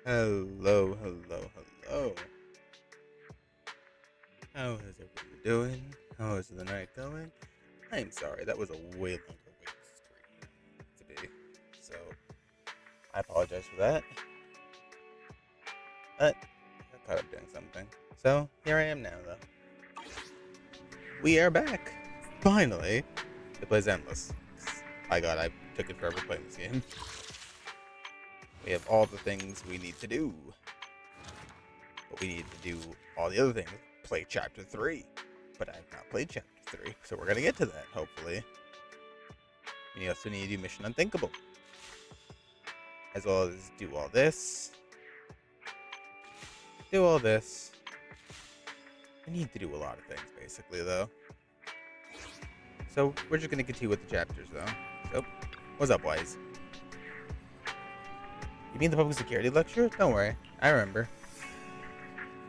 Hello, hello, hello. How is everybody doing? How is the night going? I'm sorry, that was a way longer wait screen to be. So, I apologize for that. But, I caught up doing something. So, here I am now, though. We are back! Finally! To play Zenless. My god, I took it forever playing this game. We have all the things we need to do. But we need to do all the other things. Play Chapter 3. But I've not played Chapter 3, so we're gonna get to that, hopefully. We also need to do Mission Unthinkable. As well as do all this. Do all this. I need to do a lot of things, basically, though. So, we're just gonna continue with the chapters, though. So, what's up, Wise? You mean the public security lecture? Don't worry, I remember.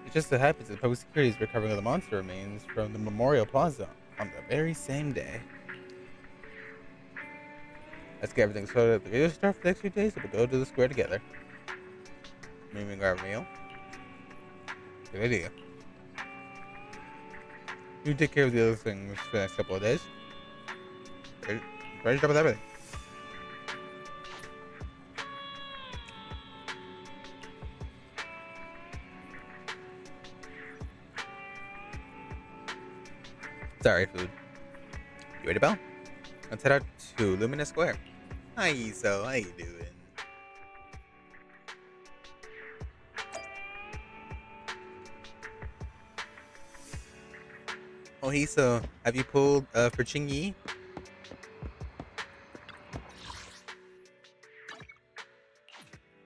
It just so happens that public security is recovering the monster remains from the Memorial Plaza on the very same day. Let's get everything sorted at the radio star for the next few days, and we'll go to the square together. Maybe we can grab a meal. Good idea. You take care of the other things for the next couple of days. Ready to start with everything. Sorry, food. You ready, Belle? Let's head out to Luminous Square. Hi, Iso. How you doing? Oh, Iso, have you pulled for Chingy?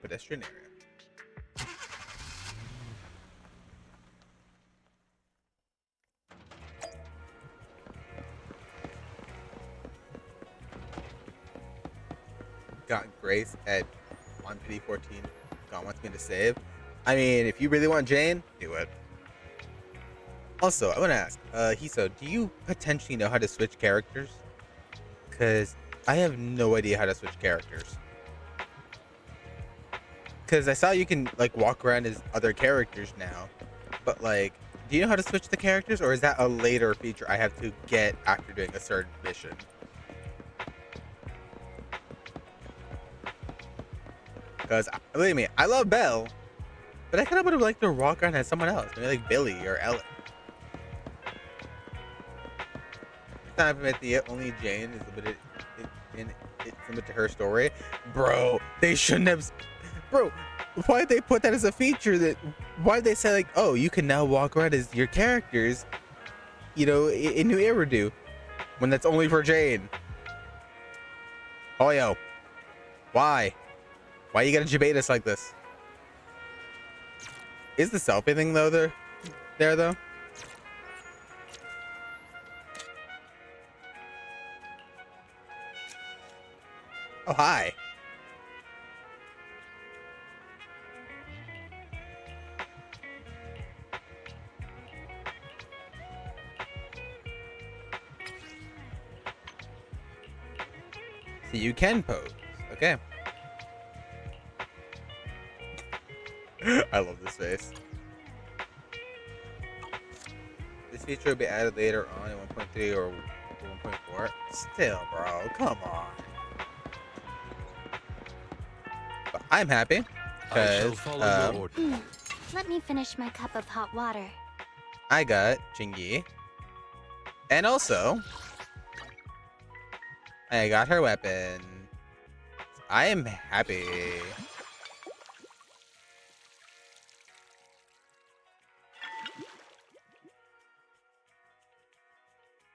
Pedestrian area. Got Grace at 1P14. God wants me to save. I mean, if you really want Jane, do it. Also, I want to ask, Hiso, do you potentially know how to switch characters? Because I have no idea how to switch characters. Because I saw you can, like, walk around as other characters now. But, like, do you know how to switch the characters? Or is that a later feature I have to get after doing a certain mission? Because, believe me, I love Belle. But I kind of would have liked to walk around as someone else. Maybe like Billy or Ellen. Not admit the only Jane is limited it's limited to her story. Bro, they shouldn't have. Bro, why'd they put that as a feature? Why'd they say, like, oh, you can now walk around as your characters, you know, in New Eridu, when that's only for Jane? Oh, yo. Why? Why you gotta debate us like this? Is the selfie thing, though, there, though? Oh, hi. So you can pose. Okay. I love this face. This feature will be added later on in 1.3 or 1.4. Still, bro, come on. But I'm happy because Let me finish my cup of hot water. I got Chingy, and also I got her weapon. I am happy.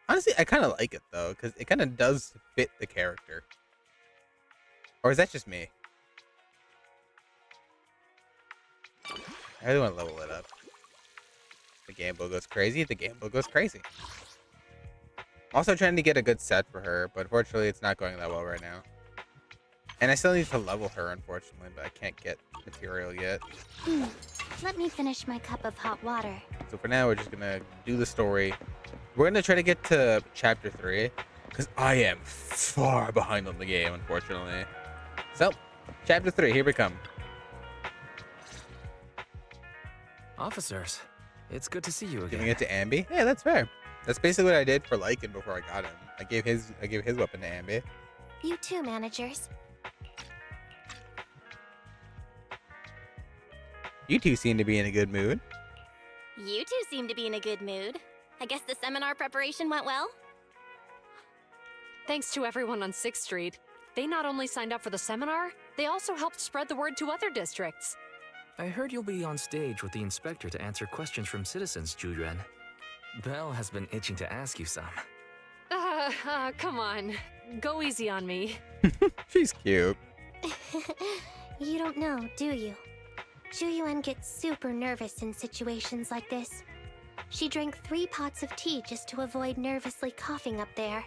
Honestly, I kind of like it though, because it kind of does fit the character. Or is that just me? I really want to level it up. The game boy goes crazy. The game boy goes crazy. I'm also trying to get a good set for her, but unfortunately, it's not going that well right now. And I still need to level her, unfortunately, but I can't get material yet. Let me finish my cup of hot water. So for now, we're just gonna do the story. We're gonna try to get to chapter 3, because I am far behind on the game, unfortunately. So, chapter 3, here we come. Officers, it's good to see you Giving again. it to Ambi? Yeah, that's fair. That's basically what I did for Lycan before I got him. I gave his weapon to Ambi. You too, managers. You two seem to be in a good mood. You two seem to be in a good mood. I guess the seminar preparation went well? Thanks to everyone on 6th Street. They not only signed up for the seminar, they also helped spread the word to other districts. I heard you'll be on stage with the inspector to answer questions from citizens, Jujuan. Belle has been itching to ask you some. Come on. Go easy on me. She's cute. You don't know, do you? Zhu gets super nervous in situations like this. She drank 3 pots of tea just to avoid nervously coughing up there.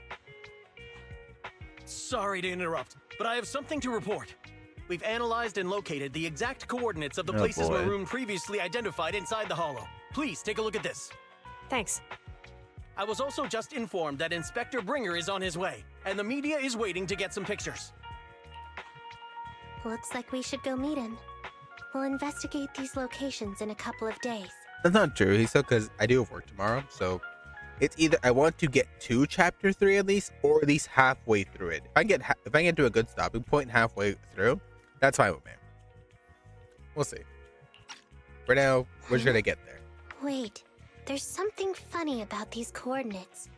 Sorry to interrupt, but I have something to report. We've analyzed and located the exact coordinates of the places boy. Maroon previously identified inside the hollow. Please take a look at this. Thanks. I was also just informed that Inspector Bringer is on his way, and the media is waiting to get some pictures. Looks like we should go meet him. We'll investigate these locations in a couple of days. That's not true. He said because I do have work tomorrow, so it's either I want to get to chapter 3 at least, or at least halfway through it. If I get to a good stopping point halfway through, that's fine with me. We'll see. For now, we're just gonna get there. Wait, there's something funny about these coordinates.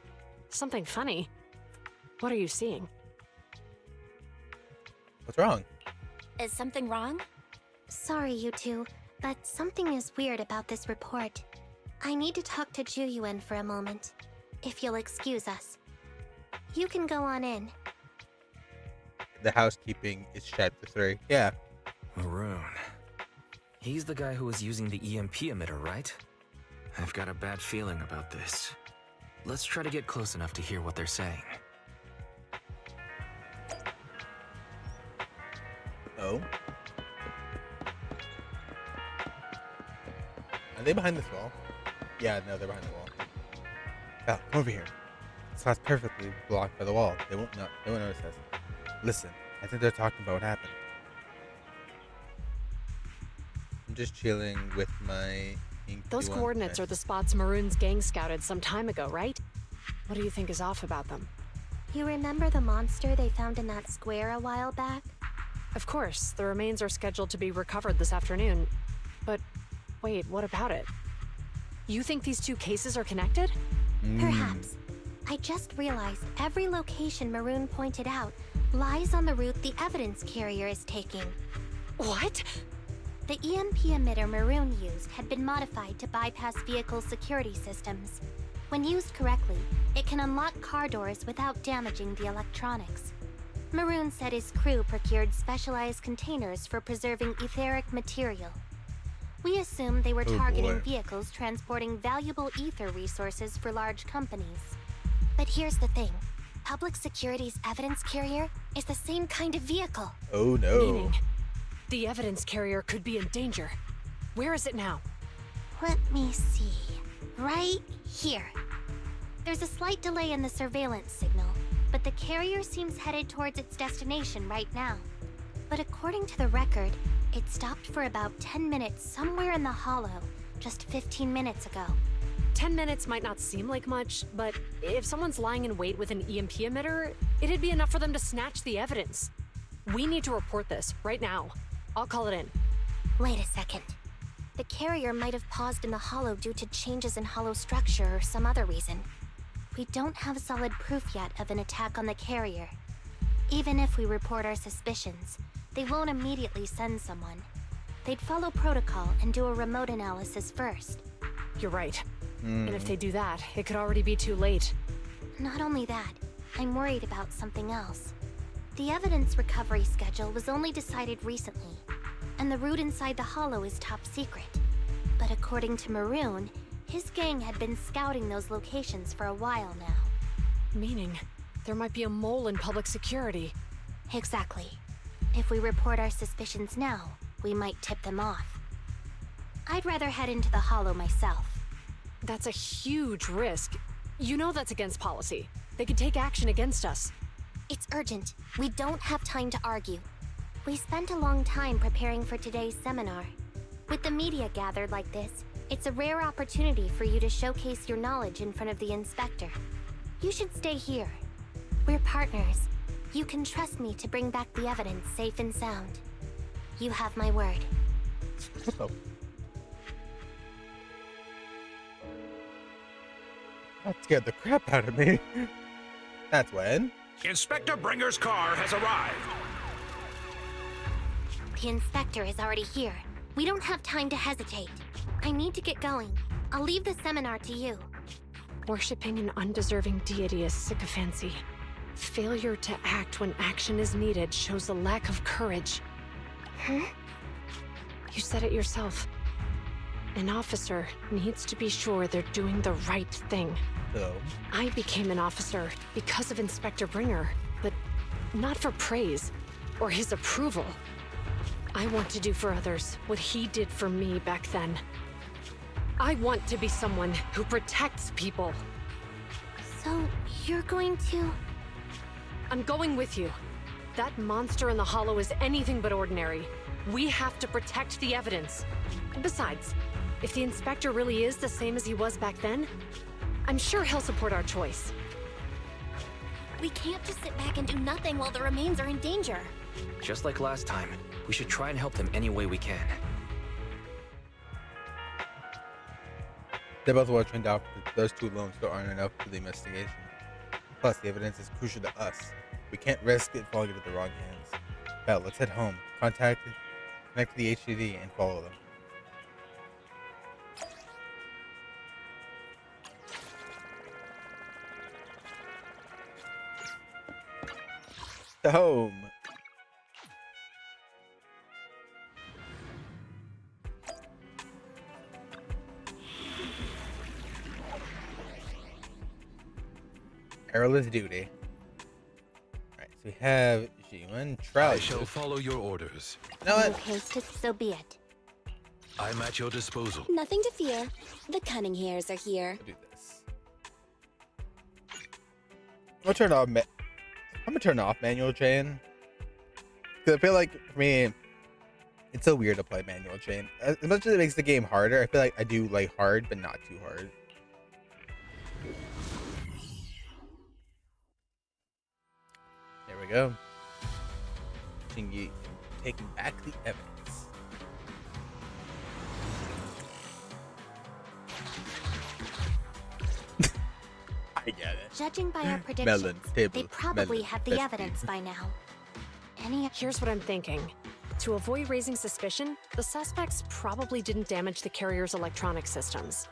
Something funny. What are you seeing? What's wrong? Is something wrong? Sorry, you two, but something is weird about this report. I need to talk to Zhu for a moment, if you'll excuse us. You can go on in. The housekeeping is chapter 3. Yeah. Maroon. He's the guy who was using the EMP emitter, right? I've got a bad feeling about this. Let's try to get close enough to hear what they're saying. Oh. Are they behind this wall? Yeah, no, they're behind the wall. Val, come over here. This spot's perfectly blocked by the wall. They won't notice us. Listen, I think they're talking about what happened. I'm just chilling with my ink. Those coordinates are the spots Maroon's gang scouted some time ago, right? What do you think is off about them? You remember the monster they found in that square a while back? Of course, the remains are scheduled to be recovered this afternoon. But wait, what about it? You think these two cases are connected? Perhaps. I just realized every location Maroon pointed out lies on the route the evidence carrier is taking. What? The EMP emitter Maroon used had been modified to bypass vehicle security systems. When used correctly, it can unlock car doors without damaging the electronics. Maroon said his crew procured specialized containers for preserving etheric material. We assumed they were targeting vehicles transporting valuable ether resources for large companies. But here's the thing. Public Security's evidence carrier is the same kind of vehicle. Oh no. Meaning, the evidence carrier could be in danger. Where is it now? Let me see. Right here. There's a slight delay in the surveillance signal, but the carrier seems headed towards its destination right now. But according to the record, it stopped for about 10 minutes somewhere in the hollow, just 15 minutes ago. 10 minutes might not seem like much, but if someone's lying in wait with an EMP emitter, it'd be enough for them to snatch the evidence. We need to report this right now. I'll call it in. Wait a second. The carrier might have paused in the hollow due to changes in hollow structure or some other reason. We don't have solid proof yet of an attack on the carrier. Even if we report our suspicions, they won't immediately send someone. They'd follow protocol and do a remote analysis first. You're right. And if they do that, it could already be too late. Not only that, I'm worried about something else. The evidence recovery schedule was only decided recently, and the route inside the hollow is top secret. But according to Maroon, his gang had been scouting those locations for a while now. Meaning, there might be a mole in public security. Exactly. If we report our suspicions now, we might tip them off. I'd rather head into the hollow myself. That's a huge risk. You know that's against policy. They could take action against us. It's urgent. We don't have time to argue. We spent a long time preparing for today's seminar. With the media gathered like this, It's a rare opportunity for you to showcase your knowledge in front of the inspector. You should stay here. We're partners. You can trust me to bring back the evidence safe and sound. You have my word. Oh. That scared the crap out of me. That's when. Inspector Bringer's car has arrived. The inspector is already here. We don't have time to hesitate. I need to get going. I'll leave the seminar to you. Worshipping an undeserving deity is sycophancy. Failure to act when action is needed shows a lack of courage. Huh? You said it yourself. An officer needs to be sure they're doing the right thing. So. I became an officer because of Inspector Bringer, but not for praise or his approval. I want to do for others what he did for me back then. I want to be someone who protects people. So, you're going to... I'm going with you. That monster in the hollow is anything but ordinary. We have to protect the evidence. Besides, if the inspector really is the same as he was back then, I'm sure he'll support our choice. We can't just sit back and do nothing while the remains are in danger. Just like last time, we should try and help them any way we can. They both well trained out, but those two alone still aren't enough for the investigation. Plus, the evidence is crucial to us. We can't risk it falling into the wrong hands. Belle, let's head home. Connect to the HDD and follow them. To home. Perilous duty. Alright, so we have G1 trousers. I shall follow your orders. You know what? No haste, so be it. I'm at your disposal. Nothing to fear. The cunning hairs are here. I'll do this. I'm gonna turn off manual chain. Cause I feel like for me, it's so weird to play manual chain. As much as it makes the game harder, I feel like I do like hard, but not too hard. There we go. Shingi taking back the evidence. I get it. Judging by our predictions, Melon, table, they probably melon, have the recipe. evidence by now. Any... Here's what I'm thinking. To avoid raising suspicion, the suspects probably didn't damage the carrier's electronic systems.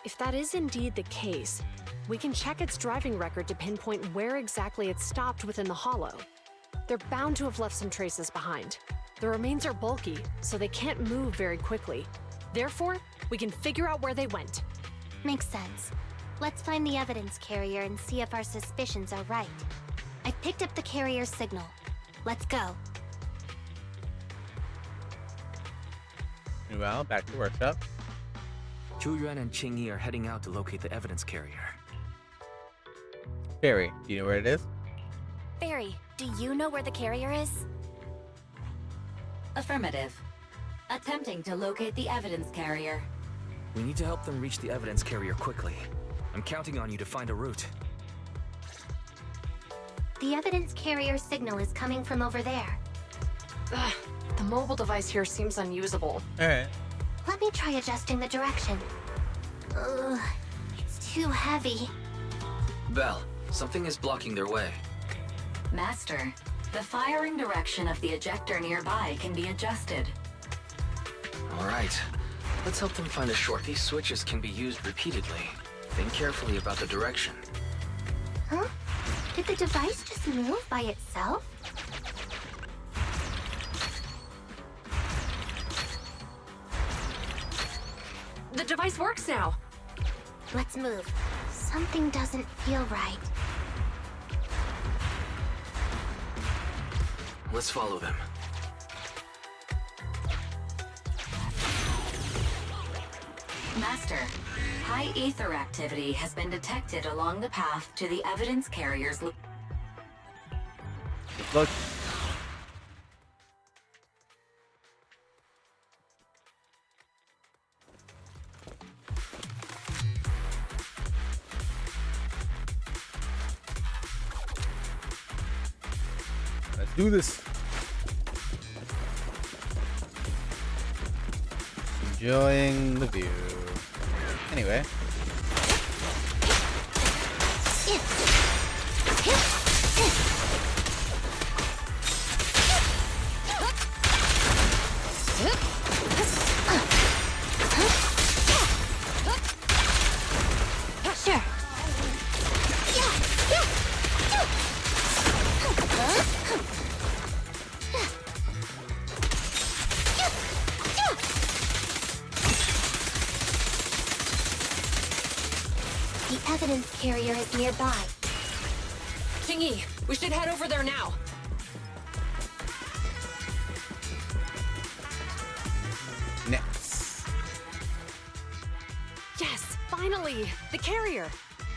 If that is indeed the case, we can check its driving record to pinpoint where exactly it stopped within the hollow. They're bound to have left some traces behind. The remains are bulky, so they can't move very quickly. Therefore, we can figure out where they went. Makes sense. Let's find the evidence carrier and see if our suspicions are right. I picked up the carrier's signal. Let's go. Well, back to workshop. Chu Yuan and Qing Yi are heading out to locate the evidence carrier. Barry, do you know where it is? Barry, do you know where the carrier is? Affirmative. Attempting to locate the evidence carrier. We need to help them reach the evidence carrier quickly. I'm counting on you to find a route. The evidence carrier signal is coming from over there. Ugh, the mobile device here seems unusable. Alright. Let me try adjusting the direction. Ugh, it's too heavy. Belle, something is blocking their way. Master, the firing direction of the ejector nearby can be adjusted. All right. Let's help them find a short. These switches can be used repeatedly. Think carefully about the direction. Huh? Did the device just move by itself? The device works now. Let's move. Something doesn't feel right. Let's follow them. Master, high ether activity has been detected along the path to the evidence carrier's Look. do this. Enjoying the view. Anyway. Sure. The evidence carrier is nearby. Chingy, we should head over there now. Next. Yes, finally! The carrier!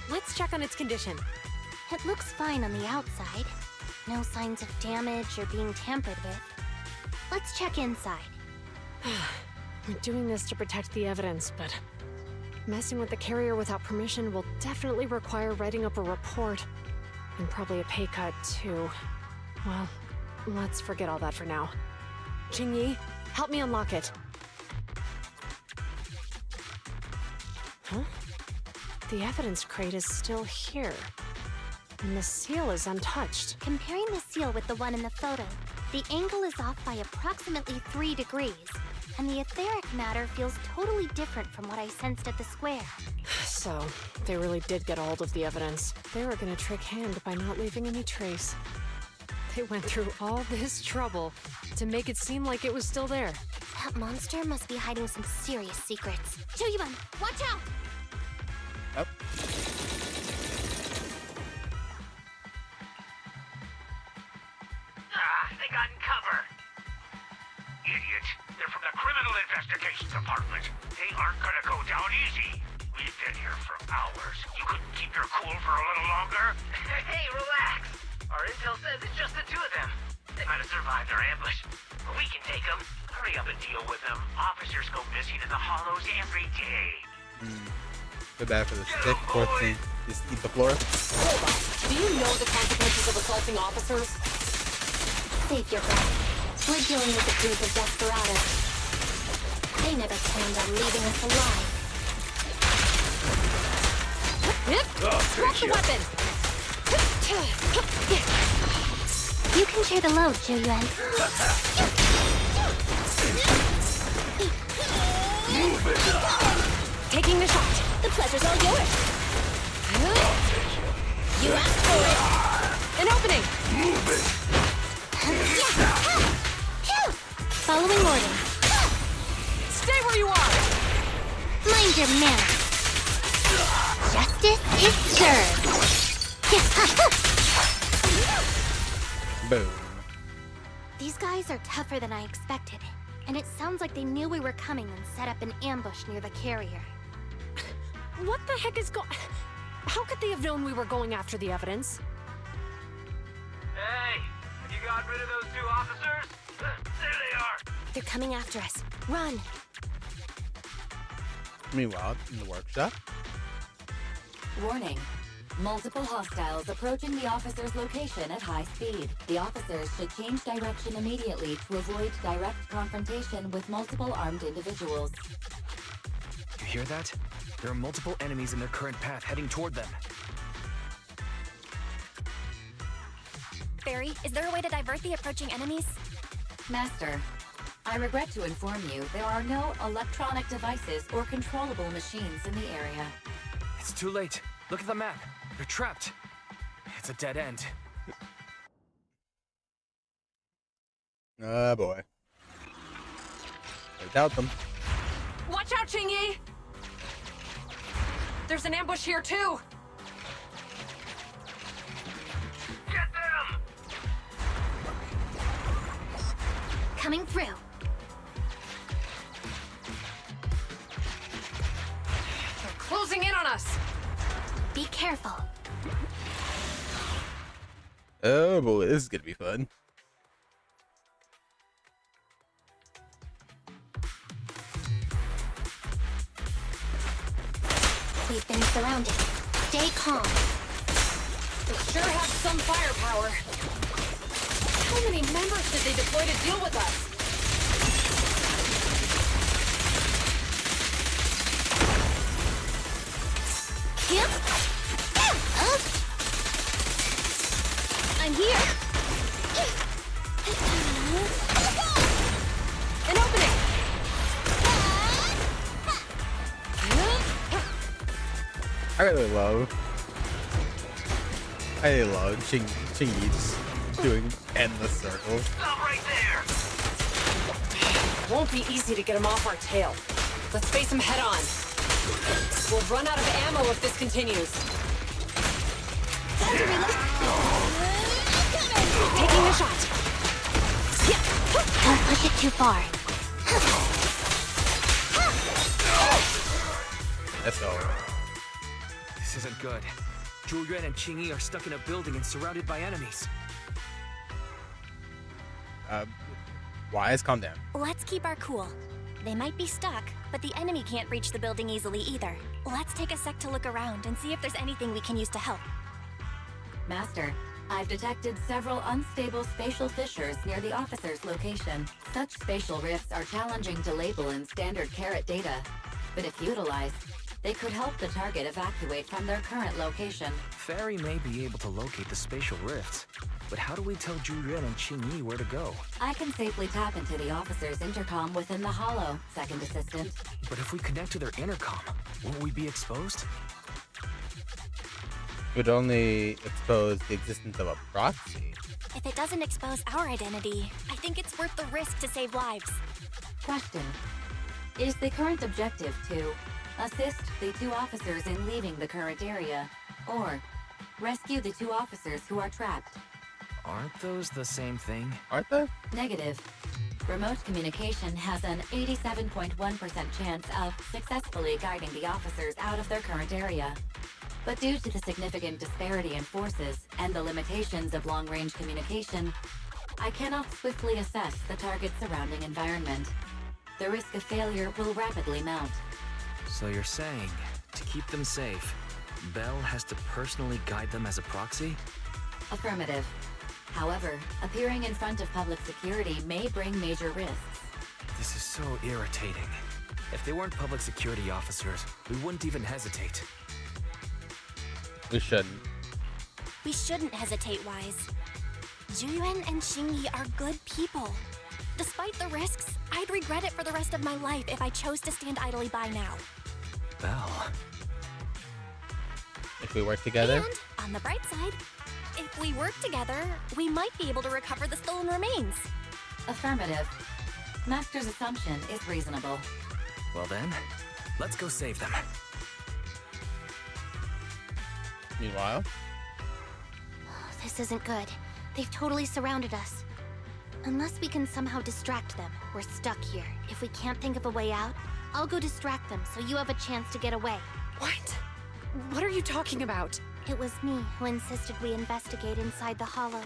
Let's check on its condition. It looks fine on the outside. No signs of damage or being tampered with. Let's check inside. We're doing this to protect the evidence, but messing with the carrier without permission will definitely require writing up a report. And probably a pay cut, too. Well, let's forget all that for now. Jingyi, help me unlock it. Huh? The evidence crate is still here. And the seal is untouched. Comparing the seal with the one in the photo, the angle is off by approximately 3 degrees, and the etheric matter feels totally different from what I sensed at the square. So, they really did get a hold of the evidence. They were gonna trick Hand by not leaving any trace. They went through all this trouble to make it seem like it was still there. That monster must be hiding some serious secrets. Choyuban, watch out! Oh. They got in cover. Idiots. They're from the Criminal Investigations Department. They aren't gonna go down easy. We've been here for hours. You couldn't keep your cool for a little longer? Hey, relax. Our intel says it's just the two of them. They might have survived our ambush, but we can take them. Hurry up and deal with them. Officers go missing in the hollows every day. Feel bad for the stick. Poor thing. Just eat the floor. Do you know the consequences of assaulting officers? Save your breath. We're dealing with a group of desperados. They never planned on leaving us alive. Drop the weapon! You can share the load, Joyuan. Taking the shot. The pleasure's all yours. You asked for it. An opening! Following orders. Stay where you are! Mind your manners. Justice is served. Boom. These guys are tougher than I expected, and it sounds like they knew we were coming and set up an ambush near the carrier. What the heck is How could they have known we were going after the evidence? Hey, have you got rid of those two officers? There they are. They're coming after us. Run! Meanwhile, in the workshop. Warning. Multiple hostiles approaching the officer's location at high speed. The officers should change direction immediately to avoid direct confrontation with multiple armed individuals. You hear that? There are multiple enemies in their current path heading toward them. Barry, is there a way to divert the approaching enemies? Master, I regret to inform you there are no electronic devices or controllable machines in the area. It's too late. Look at the map. They're trapped. It's a dead end. Oh boy. I doubt them. Watch out, Chingy! There's an ambush here, too! Get them! Coming through. They're closing in on us! Be careful. Oh boy, this is gonna be fun. We've been surrounded. Stay calm. They sure have some firepower. How many members did they deploy to deal with us? I'm here. An opening! I really love Chingy just doing endless circles. Stop right there! Won't be easy to get him off our tail. Let's face him head on. We'll run out of ammo if this continues. Time to reload. Taking a shot. Don't push it too far. Let's go. This isn't good. Zhu Yuan and Qing Yi are stuck in a building and surrounded by enemies. Wise, calm down. Let's keep our cool. They might be stuck, but the enemy can't reach the building easily either. Let's take a sec to look around and see if there's anything we can use to help. Master, I've detected several unstable spatial fissures near the officer's location. Such spatial rifts are challenging to label in standard carat data, but if utilized, they could help the target evacuate from their current location. Fairy may be able to locate the spatial rifts, but how do we tell Zhu Yuan and Qing Yi where to go? I can safely tap into the officer's intercom within the hollow, second assistant. But if we connect to their intercom, won't we be exposed? It would only expose the existence of a proxy. If it doesn't expose our identity, I think it's worth the risk to save lives. Question. Is the current objective to assist the two officers in leaving the current area, or rescue the two officers who are trapped? Aren't those the same thing? Aren't they? Negative. Remote communication has an 87.1% chance of successfully guiding the officers out of their current area. But due to the significant disparity in forces and the limitations of long-range communication, I cannot swiftly assess the target's surrounding environment. The risk of failure will rapidly mount. So you're saying, to keep them safe, Bell has to personally guide them as a proxy? Affirmative. However, appearing in front of public security may bring major risks. This is so irritating. If they weren't public security officers, we wouldn't even hesitate. We shouldn't. We shouldn't hesitate, Wise. Juyuan and Xingyi are good people. Despite the risks, I'd regret it for the rest of my life if I chose to stand idly by now. Bell. If we work together. And, on the bright side, if we work together, we might be able to recover the stolen remains. Affirmative. Master's assumption is reasonable. Well then, let's go save them. Meanwhile, This isn't good. They've totally surrounded us. Unless we can somehow distract them, we're stuck here. If we can't think of a way out, I'll go distract them so you have a chance to get away. What? What are you talking about? It was me who insisted we investigate inside the hollow.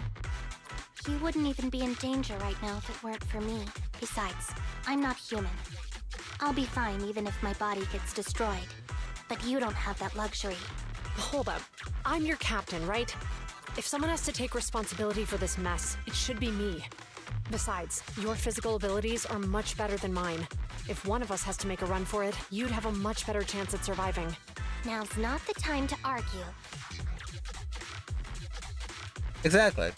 You wouldn't even be in danger right now if it weren't for me. Besides, I'm not human. I'll be fine even if my body gets destroyed. But you don't have that luxury. Hold up. I'm your captain, right? If someone has to take responsibility for this mess, it should be me. Besides, your physical abilities are much better than mine. If one of us has to make a run for it, you'd have a much better chance at surviving. Now's not the time to argue. exactly.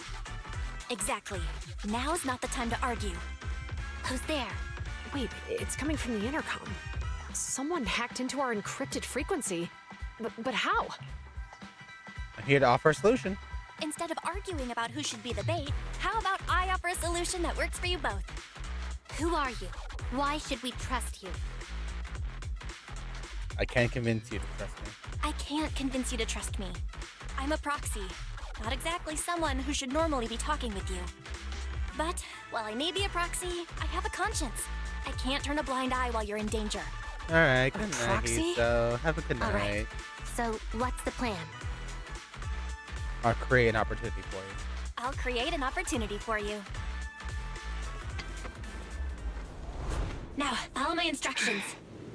Exactly. Now's not the time to argue. Who's there? Wait, it's coming from the intercom. Someone hacked into our encrypted frequency. But how? I'm here to offer a solution. Instead of arguing about who should be the bait, how about I offer a solution that works for you both? Who are you? Why should we trust you? I can't convince you to trust me. I can't convince you to trust me. I'm a proxy. Not exactly someone who should normally be talking with you. But, while I may be a proxy, I have a conscience. I can't turn a blind eye while you're in danger. Alright, good night, proxy? so have a good night. All right. So, what's the plan? I'll create an opportunity for you. I'll create an opportunity for you. Now, follow my instructions.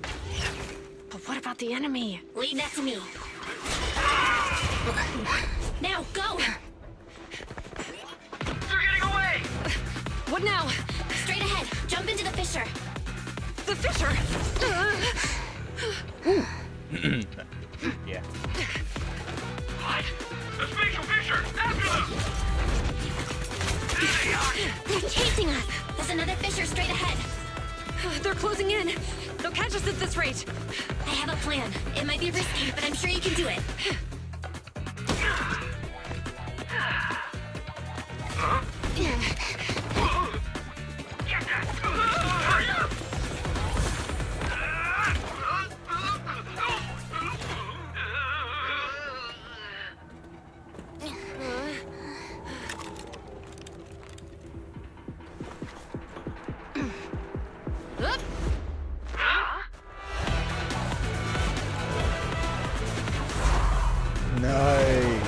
But what about the enemy? Leave that to me. Now, go! They're getting away! What now? Straight ahead. Jump into the fissure. The fissure! Yeah. What? The spatial fissure! After them! There they are! They're chasing us. There's another fissure straight ahead. They're closing in. They'll catch us at this rate. I have a plan. It might be risky, but I'm sure you can do it. Get that! Hurry up! Nice.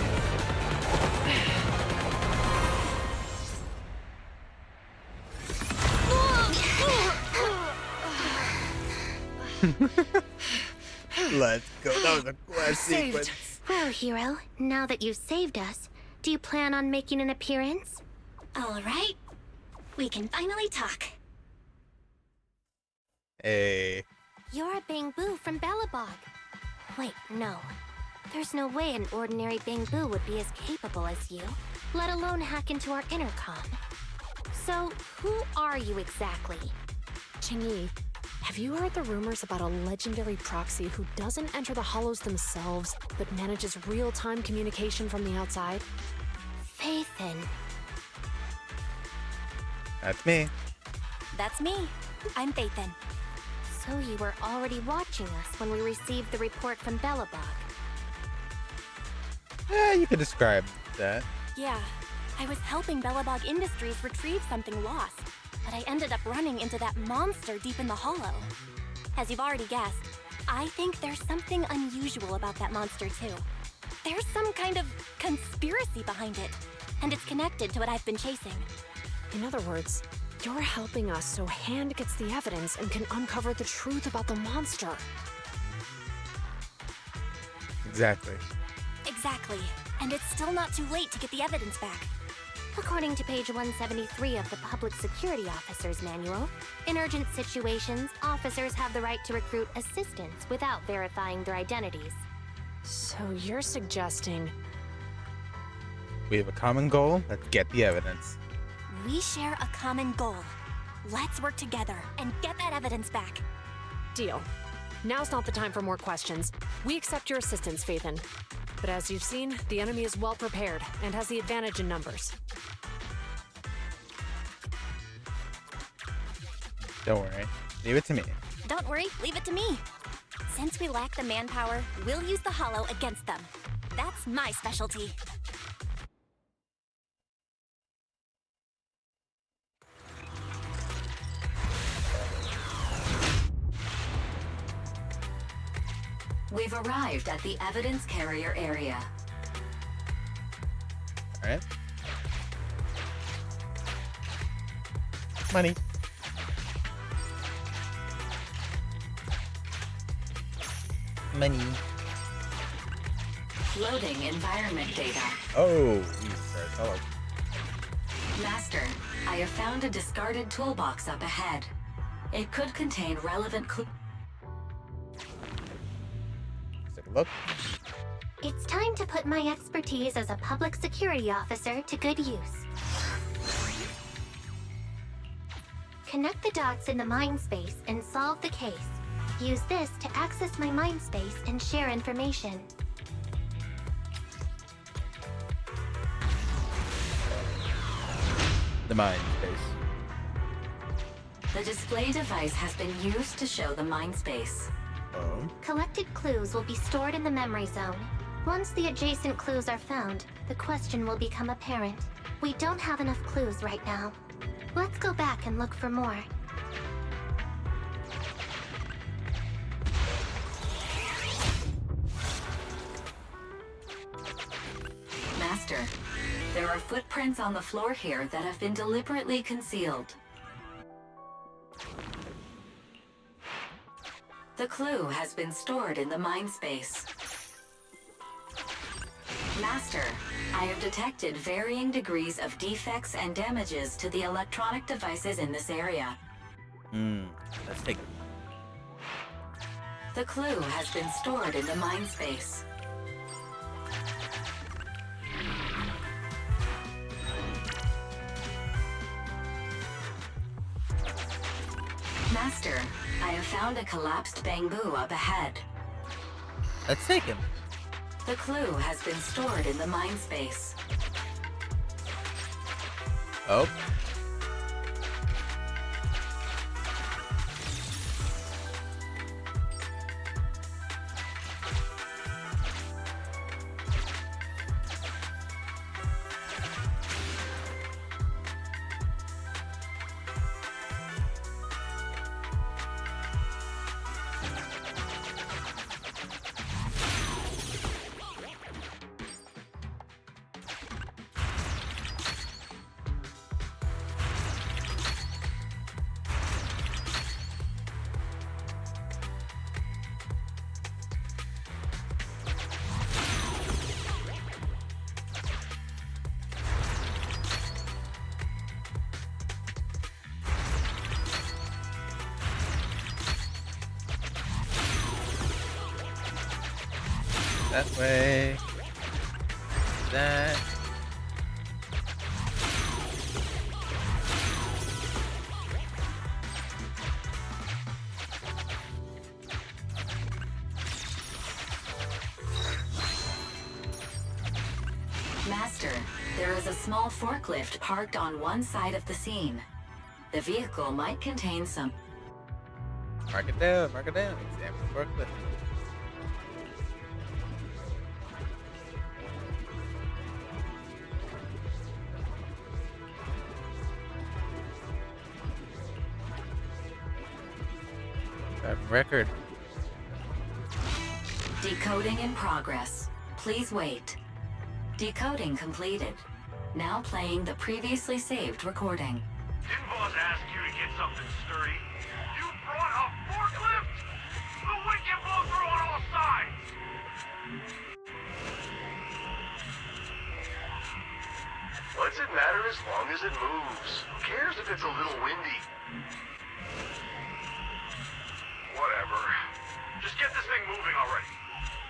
Let's go. That was a quest Saved. sequence. Well, hero, now that you've saved us, do you plan on making an appearance? All right. We can finally talk. Hey. You're a Bang-Boo from Bellabog. Wait, no. There's no way an ordinary Bang-Boo would be as capable as you, let alone hack into our intercom. So, who are you exactly? Qingyi, have you heard the rumors about a legendary proxy who doesn't enter the hollows themselves, but manages real-time communication from the outside? Faithin. That's me. That's me. I'm Faithin. So you were already watching us when we received the report from Bellabog. Yeah, you could describe that. Yeah, I was helping Bellabog Industries retrieve something lost, but I ended up running into that monster deep in the hollow. As you've already guessed, I think there's something unusual about that monster too. There's some kind of conspiracy behind it, and it's connected to what I've been chasing. In other words, you're helping us so Hand gets the evidence and can uncover the truth about the monster. Exactly. Exactly, and it's still not too late to get the evidence back. According to page 173 of the Public Security Officer's Manual, in urgent situations, officers have the right to recruit assistants without verifying their identities. So you're suggesting... We have a common goal. Let's get the evidence. We share a common goal. Let's work together and get that evidence back. Deal. Now's not the time for more questions. We accept your assistance, Faithin. But as you've seen, the enemy is well prepared and has the advantage in numbers. Don't worry. Leave it to me. Don't worry, leave it to me. Since we lack the manpower, we'll use the hollow against them. That's my specialty. We've arrived at the evidence carrier area. Alright. Money. Money. Loading environment data. Oh, Jesus. Hello. Master, I have found a discarded toolbox up ahead. It could contain relevant clues. Let's take a look. It's time to put my expertise as a public security officer to good use. Connect the dots in the mind space and solve the case. Use this to access my mind space and share information. The mind space. The display device has been used to show the mind space. Oh. Collected clues will be stored in the memory zone. Once the adjacent clues are found, the question will become apparent. We don't have enough clues right now. Let's go back and look for more. Master, there are footprints on the floor here that have been deliberately concealed. The clue has been stored in the mind space. Master, I have detected varying degrees of defects and damages to the electronic devices in this area. Let's take it. The clue has been stored in the mind space. Master, I have found a collapsed bamboo up ahead. Let's take him. The clue has been stored in the mind space. Oh. That way. That. Master, there is a small forklift parked on one side of the scene. The vehicle might contain some... Mark it down, mark it down. Examine the forklift. Driving record. Decoding in progress. Please wait. Decoding completed. Now playing the previously saved recording. Didn't boss ask you to get something sturdy? You brought a forklift? The wind can blow through on all sides! What's it matter as long as it moves? Who cares if it's a little windy? Whatever. Just get this thing moving already.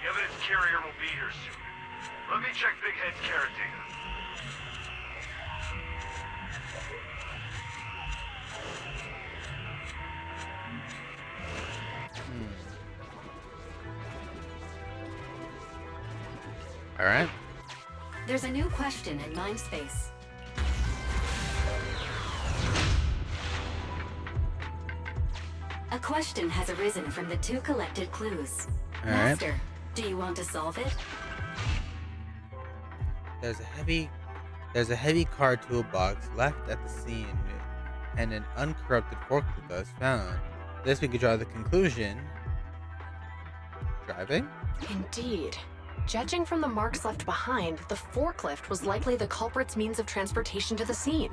The evidence carrier will be here soon. Let me check Big Head's carrot data. All right. There's a new question in Mindspace. A question has arisen from the two collected clues. All right. Master, do you want to solve it? There's a heavy car toolbox left at the scene, and an uncorrupted forklift was found. This we could draw the conclusion. Driving? Indeed. Judging from the marks left behind, the forklift was likely the culprit's means of transportation to the scene.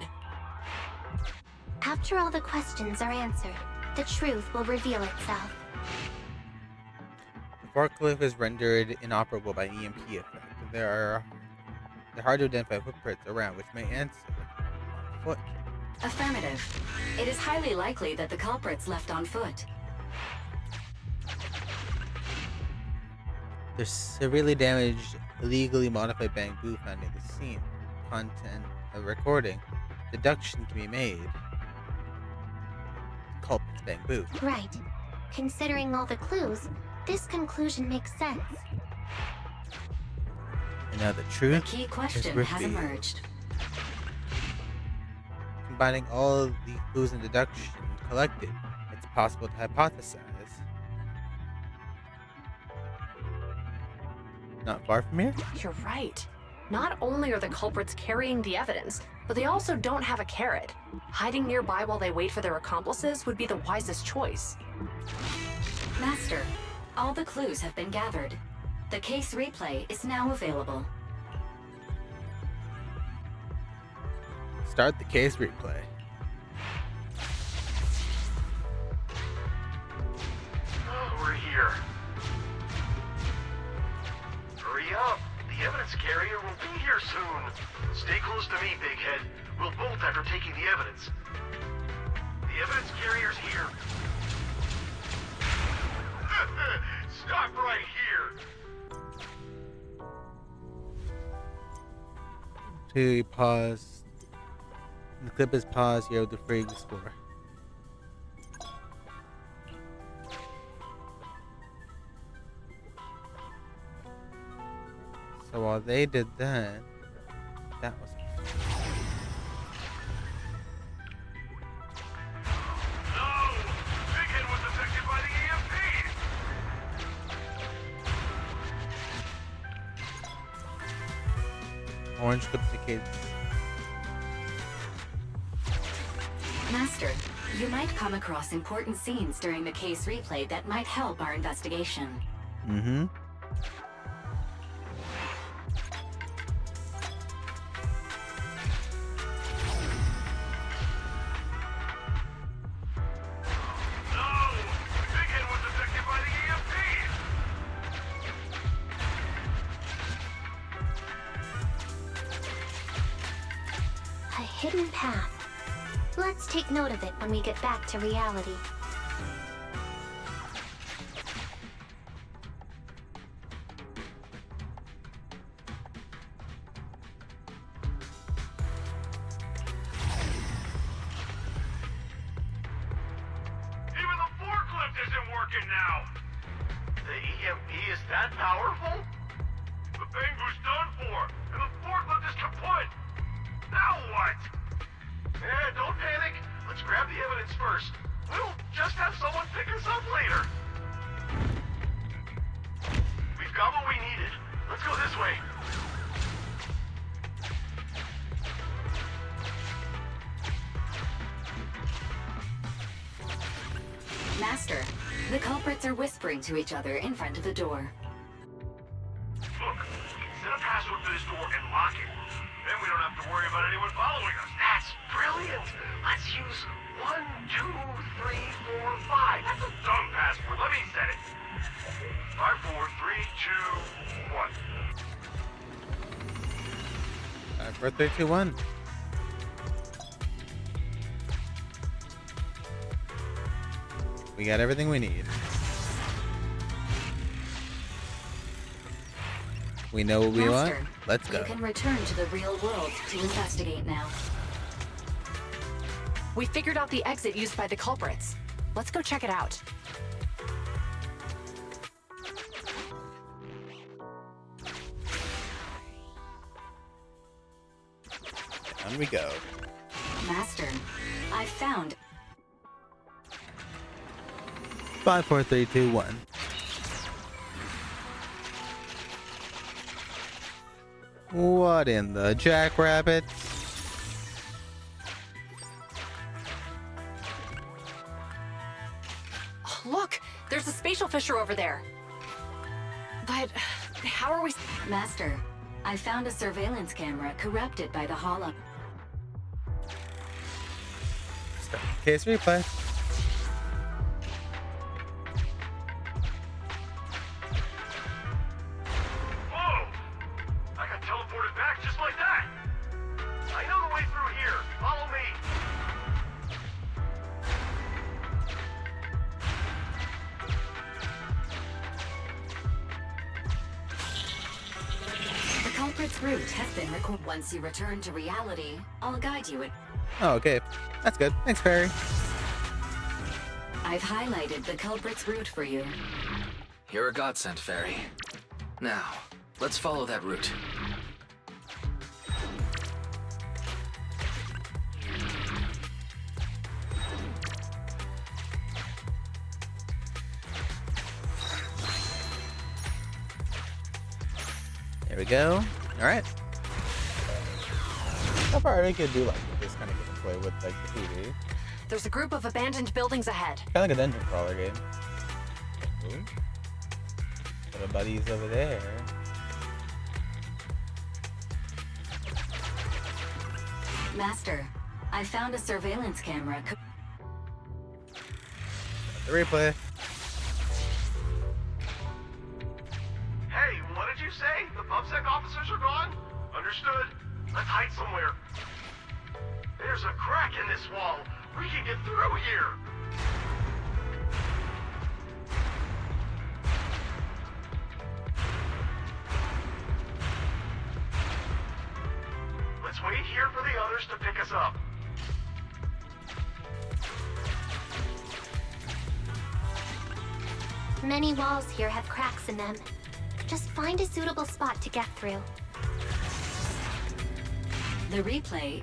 After all the questions are answered, the truth will reveal itself. The forklift is rendered inoperable by EMP effect. They're hard to identify footprints around, which may answer on foot. Affirmative. It is highly likely that the culprit's left on foot. There's severely damaged, illegally modified bamboo found near the scene. Content of recording. Deduction can be made. Culprit's bamboo. Right. Considering all the clues, this conclusion makes sense. And now the The truth key is question has revealed. emerged. Combining all of the clues and deduction collected, it's possible to hypothesize. Not far from here? You're right. Not only are the culprits carrying the evidence, but they also don't have a carrot. Hiding nearby while they wait for their accomplices would be the wisest choice. Master, all the clues have been gathered. The case replay is now available. Start the case replay. Oh, we're here. Hurry up. The The evidence carrier will be here soon. Stay close to me, Big Head. We'll bolt after taking the evidence. The evidence carrier's here. Stop right here. To pause. The clip is paused here with the free explorer. So while they did that, that was. No! Big Head was affected by the EMP! Orange duplicates. Master, you might come across important scenes during the case replay that might help our investigation. Mm-hmm. A hidden path. Let's take note of it when we get back to reality. Even the forklift isn't working now! The EMP is that powerful? The Bangu's done for, and the forklift is kaput! Now what? Don't panic. Let's grab the evidence first. We'll just have someone pick us up later. We've got what we needed. Let's go this way. Master, the culprits are whispering to each other in front of the door. Look, set a password for this door and lock it. Then we don't have to worry about anyone following us. That's brilliant. Let's use 1, 2, 3, 4, 5. That's a dumb password. Let me set it. 5, 4, 3, 2, 1. 5, 4, 3, 2, 1. We got everything we need. We know what we want. Master, Let's go. You can return to the real world to investigate now. We figured out the exit used by the culprits. Let's go check it out. On we go. Master, I found 5, 4, 3, 2, 1. What in the jackrabbit? Oh, look, there's a spatial fissure over there. But how are we? Master. I found a surveillance camera corrupted by the hollow. Start case replay. Whoa! I got teleported back just like that. I know the way through here. Follow me. The culprit's route has been recorded. Once you return to reality, I'll guide you. Oh, okay. That's good. Thanks, Perry. I've highlighted the culprit's route for you. You're a godsend, Fairy. Now, let's follow that route. There we go. All right. How far we could do like this kind of gameplay with like the TV. There's a group of abandoned buildings ahead. Kind of like a dungeon crawler game. Ooh. Little buddies over there. Master, I found a surveillance camera. The replay. Hey, what did you say? The PubSec officer Understood? Let's hide somewhere. There's a crack in this wall. We can get through here. Let's wait here for the others to pick us up. Many walls here have cracks in them. Just find a suitable spot to get through. The replay.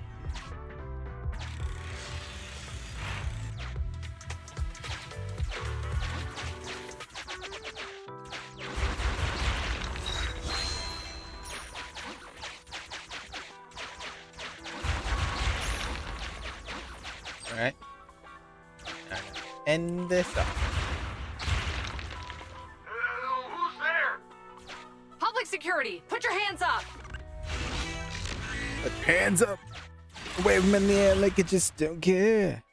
Alright. End this up. Who's there? Public security, put your hands up! Put hands up. Wave them in the air like you just don't care.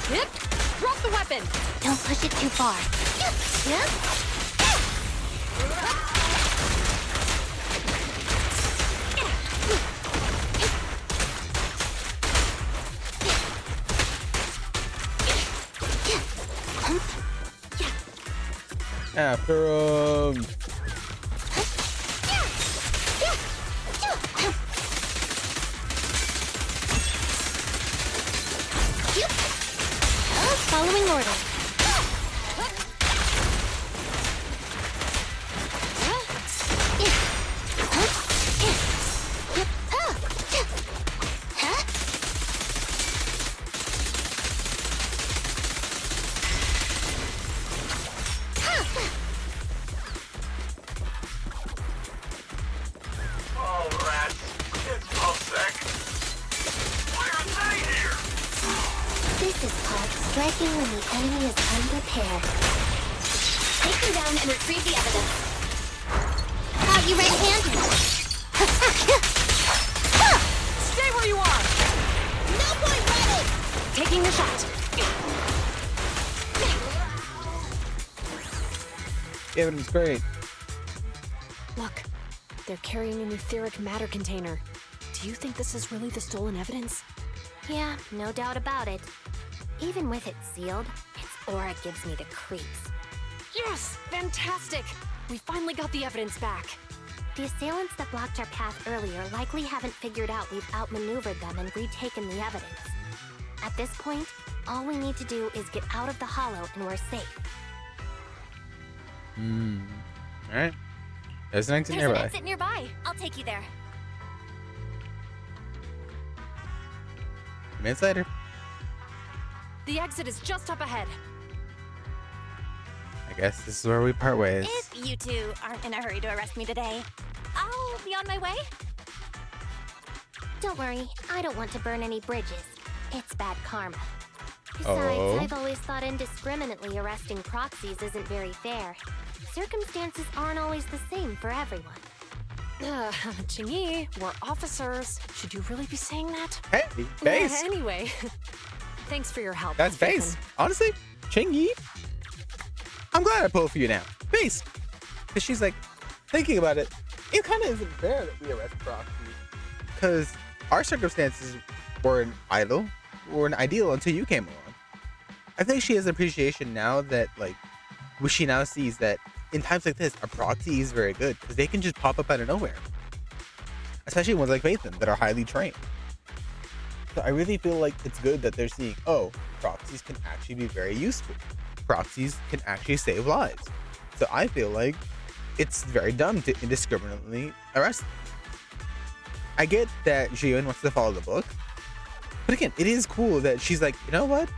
Yep, drop the weapon! Don't push it too far. Yep. After Following order. Oh, rats. It's Puffsec. Why are they here? This is called striking when the enemy is unprepared. Take them down and retrieve the evidence. Thought you red-handed. Stay where you are! No point running! Taking the shot. evidence, great. Look, they're carrying an etheric matter container. Do you think this is really the stolen evidence? Yeah, no doubt about it. Even with it sealed, its aura gives me the creeps. Yes! Fantastic! We finally got the evidence back. The assailants that blocked our path earlier likely haven't figured out we've outmaneuvered them and retaken the evidence. At this point, all we need to do is get out of the hollow and we're safe. Alright. There's an exit There's an nearby. exit nearby. I'll take you there. Minutes later. The exit is just up ahead. I guess this is where we part ways. If you two aren't in a hurry to arrest me today, I'll be on my way. Don't worry, I don't want to burn any bridges. It's bad karma. Besides, Oh. I've always thought indiscriminately arresting proxies isn't very fair. Circumstances aren't always the same for everyone. Chingy, we're officers. Should you really be saying that? Hey, base. Anyway, thanks for your help. That's base. Honestly, Chingy. I'm glad I pulled for you now. Base. Because she's like, thinking about it, it kind of isn't fair that we arrest proxies. Because our circumstances weren't ideal until you came along. I think she has appreciation now that, like, she now sees that in times like this, a proxy is very good because they can just pop up out of nowhere. Especially ones like Phaethon that are highly trained. So I really feel like it's good that they're seeing, oh, proxies can actually be very useful. Proxies can actually save lives. So I feel like it's very dumb to indiscriminately arrest them. I get that Jiyoon wants to follow the book. But again, it is cool that she's like, you know what?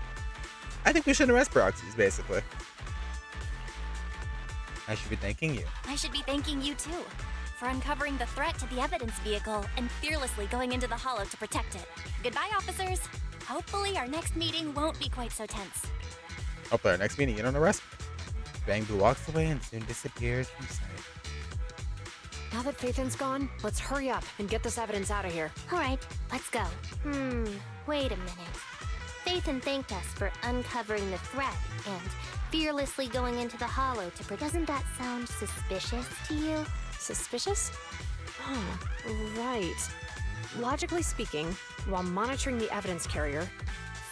I think we should arrest proxies, basically. I should be thanking you. I should be thanking you too for uncovering the threat to the evidence vehicle and fearlessly going into the hollow to protect it. Goodbye, officers. Hopefully our next meeting won't be quite so tense. Hopefully our next meeting you don't arrest me. Bangbu walks away and soon disappears from sight. Now that Phaethan's gone, let's hurry up and get this evidence out of here. Alright, let's go. Wait a minute. Phaethan thanked us for uncovering the threat and fearlessly going into the Hollow to protect. Doesn't that sound suspicious to you? Suspicious? Oh, right. Logically speaking, while monitoring the evidence carrier,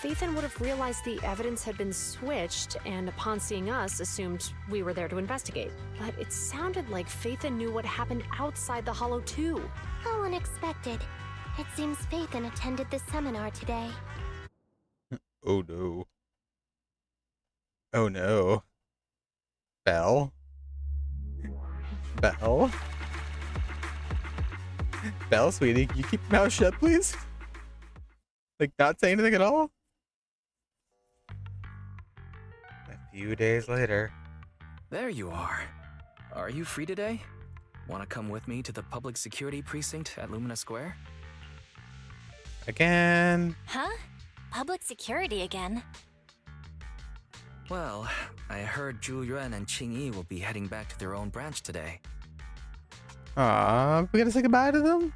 Phaethan would have realized the evidence had been switched and upon seeing us assumed we were there to investigate. But it sounded like Phaethan knew what happened outside the Hollow too. How unexpected. It seems Phaethan attended the seminar today. Oh no. Oh no. Belle? Belle? Belle, sweetie, can you keep your mouth shut, please? Like, not say anything at all? A few days later. There you are. Are you free today? Want to come with me to the public security precinct at Lumina Square? Again. Huh? Public security again? Well, I heard Zhu Yuan and Qing Yi will be heading back to their own branch today. Aw, we gotta say goodbye to them?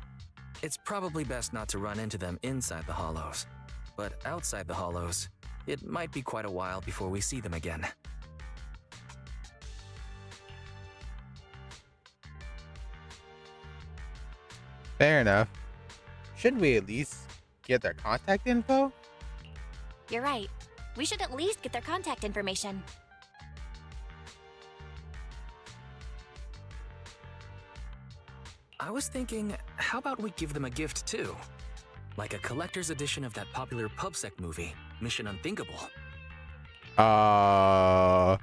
It's probably best not to run into them inside the Hollows. But outside the Hollows, it might be quite a while before we see them again. Fair enough. Shouldn't we at least get their contact info? You're right. We should at least get their contact information. I was thinking, how about we give them a gift too? Like a collector's edition of that popular PubSec movie, Mission Unthinkable. Bruh.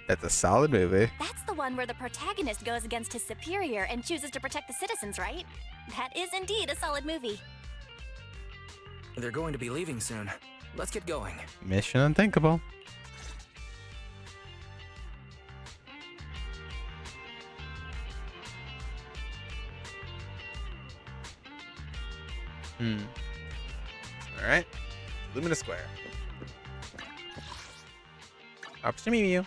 That's a solid movie. That's the one where the protagonist goes against his superior and chooses to protect the citizens, right? That is indeed a solid movie. They're going to be leaving soon. Let's get going. Mission Unthinkable. Alright. Lumina Square. Officer Mew.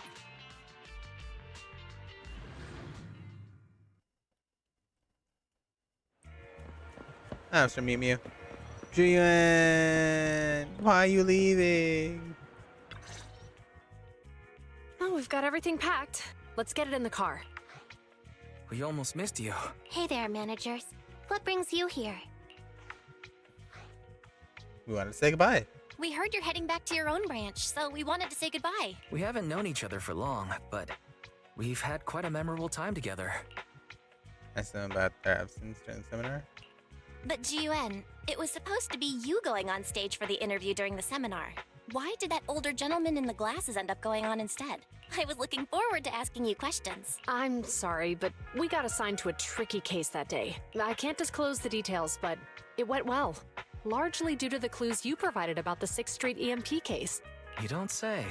Officer Mew. Julian, why are you leaving? Oh, we've got everything packed. Let's get it in the car. We almost missed you. Hey there, managers. What brings you here? We wanted to say goodbye. We heard you're heading back to your own branch, so we wanted to say goodbye. We haven't known each other for long, but we've had quite a memorable time together. Asked them about their absence during the seminar. But Ji-Yuan, it was supposed to be you going on stage for the interview during the seminar. Why did that older gentleman in the glasses end up going on instead? I was looking forward to asking you questions. I'm sorry, but we got assigned to a tricky case that day. I can't disclose the details, but it went well. Largely due to the clues you provided about the 6th Street EMP case. You don't say.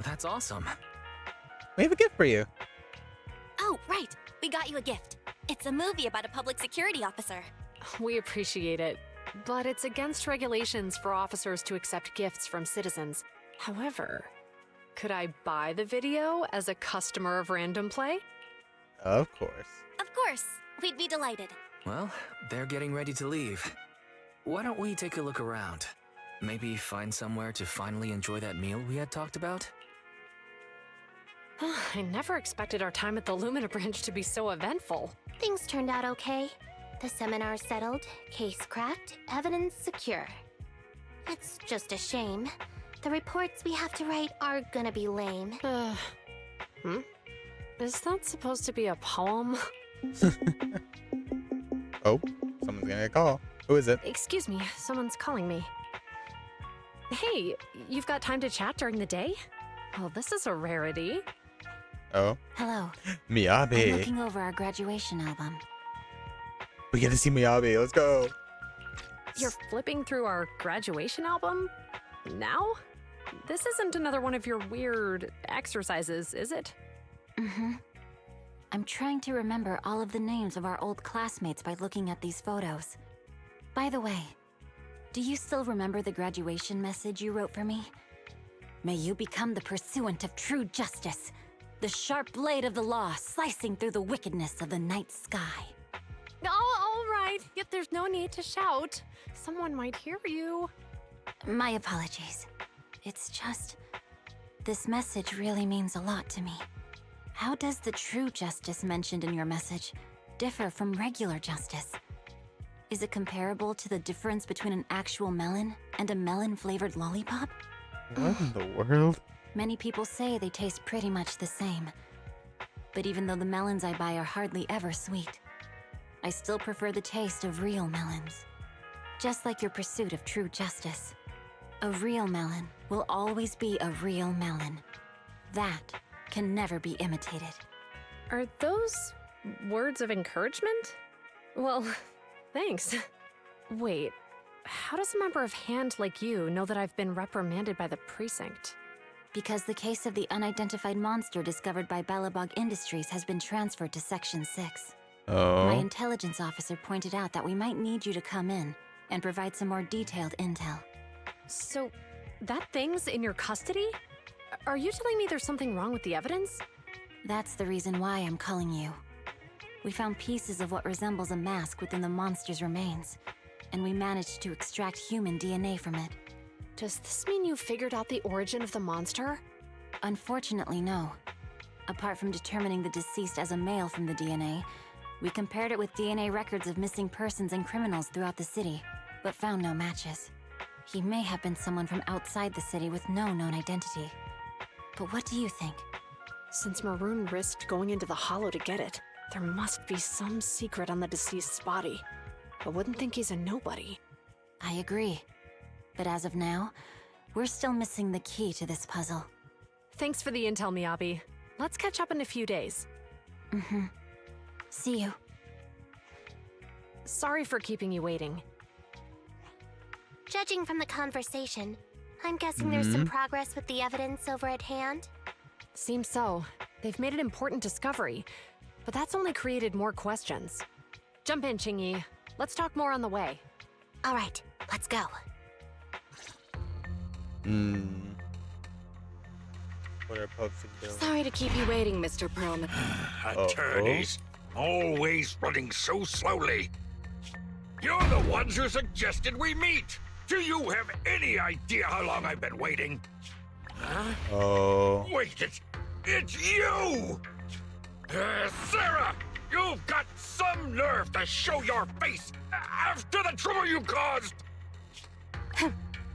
That's awesome. We have a gift for you. Oh, right. We got you a gift. It's a movie about a public security officer. We appreciate it, but it's against regulations for officers to accept gifts from citizens. However, could I buy the video as a customer of Random Play? Of course. Of course. We'd be delighted. Well, they're getting ready to leave. Why don't we take a look around? Maybe find somewhere to finally enjoy that meal we had talked about? I never expected our time at the Lumina branch to be so eventful. Things turned out okay. The seminar settled, case cracked, evidence secure. It's just a shame. The reports we have to write are gonna be lame. Is that supposed to be a poem? Oh, someone's gonna call. Who is it? Excuse me, someone's calling me. Hey, you've got time to chat during the day? Well, this is a rarity. Oh, Hello. I'm Miyabi. looking over our graduation album. We get to see Miyabi. Let's go. You're flipping through our graduation album? Now? This isn't another one of your weird exercises, is it? Mm-hmm. I'm trying to remember all of the names of our old classmates by looking at these photos. By the way, do you still remember the graduation message you wrote for me? May you become the pursuant of true justice, The sharp blade of the law slicing through the wickedness of the night sky. Oh, all right. Yet there's no need to shout. Someone might hear you. My apologies. It's just... this message really means a lot to me. How does the true justice mentioned in your message differ from regular justice? Is it comparable to the difference between an actual melon and a melon-flavored lollipop? What in the world? Many people say they taste pretty much the same. But even though the melons I buy are hardly ever sweet, I still prefer the taste of real melons. Just like your pursuit of true justice. A real melon will always be a real melon. That can never be imitated. Are those words of encouragement? Well, thanks. Wait, how does a member of HAND like you know that I've been reprimanded by the precinct? Because the case of the unidentified monster discovered by Belobog Industries has been transferred to Section 6. Oh. My intelligence officer pointed out that we might need you to come in and provide some more detailed intel. So, that thing's in your custody? Are you telling me there's something wrong with the evidence? That's the reason why I'm calling you. We found pieces of what resembles a mask within the monster's remains, and we managed to extract human DNA from it. Does this mean you figured out the origin of the monster? Unfortunately, no. Apart from determining the deceased as a male from the DNA, we compared it with DNA records of missing persons and criminals throughout the city, but found no matches. He may have been someone from outside the city with no known identity. But what do you think? Since Maroon risked going into the Hollow to get it, there must be some secret on the deceased's body. I wouldn't think he's a nobody. I agree. But as of now, we're still missing the key to this puzzle. Thanks for the intel, Miyabi. Let's catch up in a few days. Mm-hmm. See you. Sorry for keeping you waiting. Judging from the conversation, I'm guessing there's some progress with the evidence over at HAND? Seems so. They've made an important discovery, but that's only created more questions. Jump in, Chingy. Let's talk more on the way. All right, let's go. What are folks doing? Sorry to keep you waiting, Mr. Perlman. Attorneys, always running so slowly. You're the ones who suggested we meet. Do you have any idea how long I've been waiting? Huh? Oh. Wait, it's you! Sarah, you've got some nerve to show your face after the trouble you caused!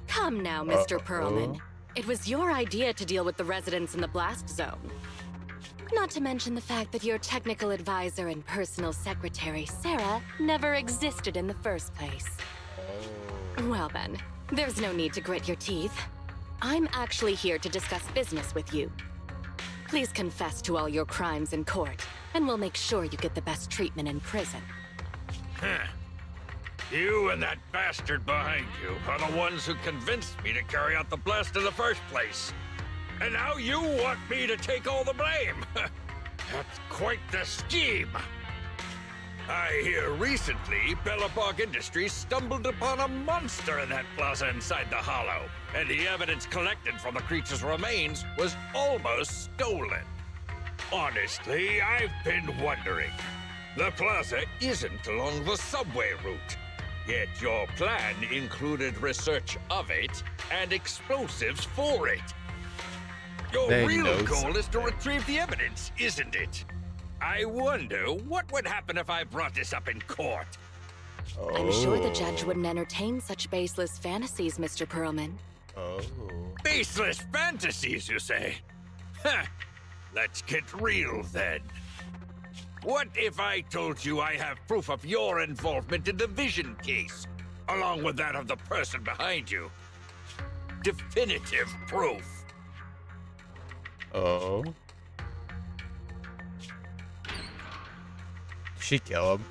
Come now, Mr. Perlman. It was your idea to deal with the residents in the blast zone. Not to mention the fact that your technical advisor and personal secretary, Sarah, never existed in the first place. Well then, there's no need to grit your teeth. I'm actually here to discuss business with you. Please confess to all your crimes in court, and we'll make sure you get the best treatment in prison. Huh. You and that bastard behind you are the ones who convinced me to carry out the blast in the first place. And now you want me to take all the blame. That's quite the scheme. I hear recently Belobog Industries stumbled upon a monster in that plaza inside the Hollow, and the evidence collected from the creature's remains was almost stolen. Honestly, I've been wondering. The plaza isn't along the subway route, yet your plan included research of it and explosives for it. Your real goal is to retrieve the evidence, isn't it? I wonder what would happen if I brought this up in court. I'm sure the judge wouldn't entertain such baseless fantasies, Mr. Perlman. Baseless fantasies, you say? Huh. Let's get real, then. What if I told you I have proof of your involvement in the Vision case, along with that of the person behind you? Definitive proof. Oh. She kill him.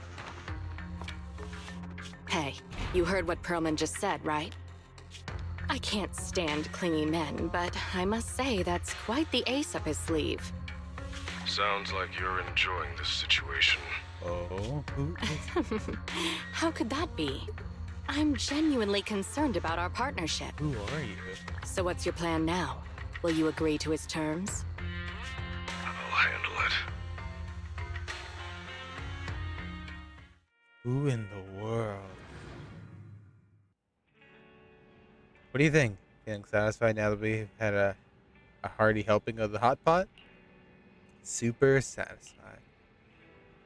Hey, you heard what Perlman just said, right? I can't stand clingy men, but I must say that's quite the ace up his sleeve. Sounds like you're enjoying this situation. Oh. How could that be? I'm genuinely concerned about our partnership. Who are you? So what's your plan now? Will you agree to his terms? I'll handle it. Who in the world? What do you think? Feeling satisfied now that we've had a hearty helping of the hot pot? Super satisfied.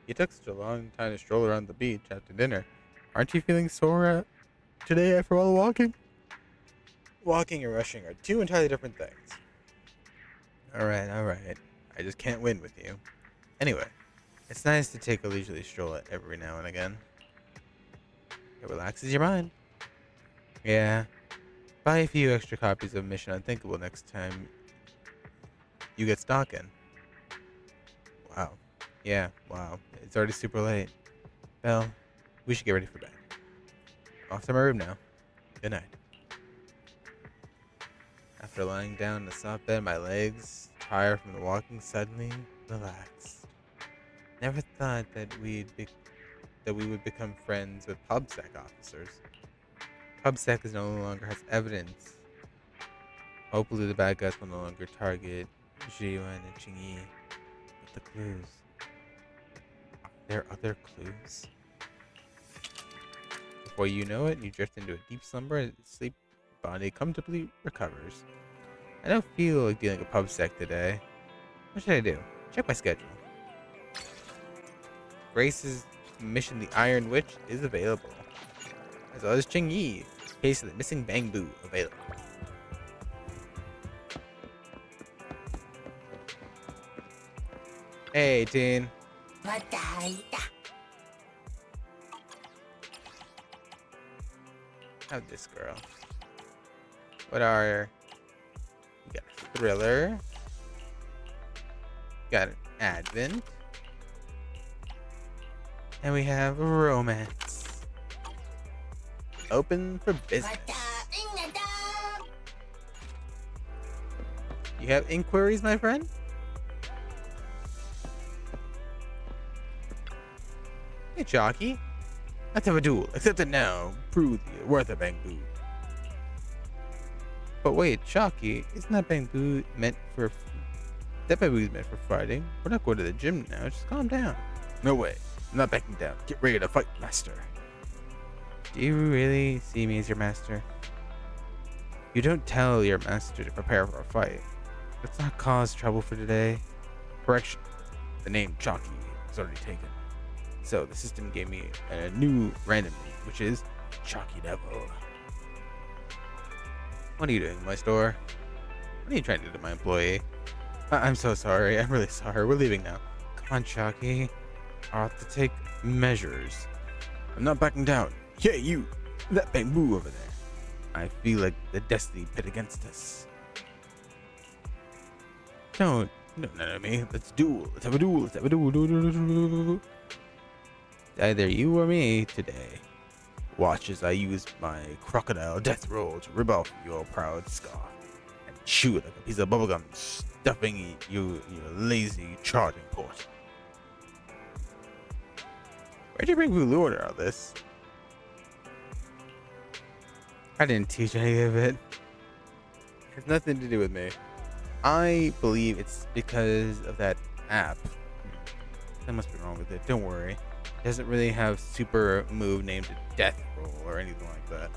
You took such a long time to stroll around the beach after dinner. Aren't you feeling sore today after all the walking? Walking and rushing are two entirely different things. Alright. I just can't win with you. Anyway, it's nice to take a leisurely stroll every now and again. It relaxes your mind. Yeah. Buy a few extra copies of Mission Unthinkable next time you get stalking. Wow. Yeah, wow. It's already super late. Well, we should get ready for bed. Off to my room now. Good night. After lying down in the soft bed, my legs, tired from the walking, suddenly relaxed. Never thought that we would become friends with PubSec officers. PubSec is no longer has evidence. Hopefully the bad guys will no longer target Jiyuan and Qingyi with the clues. Are there other clues? Before you know it, you drift into a deep slumber and sleep body comfortably recovers. I don't feel like dealing with PubSec today. What should I do? Check my schedule. Grace's mission, the Iron Witch, is available. As well as Qingyi, case of the missing Bamboo, available. Hey, teen. How's this girl? What are... We got a thriller. Got an advent. And we have a romance. Open for business. You have inquiries, my friend? Hey, Chalky. Let's have a duel. Accept it now. Prove you're worth a Bamboo. But wait, Chalky, isn't that Bamboo meant for... That Bamboo's meant for fighting. We're not going to the gym now. Just calm down. No way. I'm not backing down. Get ready to fight, master. Do you really see me as your master? You don't tell your master to prepare for a fight. Let's not cause trouble for today. Correction. The name Chalky is already taken. So the system gave me a new random name, which is Chalky Devil. What are you doing in my store? What are you trying to do to my employee? I'm so sorry. I'm really sorry. We're leaving now. Come on, Chalky. I'll have to take measures. I'm not backing down. Yeah, you. That Bamboo over there. I feel like the destiny pit against us. Don't none of me. Let's duel. Let's have a duel. Let's have a duel. Either you or me today. Watch as I use my crocodile death roll to rip off your proud scar and chew it like a piece of bubblegum, stuffing you your lazy charging port. Where'd you bring Vulu to all this? I didn't teach any of it. It has nothing to do with me. I believe it's because of that app. That must be wrong with it. Don't worry. It doesn't really have super move named Death Roll or anything like that.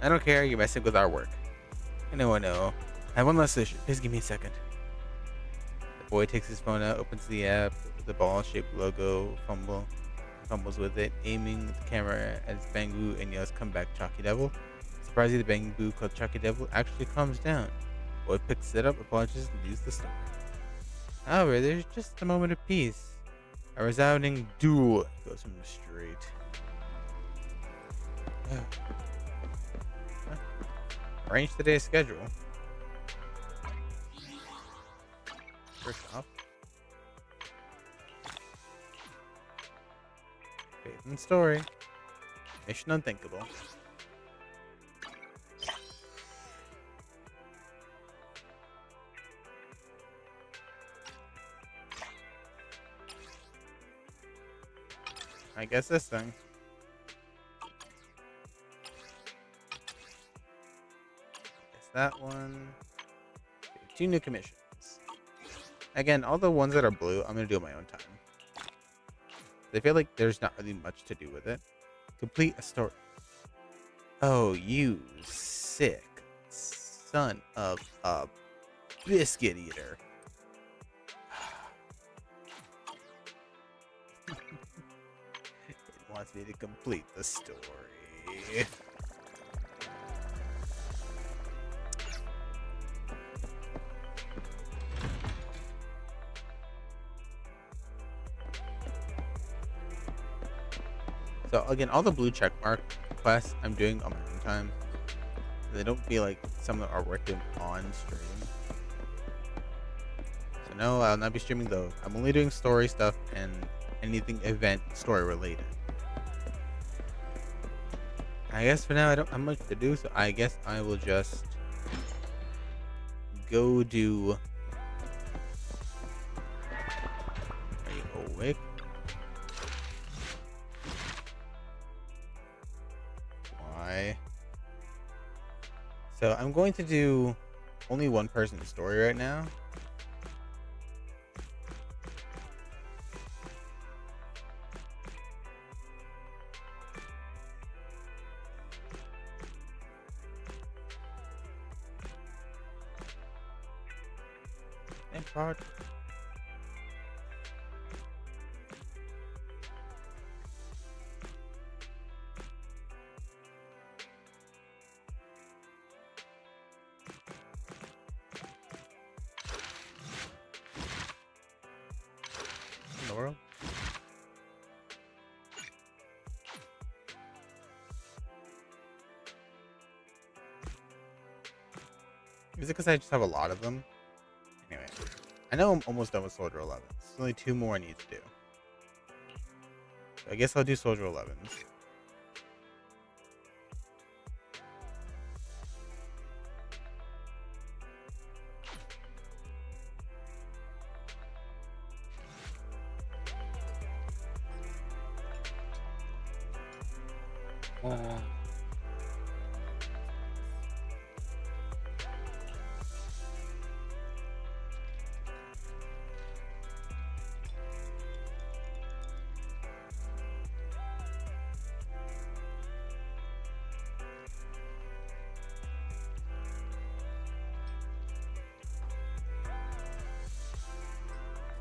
I don't care. You're messing with our work. I know. I have one last issue. Please give me a second. The boy takes his phone out, opens the app, the ball-shaped logo, fumbles with it, aiming the camera at his Bamboo and yells, "Come back, Chalky Devil." Surprisingly, the Bamboo called Chalky Devil actually calms down. Boy picks it up, apologizes, and leaves the store. However, there's just a moment of peace. A resounding duel goes from the street. Arrange today's schedule. First off, Faith and Story. Mission Unthinkable. I guess this thing. Guess that one. 2 new commissions. Again, all the ones that are blue, I'm gonna do on my own time. I feel like there's not really much to do with it. Complete a story. Oh, you sick son of a biscuit eater. It wants me to complete the story. So again, all the blue checkmark quests I'm doing on my own time. They don't feel like some of them are worth doing on stream. So no, I'll not be streaming those. I'm only doing story stuff and anything event story related. I guess for now I don't have much to do, so I guess I will just go do. Are you awake? Why? So I'm going to do only one person's story right now. And part. In the world. Is it because I just have a lot of them? Anyway, I know I'm almost done with Soldier 11. There's only 2 more I need to do. So I guess I'll do Soldier 11.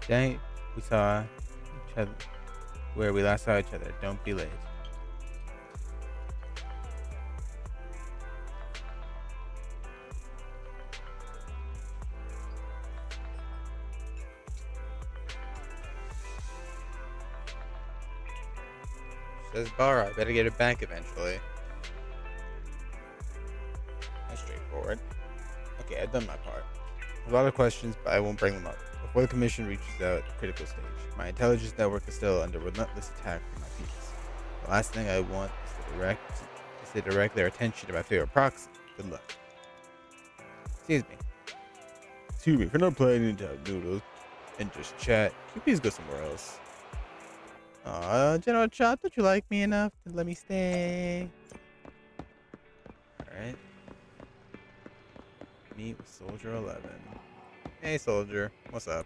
Today we saw each other where we last saw each other. Don't be late. Says Bara, I better get it back eventually. That's straightforward. Okay, I've done my part. A lot of questions, but I won't bring them up. Before the commission reaches the critical stage, my intelligence network is still under relentless attack from my peeps. The last thing I want is to direct their attention to my favorite proxy. Good luck. Excuse me for not planning to have noodles and just chat. Can you please go somewhere else? Aw, General Chop, don't you like me enough to let me stay? Alright. Meet with Soldier 11. Hey, Soldier. What's up?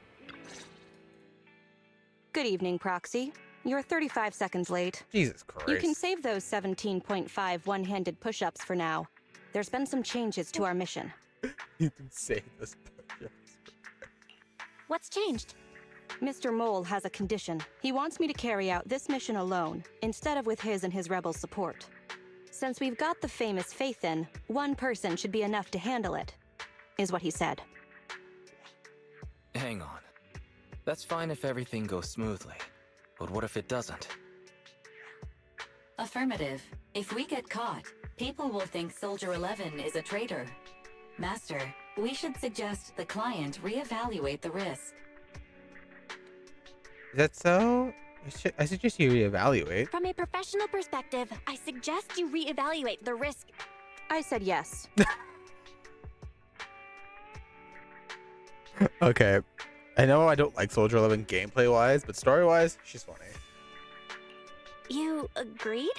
Good evening, Proxy. You're 35 seconds late. Jesus Christ. You can save those 17.5 one-handed push-ups for now. There's been some changes to our mission. You can save those push-ups. What's changed? Mr. Mole has a condition. He wants me to carry out this mission alone, instead of with his and his rebel support. Since we've got the famous Faith in, one person should be enough to handle it, is what he said. Hang on. That's fine if everything goes smoothly. But what if it doesn't? Affirmative. If we get caught, people will think Soldier 11 is a traitor. Master, we should suggest the client reevaluate the risk. Is that so? I suggest you reevaluate. From a professional perspective, I suggest you reevaluate the risk. I said yes. Okay. I know I don't like Soldier 11 gameplay-wise, but story-wise, she's funny. You agreed?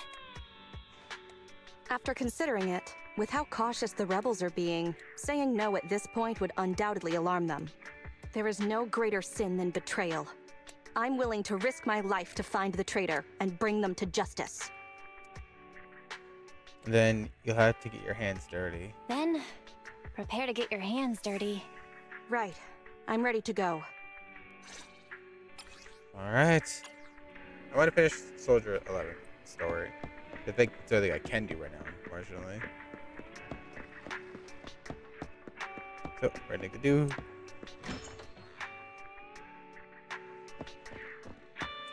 After considering it, With how cautious the rebels are being, saying no at this point would undoubtedly alarm them. There is no greater sin than betrayal. I'm willing to risk my life to find the traitor and bring them to justice. Then you'll have to get your hands dirty. Then, prepare to get your hands dirty. Right. I'm ready to go. Alright. I want to finish Soldier 11 story. I think it's the only thing I can do right now, unfortunately. So, ready to do.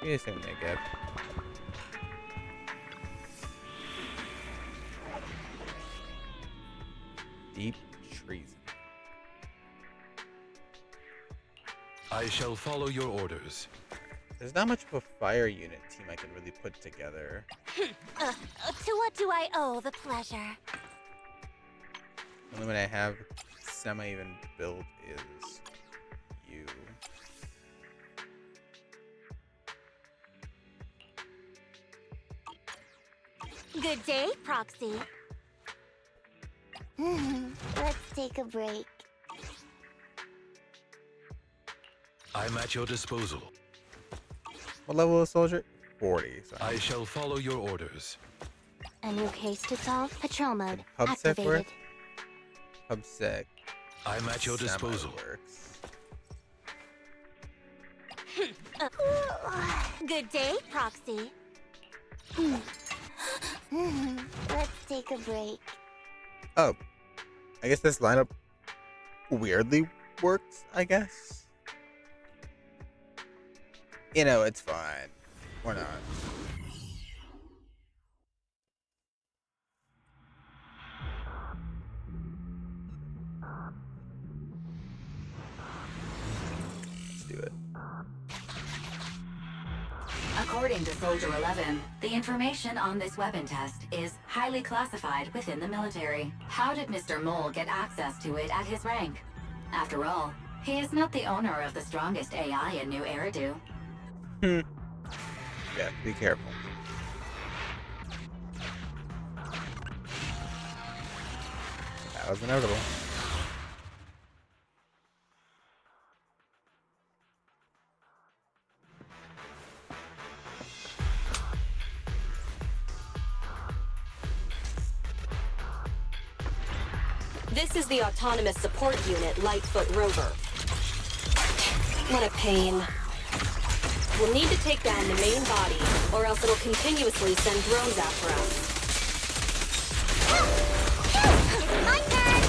Here's something I get. Deep treason. I shall follow your orders. There's not much of a fire unit team I can really put together. To what do I owe the pleasure? The only one I have semi-even built is you. Good day, Proxy. Let's take a break. I'm at your disposal. What level is Soldier? 40. So I shall follow your orders. A new case to solve. Patrol mode PubSec activated. work? PubSec. I'm at your disposal. Works. Good day, Proxy. Let's take a break. Oh, I guess this lineup weirdly works, I guess. You know, it's fine. Or not. Let's do it. According to Soldier 11, the information on this weapon test is highly classified within the military. How did Mr. Mole get access to it at his rank? After all, he is not the owner of the strongest AI in New Eridu. Yeah, be careful. That was inevitable. This is the Autonomous Support Unit, Lightfoot Rover. What a pain. We'll need to take down the main body, or else it'll continuously send drones after us. My turn!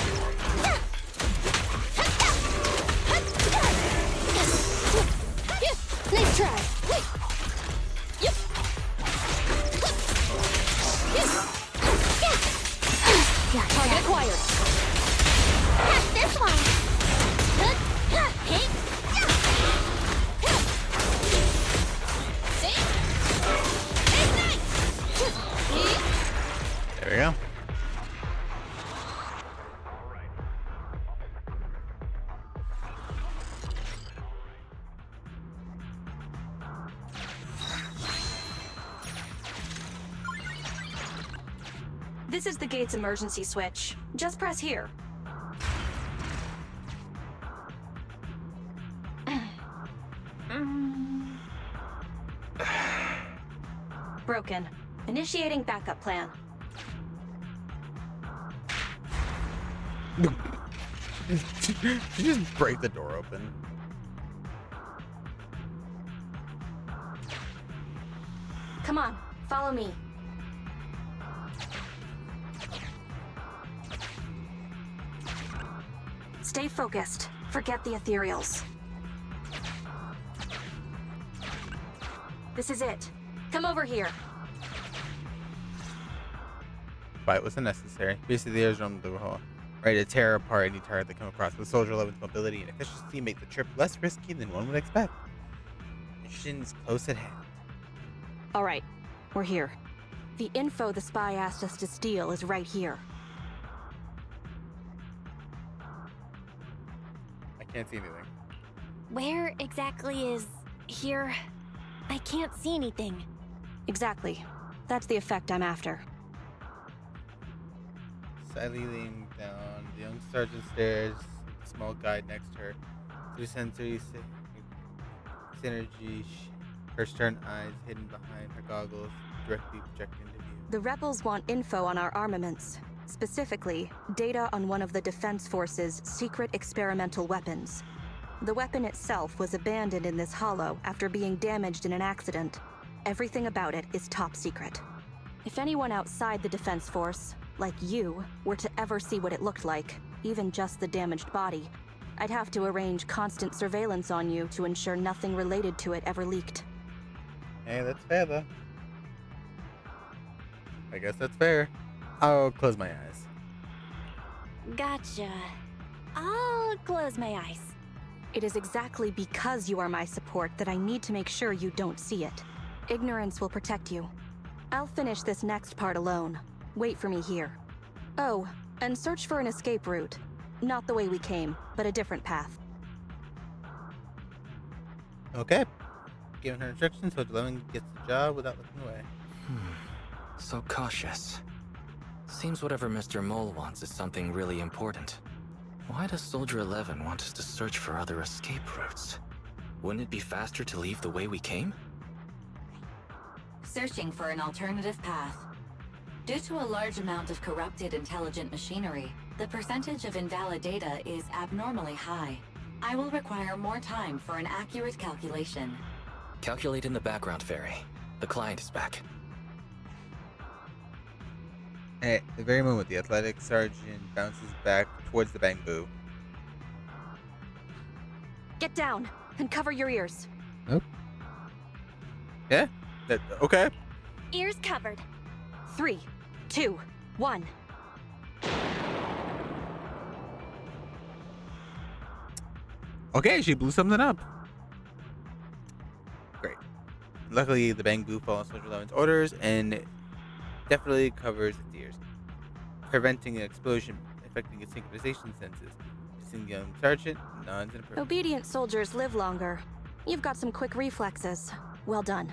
Nice try. Yep. Target acquired. Catch this one! There we go. This is the gate's emergency switch. Just press here. Broken. Initiating backup plan. Did you just break the door open? Come on, follow me. Stay focused. Forget the ethereals. This is it. Come over here. Fight was unnecessary. Basically, the airdrome the hole. Ready to tear apart any target they come across. With Soldier 11's mobility and efficiency make the trip less risky than one would expect. Mission's close at hand. All right, we're here. The info the spy asked us to steal is right here. I can't see anything. Where exactly is here? I can't see anything. Exactly. That's the effect I'm after. Slyly leaning down. The young sergeant stares at the small guide next to her. Through sensory synergy, her stern eyes hidden behind her goggles directly project into view. The rebels want info on our armaments. Specifically, data on one of the Defense Force's secret experimental weapons. The weapon itself was abandoned in this hollow after being damaged in an accident. Everything about it is top secret. If anyone outside the Defense Force, like you, were to ever see what it looked like, even just the damaged body, I'd have to arrange constant surveillance on you to ensure nothing related to it ever leaked. Hey, that's fair, though. I guess that's fair. I'll close my eyes. Gotcha. I'll close my eyes. It is exactly because you are my support that I need to make sure you don't see it. Ignorance will protect you. I'll finish this next part alone. Wait for me here. Oh, and search for an escape route. Not the way we came, but a different path. Okay. Given her instructions, Soldier 11 gets the job without looking away. So cautious. Seems whatever Mr. Mole wants is something really important. Why does Soldier 11 want us to search for other escape routes? Wouldn't it be faster to leave the way we came? Searching for an alternative path. Due to a large amount of corrupted intelligent machinery, the percentage of invalid data is abnormally high. I will require more time for an accurate calculation. Calculate in the background, Fairy. The client is back. At the very moment, the athletic sergeant bounces back towards the bamboo. Get down and cover your ears. Oh. Yeah? Okay. Ears covered. 3, 2, 1. Okay, she blew something up. Great. Luckily, the bamboo follows Soldier 11's orders and definitely covers its ears, preventing an explosion affecting its synchronization senses. Seeing the young sergeant nods in approval. Obedient soldiers live longer. You've got some quick reflexes. Well done.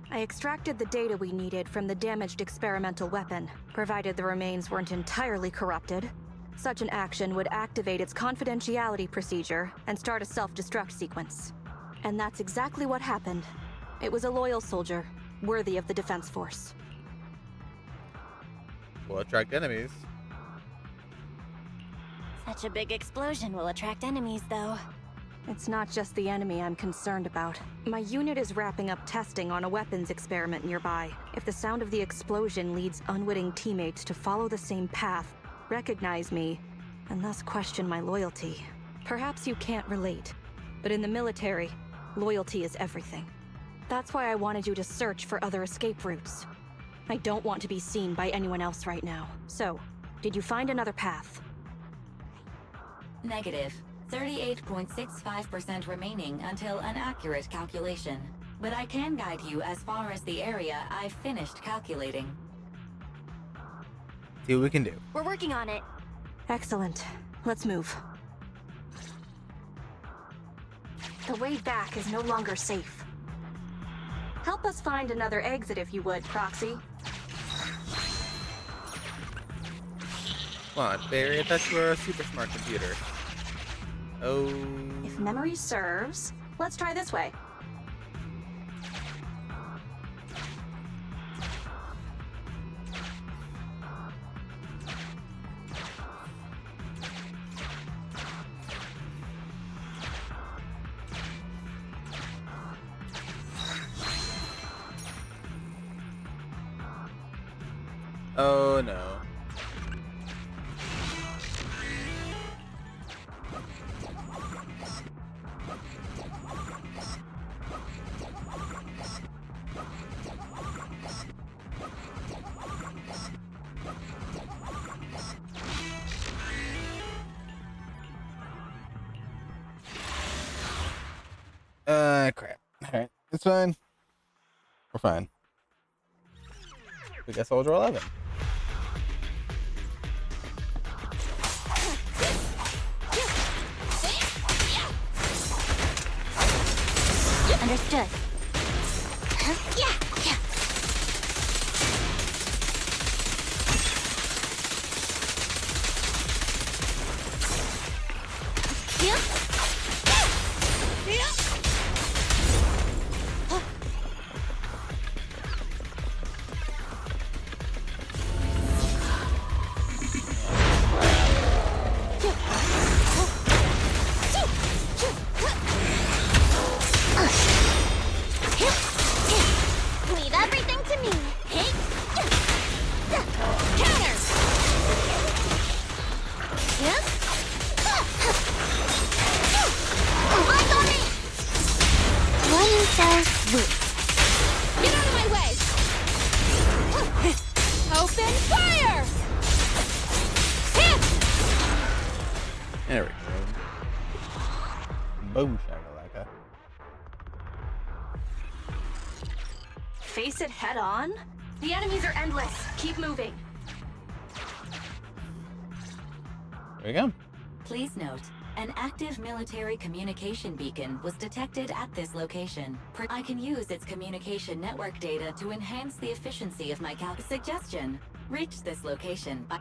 I extracted the data we needed from the damaged experimental weapon, provided the remains weren't entirely corrupted. Such an action would activate its confidentiality procedure and start a self-destruct sequence. And that's exactly what happened. It was a loyal soldier, worthy of the Defense Force. Will attract enemies. Such a big explosion will attract enemies, though. It's not just the enemy I'm concerned about. My unit is wrapping up testing on a weapons experiment nearby. If the sound of the explosion leads unwitting teammates to follow the same path, recognize me, and thus question my loyalty. Perhaps you can't relate, but in the military, loyalty is everything. That's why I wanted you to search for other escape routes. I don't want to be seen by anyone else right now. So, did you find another path? Negative. 38.65% remaining until an accurate calculation. But I can guide you as far as the area I've finished calculating. See what we can do. We're working on it. Excellent. Let's move. The way back is no longer safe. Help us find another exit if you would, Proxy. Come on, Barry, I thought you were a super smart computer. Oh. If memory serves, let's try this way. Oh no. Crap. Alright, it's fine. We're fine. We got Soldier 11. Understood. Yeah. There we go. Boom shakalaka. Face it head on? The enemies are endless. Keep moving. There we go. Please note, an active military communication beacon was detected at this location. I can use its communication network data to enhance the efficiency of my suggestion. Reach this location by...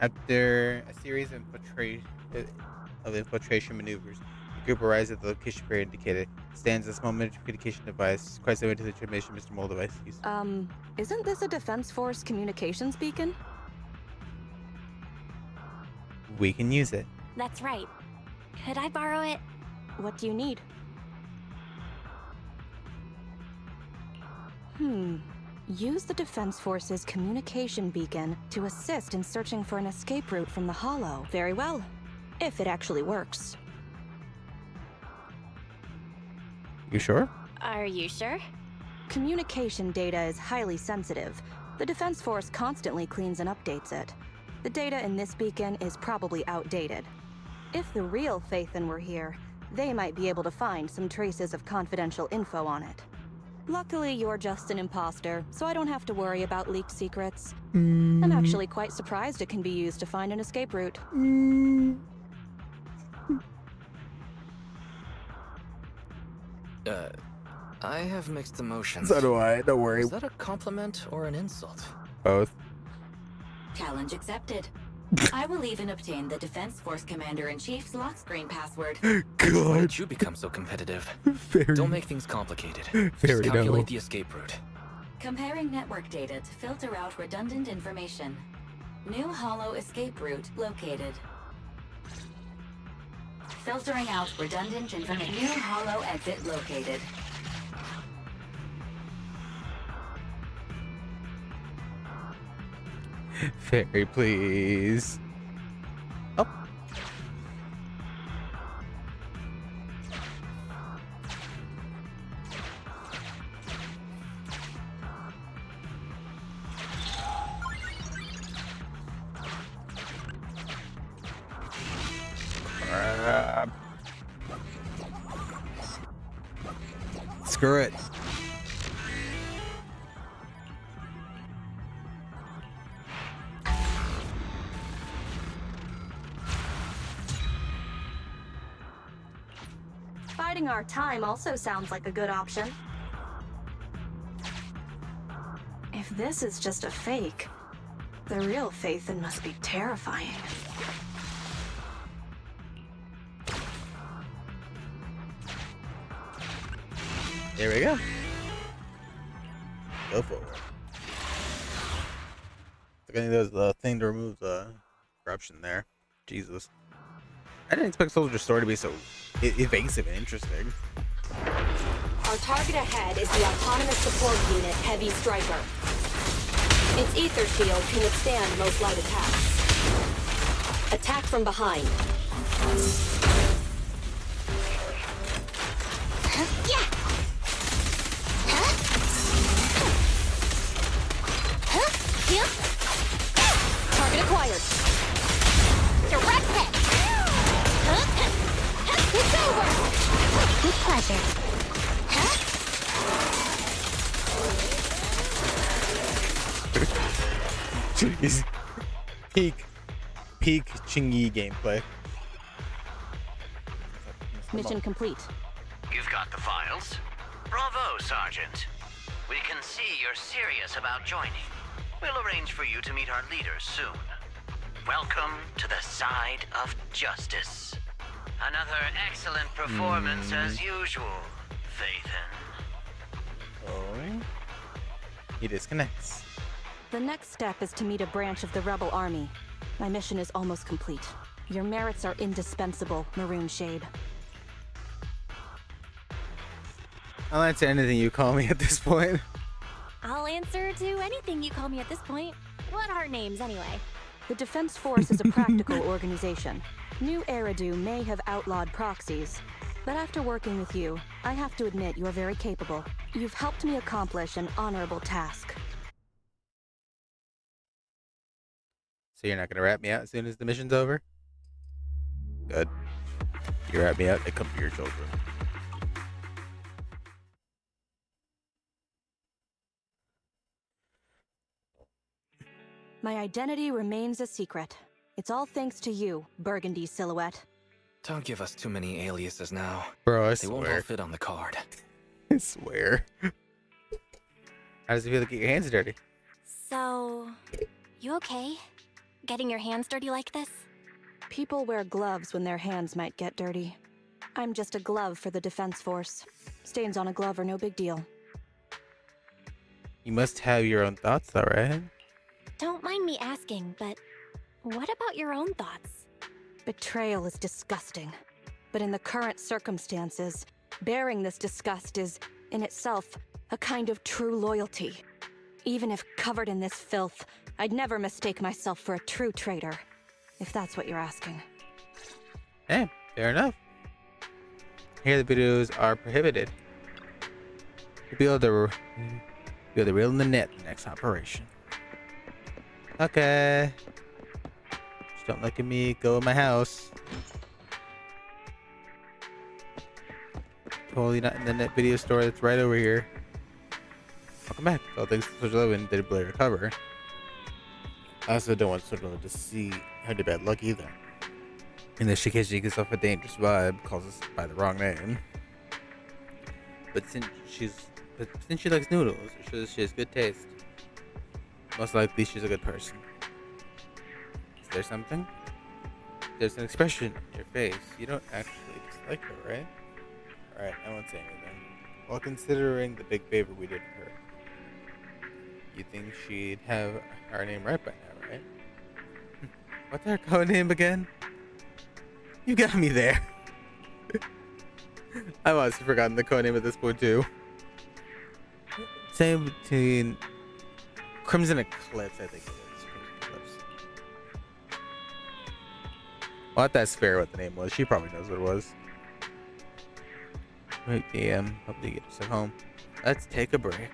After a series of infiltration maneuvers, the group arrives at the location period indicated. Stands a small military communication device, quite similar to the transmission Mr. Mole device used. Isn't this a Defense Force communications beacon? We can use it. That's right. Could I borrow it? What do you need? Use the Defense Force's communication beacon to assist in searching for an escape route from the Hollow. Very well. If it actually works. You sure? Are you sure? Communication data is highly sensitive. The Defense Force constantly cleans and updates it. The data in this beacon is probably outdated. If the real Phaethon were here, they might be able to find some traces of confidential info on it. Luckily, you're just an imposter, so I don't have to worry about leaked secrets. I'm actually quite surprised it can be used to find an escape route. I have mixed emotions. So do I. Don't worry. Is that a compliment or an insult? Both. Challenge accepted. I will even obtain the Defense Force Commander-in-Chief's lock screen password. Why God. did you become so competitive? Very. Don't make things complicated. Very Just calculate no. the escape route. Comparing network data to filter out redundant information. New Hollow escape route located. Filtering out redundant information. New Hollow exit located. Fairy, please. Oh. Screw it. Biding our time also sounds like a good option. If this is just a fake, the real Phaethon must be terrifying. There we go. Go forward. I think there's the thing to remove the corruption there. Jesus. I didn't expect Soldier's story to be so evasive and interesting. Our target ahead is the Autonomous Support Unit Heavy Striker. Its ether shield can withstand most light attacks. Attack from behind. Target acquired. Direct hit! It's over! With pleasure. Jeez. Peak Chingy gameplay. Mission complete. You've got the files? Bravo, Sergeant. We can see you're serious about joining. We'll arrange for you to meet our leaders soon. Welcome to the side of justice. Another excellent performance as usual, Phaethon. Oh. He disconnects. The next step is to meet a branch of the Rebel Army. My mission is almost complete. Your merits are indispensable, Maroon Shade. I'll answer anything you call me at this point. I'll answer to anything you call me at this point. What are names, anyway? The Defense Force is a practical organization. New Eridu may have outlawed proxies, but after working with you, I have to admit you're very capable. You've helped me accomplish an honorable task. So you're not gonna rat me out as soon as the mission's over? Good. You rat me out, I come to your children. My identity remains a secret. It's all thanks to you, Burgundy Silhouette. Don't give us too many aliases now. Bro, I They won't all swear. fit on the card. I swear. How does it feel to get your hands dirty? So, you okay? Getting your hands dirty like this? People wear gloves when their hands might get dirty. I'm just a glove for the Defense Force. Stains on a glove are no big deal. You must have your own thoughts, though, right? Don't mind me asking, but what about your own thoughts? Betrayal is disgusting. But in the current circumstances, bearing this disgust is, in itself, a kind of true loyalty. Even if covered in this filth, I'd never mistake myself for a true traitor. If that's what you're asking. Hey, fair enough. Here the videos are prohibited. You'll be able to reel in the net the next operation. Okay. Just don't look at me go in my house. Totally not in the net video store that's right over here. Welcome back. All thanks to Soldier 11 did Blair recover. I also don't want Soldier 11 to see her to bad luck either. In this case, she gets off a dangerous vibe, calls us by the wrong name. But since she likes noodles, it shows she has good taste. Most likely, she's a good person. Is there something? There's an expression in your face. You don't actually dislike her, right? Alright, I won't say anything. While considering the big favor we did for her, you think she'd have our name right by now, right? What's her code name again? You got me there. I've honestly forgotten the code name at this point too. Same between Crimson Eclipse, I think it is. Crimson Eclipse. Well, that's fair what the name was. She probably knows what it was. Wait, DM. Hopefully you get yourself home. Let's take a break.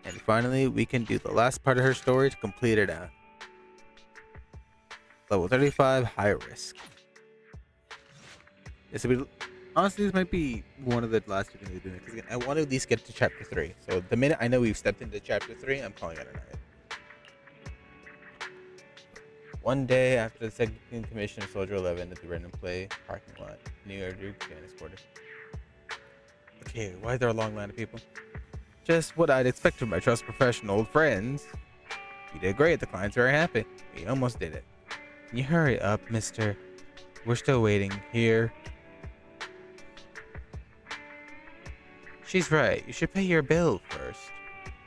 And finally, we can do the last part of her story to complete it out. Level 35, high risk. Honestly, this might be one of the last two things we do, because I want to at least get to chapter 3. So the minute I know we've stepped into chapter 3, I'm calling it a night. One day after the second commission of Soldier 11 at the random play parking lot, New York Janice quarter. Okay, why is there a long line of people? Just what I'd expect from my trust professional old friends. You did great, the client's very happy. We almost did it. Can you hurry up, mister? We're still waiting here. She's right, you should pay your bill first.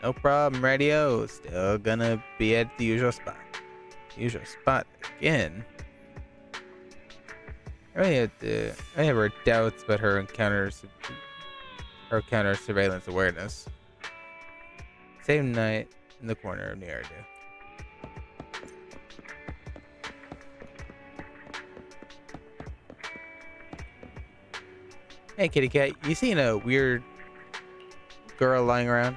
No problem, radio. Still gonna be at the usual spot. Usual spot again? I have her doubts about her counter surveillance awareness. Same night in the corner of Neardo. Hey kitty cat, you seen a weird girl lying around?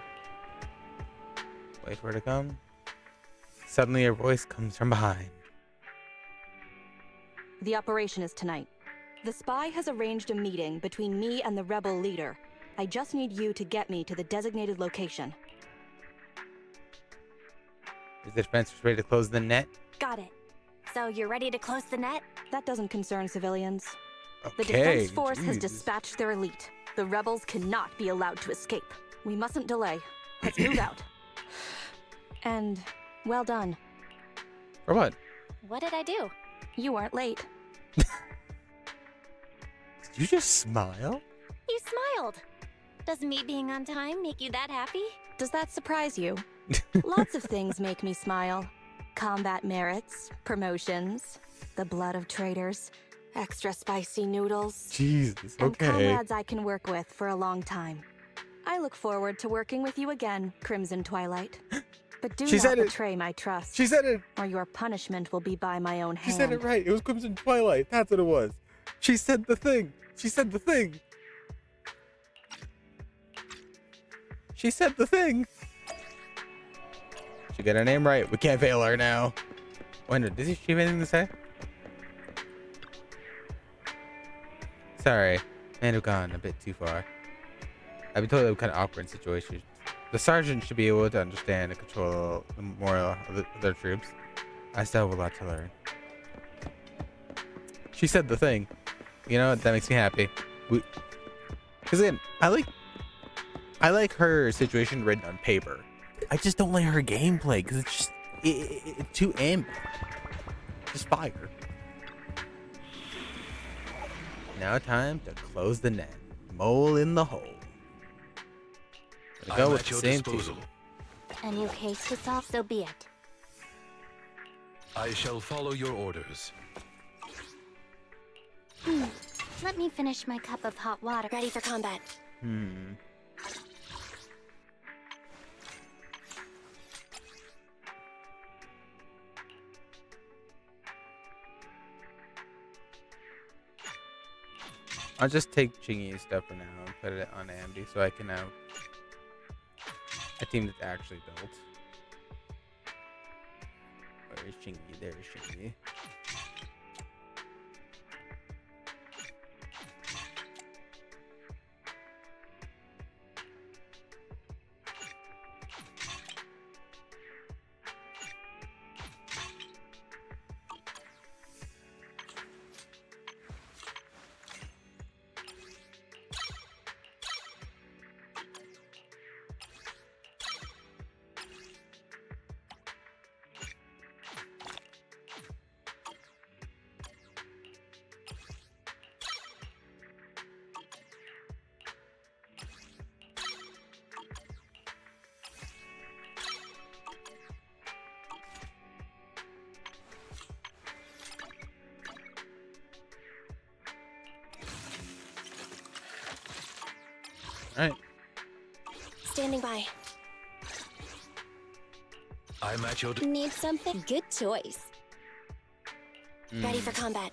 Wait for her to come. Suddenly her voice comes from behind. The operation is tonight. The spy has arranged a meeting between me and the rebel leader. I just need you to get me to the designated location. Is the defense ready to close the net? Got it. So you're ready to close the net? That doesn't concern civilians. Okay, The Defense Force has jeez. dispatched their elite. The rebels cannot be allowed to escape. We mustn't delay. Let's move out. And well done. For what? What did I do? You aren't late. Did you just smile? You smiled. Does me being on time make you that happy? Does that surprise you? Lots of things make me smile. Combat merits, promotions, the blood of traitors, extra spicy noodles. Jesus, And okay. comrades I can work with for a long time. I look forward to working with you again, Crimson Twilight. But do She not said it. betray my trust. She said it. Or your punishment will be by my own She hand. said it right. It was Crimson Twilight. That's what it was. She said the thing. She said the thing. She said the thing. She got her name right. We can't fail her now. Wonder, does she have anything to say? Sorry, may have gone a bit too far. I've been told that kind of awkward situations. The sergeant should be able to understand and control the morale of their troops. I still have a lot to learn. She said the thing. You know, that makes me happy. Because again, I like her situation written on paper. I just don't like her gameplay because it's just it's too ambient. Just fire. Now time to close the net. Mole in the hole. Gonna go I'm with at the your same disposal. A new case to solve, so be it. I shall follow your orders. Let me finish my cup of hot water. Ready for combat. I'll just take Chingy's stuff for now and put it on Ambi so I can have a team that's actually built. Where is Chingy? There's Chingy. All right. Standing by. I'm at your Need something? Good choice. Ready for combat.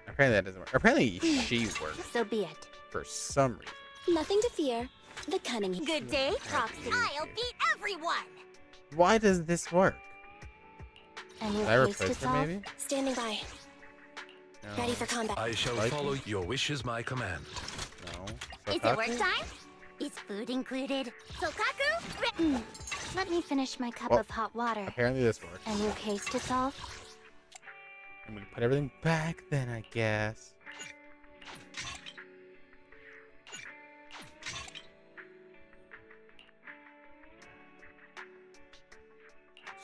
Apparently that doesn't work. Apparently she works So be it. for some reason. Nothing to fear. The cunning. Good day, Proxy. I'll beat everyone. Why does this work? A new Did I case to replace her solve. maybe? Standing by. No. Ready for combat. I shall Like follow your wishes, my command. No. Is it work Sokaku? time? Is food included? Sokaku? Let me finish my cup Oh. of hot water. Apparently this works. A new case to solve. I'm gonna put everything back then, I guess.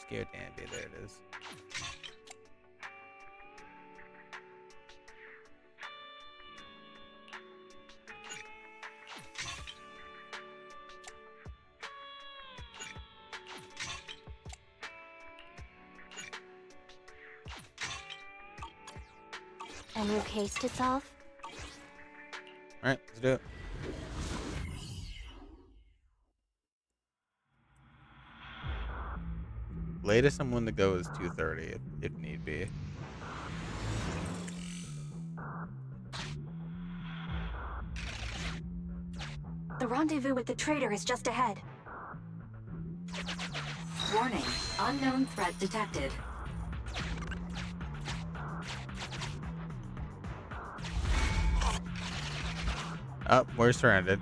Scared Ambi, there it is. A new case to solve. Alright, let's do it. Latest I'm willing to go is 2:30 if need be. The rendezvous with the traitor is just ahead. Warning, unknown threat detected. Oh, we're surrounded.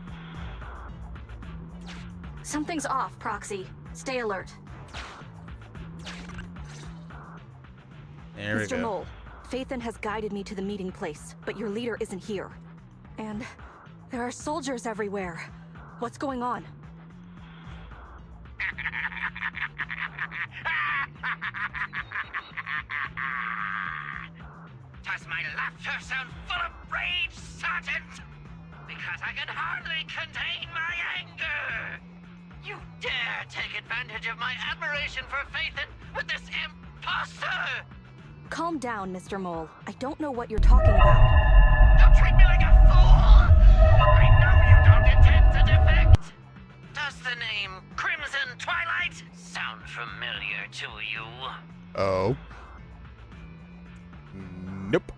Something's off, Proxy. Stay alert. There we Mr. go. Mole, Phaethon has guided me to the meeting place, but your leader isn't here. And there are soldiers everywhere. What's going on? Does my laughter sound full of rage, Sergeant? Because I can hardly contain my anger! You dare take advantage of my admiration for Phaethon with this imposter! Calm down, Mr. Mole. I don't know what you're talking about. Don't treat me like a fool! I know you don't intend to defect! Does the name Crimson Twilight sound familiar to you? Oh. Nope.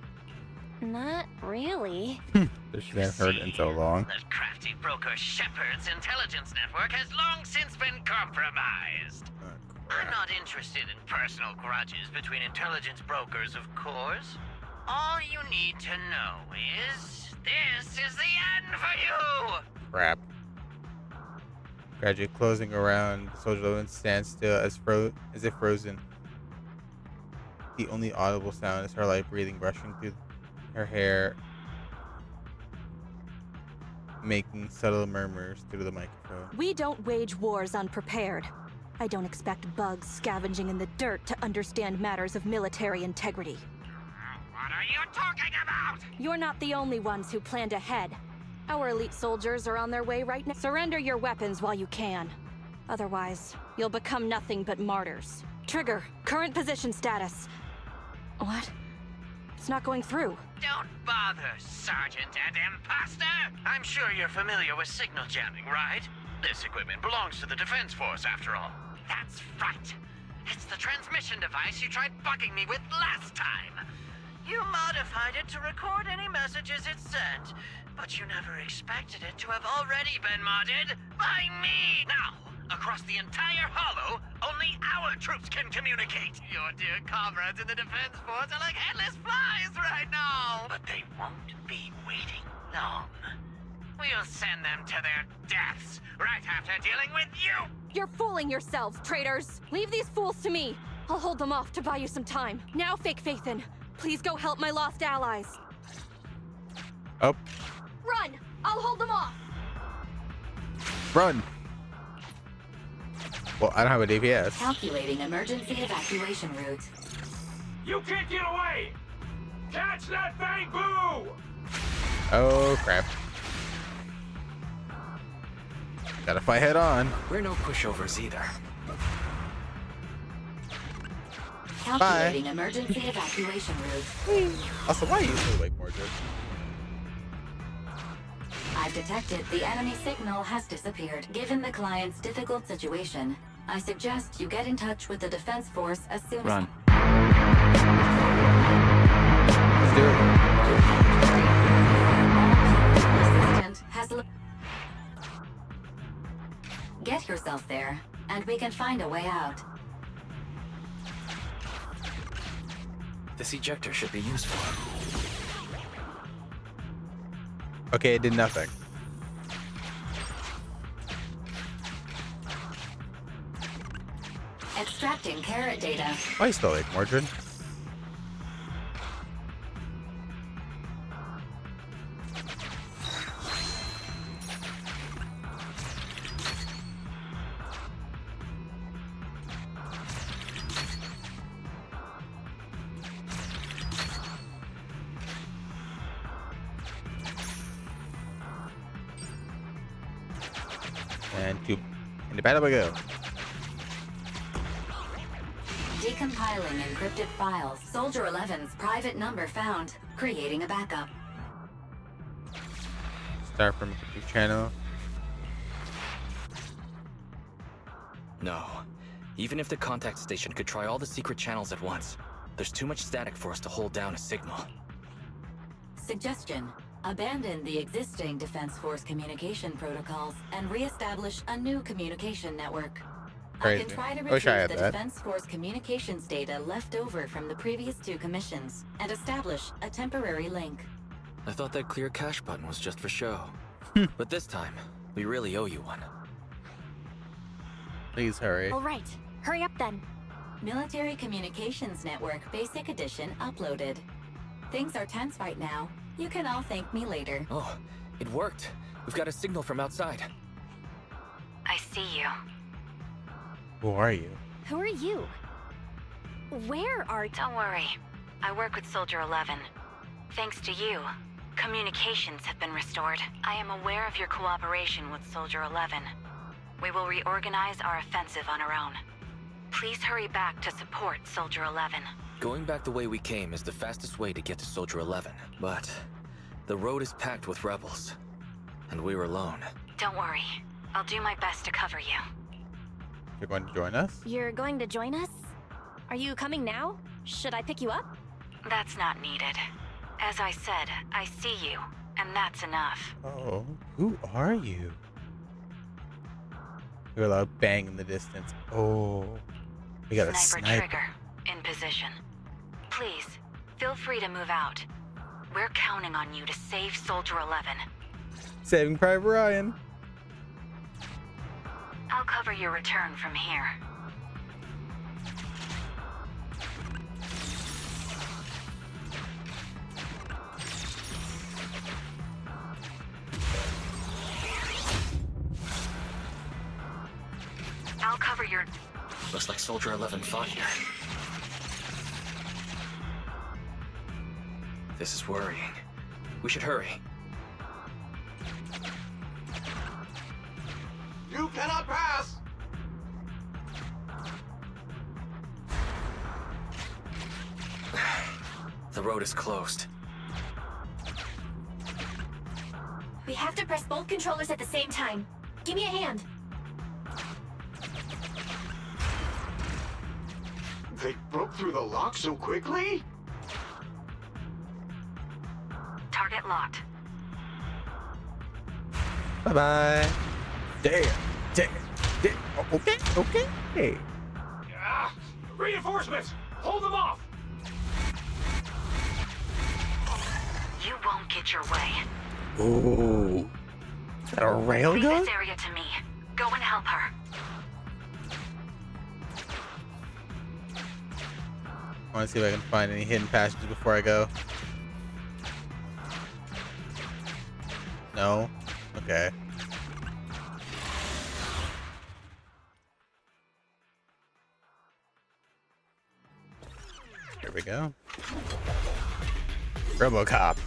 Not really. This should have heard in so long. The crafty broker Shepard's intelligence network has long since been compromised. I'm not interested in personal grudges between intelligence brokers, of course. All you need to know is this is the end for you! Crap. Gradually closing around, Soldier 11 stands still as if frozen. The only audible sound is her light breathing rushing through her hair, making subtle murmurs through the microphone. We don't wage wars unprepared. I don't expect bugs scavenging in the dirt to understand matters of military integrity. What are you talking about? You're not the only ones who planned ahead. Our elite soldiers are on their way right now. Surrender your weapons while you can. Otherwise, you'll become nothing but martyrs. Trigger, current position status. What? It's not going through. Don't bother, Sergeant and Imposter! I'm sure you're familiar with signal jamming, right? This equipment belongs to the Defense Force, after all. That's right. It's the transmission device you tried bugging me with last time. You modified it to record any messages it sent, but you never expected it to have already been modded by me! Now, across the entire Hollow, only our troops can communicate. Your dear comrades in the Defense Force are like headless flies right now! But they won't be waiting long. We'll send them to their deaths right after dealing with you! You're fooling yourselves, traitors! Leave these fools to me! I'll hold them off to buy you some time. Now, Fake Faithin, please go help my lost allies. Oh. Run! I'll hold them off! Run! Well, I don't have a DPS. Calculating emergency evacuation route. You can't get away! Catch that thing, boo! Oh, crap. Gotta fight head on. We're no pushovers either. Calculating emergency evacuation route. Also, why are you so like Mordred? I've detected the enemy signal has disappeared. Given the client's difficult situation, I suggest you get in touch with the Defense Force as soon Run. Let's do it. Assistant has get yourself there, and we can find a way out. This ejector should be useful. Okay, it did nothing. Extracting carrot data. Why you still like Mordred? And the battle we go. Decompiling encrypted files. Soldier 11's private number found. Creating a backup. Start from your channel. No. Even if the contact station could try all the secret channels at once, there's too much static for us to hold down a signal. Suggestion. Abandon the existing Defense Force communication protocols and re-establish a new communication network. Crazy. I can try to I wish I retrieve had the that. Defense Force communications data left over from the previous 2 commissions and establish a temporary link. I thought that clear cache button was just for show. But this time, we really owe you one. Please hurry. All right, hurry up then. Military Communications Network Basic Edition uploaded. Things are tense right now. You can all thank me later. Oh, it worked. We've got a signal from outside. I see you. Who are you? Who are you? Where are... Don't worry. I work with Soldier 11. Thanks to you, communications have been restored. I am aware of your cooperation with Soldier 11. We will reorganize our offensive on our own. Please hurry back to support Soldier 11. Going back the way we came is the fastest way to get to Soldier 11, but the road is packed with rebels, and we're alone. Don't worry. I'll do my best to cover you. You're going to join us? You're going to join us? Are you coming now? Should I pick you up? That's not needed. As I said, I see you, and that's enough. Oh, who are you? You're a loud bang in the distance. Oh. We got a Sniper sniper. trigger in position. Please, feel free to move out. We're counting on you to save Soldier 11. Saving Private Ryan. I'll cover your return from here. I'll cover your... Looks like Soldier 11 fought here. This is worrying. We should hurry. You cannot pass! The road is closed. We have to press both controllers at the same time. Give me a hand. They broke through the lock so quickly? Target locked. Bye-bye. Damn. Oh, okay. Hey. Ah, reinforcements! Hold them off! You won't get your way. Ooh. Is that a Leave railgun? this area to me. Go and help her. I want to see if I can find any hidden passages before I go. No? Okay. Here we go. RoboCop.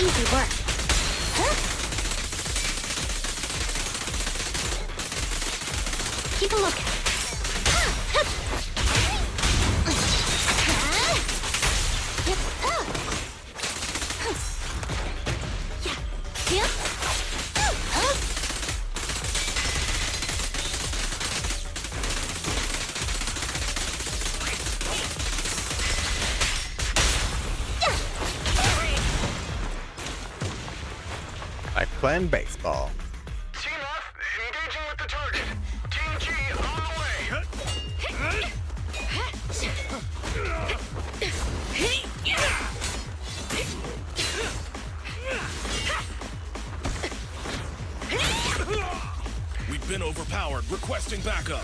Easy work. Huh? Keep a lookout. Like playing baseball. Team F, engaging with the target. Team G, on the way. We've been overpowered. Requesting backup.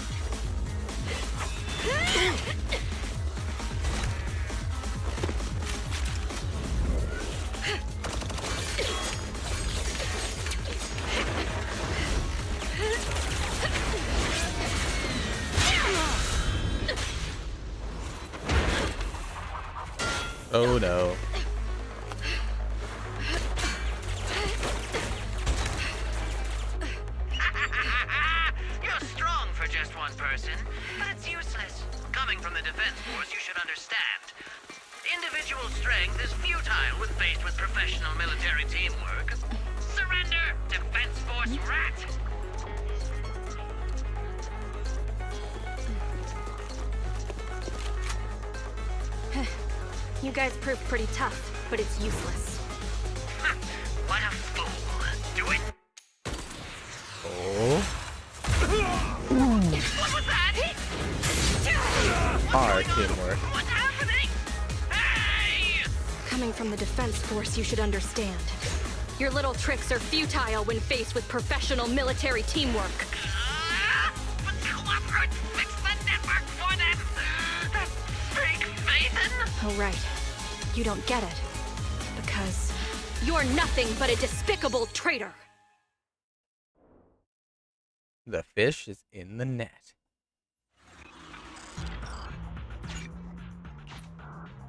Oh no. You're strong for just one person, but it's useless. Coming from the Defense Force, you should understand. Individual strength is futile when faced with professional military teamwork. Surrender, Defense Force rat! You guys proved pretty tough, but it's useless. Ha! What a fool. Do it! Oh. What was that? Hard teamwork. What's happening? Hey! Coming from the Defense Force, you should understand. Your little tricks are futile when faced with professional military teamwork. But Clockwork fixed the network for them! That fake Nathan! Oh, right. You don't get it. Because you're nothing but a despicable traitor. The fish is in the net.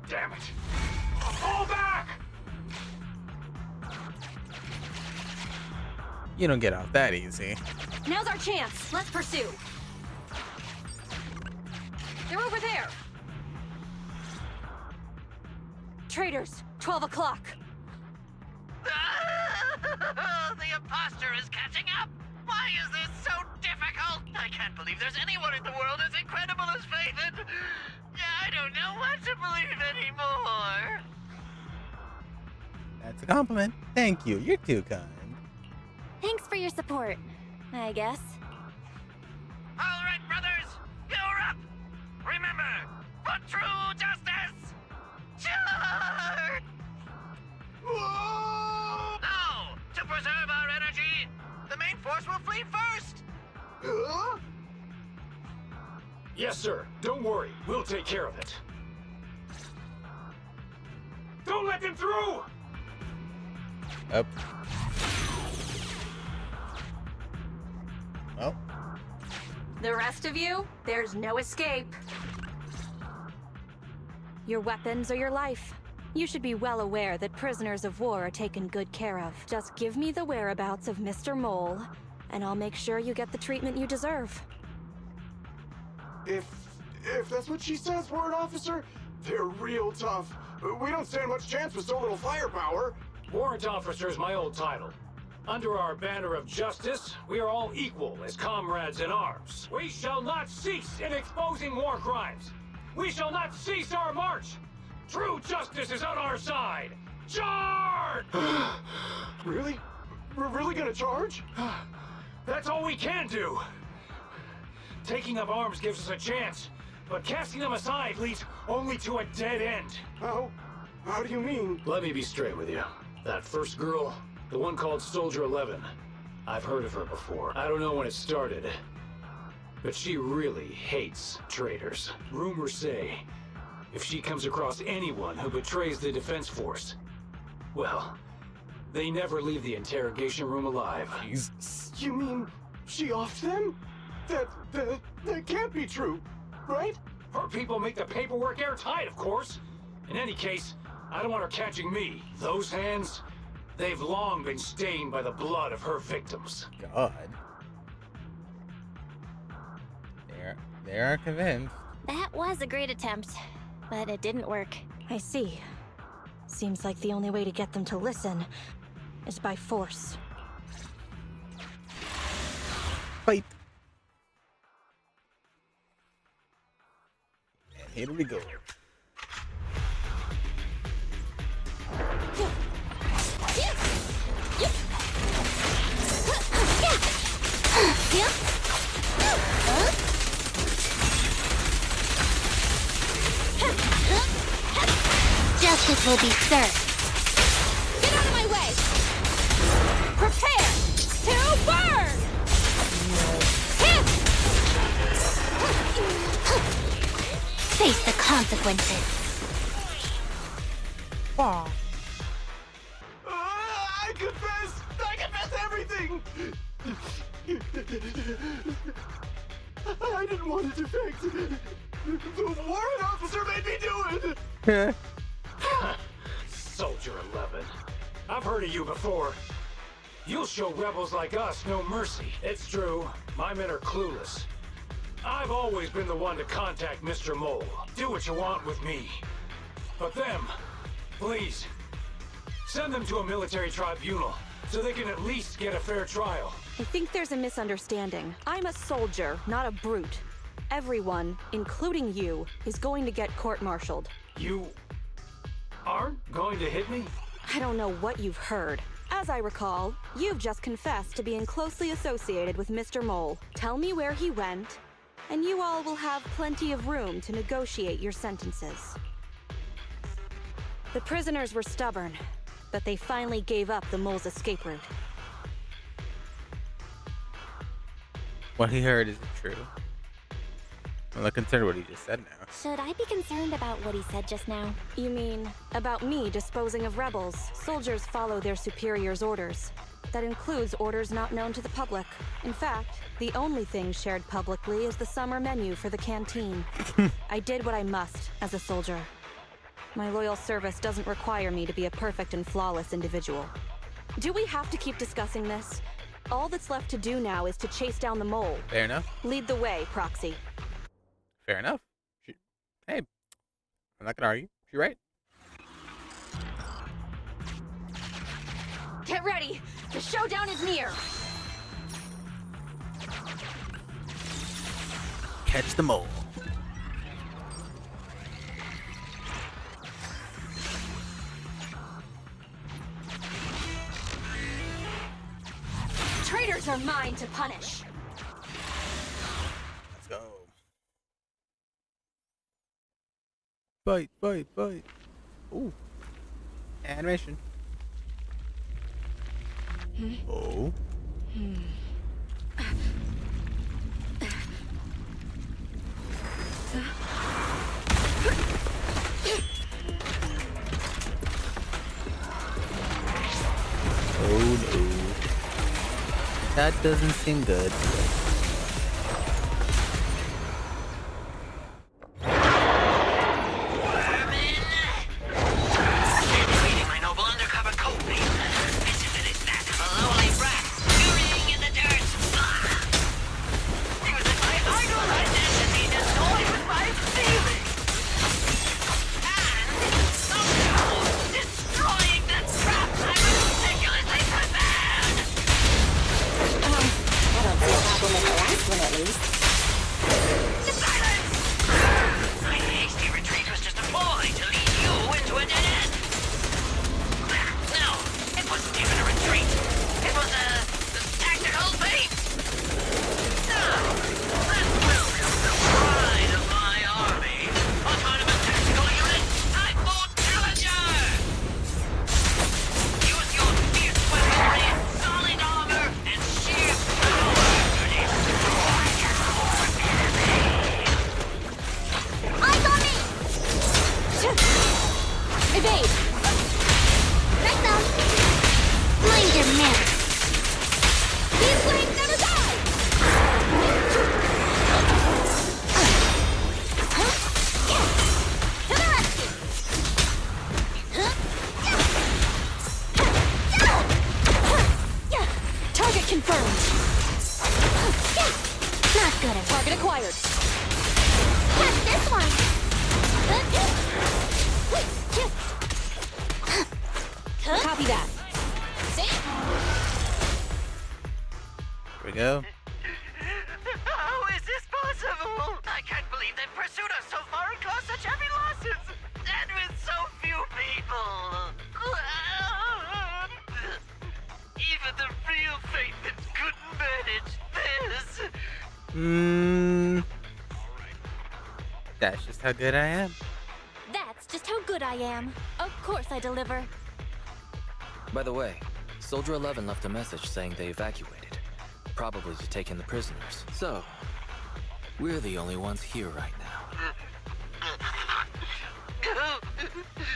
Damn it! Fall back! You don't get out that easy. Now's our chance. Let's pursue. They're over there. Traitors, 12 o'clock. The imposter is catching up! Why is this so difficult? I can't believe believe there's anyone in the world as incredible as Faith, and I don't know what to believe anymore. That's a compliment. Thank you. You're too kind. Thanks for your support, I guess. All right, brothers, you're up. Remember, for true justice, charge! Whoa! No, to preserve our energy, the main force will flee first. Yes, sir. Don't worry. We'll take care of it. Don't let them through! Up. Well. The rest of you, there's no escape. Your weapons are your life. You should be well aware that prisoners of war are taken good care of. Just give me the whereabouts of Mr. Mole, and I'll make sure you get the treatment you deserve. If that's what she says, Warrant Officer, they're real tough. We don't stand much chance with so little firepower. Warrant Officer is my old title. Under our banner of justice, we are all equal as comrades in arms. We shall not cease in exposing war crimes. We shall not cease our march. True justice is on our side. Charge! Really? We're really gonna charge? That's all we can do. Taking up arms gives us a chance, but casting them aside leads only to a dead end. How do you mean? Let me be straight with you. That first girl, the one called Soldier 11, I've heard of her before. I don't know when it started, but she really hates traitors. Rumors say, if she comes across anyone who betrays the defense force, well, they never leave the interrogation room alive. You mean she offed them? That can't be true, right? Her people make the paperwork airtight, of course. In any case, I don't want her catching me. Those hands, they've long been stained by the blood of her victims. God. They are convinced. That was a great attempt, but it didn't work. I see. Seems like the only way to get them to listen is by force. Fight. And here we go. Justice will be served. Get out of my way! Prepare to burn! Face the consequences. I confess everything! I didn't want to defect. The warrant officer made me do it! Soldier 11. I've heard of you before. You'll show rebels like us no mercy. It's true, my men are clueless. I've always been the one to contact Mr. Mole. Do what you want with me. But them, please, send them to a military tribunal so they can at least get a fair trial. I think there's a misunderstanding. I'm a soldier, not a brute. Everyone, including you, is going to get court-martialed. You aren't going to hit me? I don't know what you've heard. As I recall, you've just confessed to being closely associated with Mr. Mole. Tell me where he went, and you all will have plenty of room to negotiate your sentences. The prisoners were stubborn, but they finally gave up the Mole's escape route. What he heard is true. Well, consider what he just said now. Should I be concerned about what he said just now? You mean, about me disposing of rebels? Soldiers follow their superiors' orders. That includes orders not known to the public. In fact, the only thing shared publicly is the summer menu for the canteen. I did what I must as a soldier. My loyal service doesn't require me to be a perfect and flawless individual. Do we have to keep discussing this? All that's left to do now is to chase down the Mole. Fair enough. Lead the way, Proxy. Fair enough. Hey, I'm not gonna argue. She's right. Get ready! The showdown is near! catch the mole. Traitors are mine to punish. Let's go. Fight, fight, fight. Ooh. Animation. Oh. Oh no. That doesn't seem good. Go. How is this possible? I can't believe they've pursued us so far and caused such heavy losses! And with so few people! Even the real Faithans couldn't manage this! That's just how good I am. That's just how good I am. Of course I deliver. By the way, Soldier 11 left a message saying they evacuated. Probably to take in the prisoners. So, we're the only ones here right now.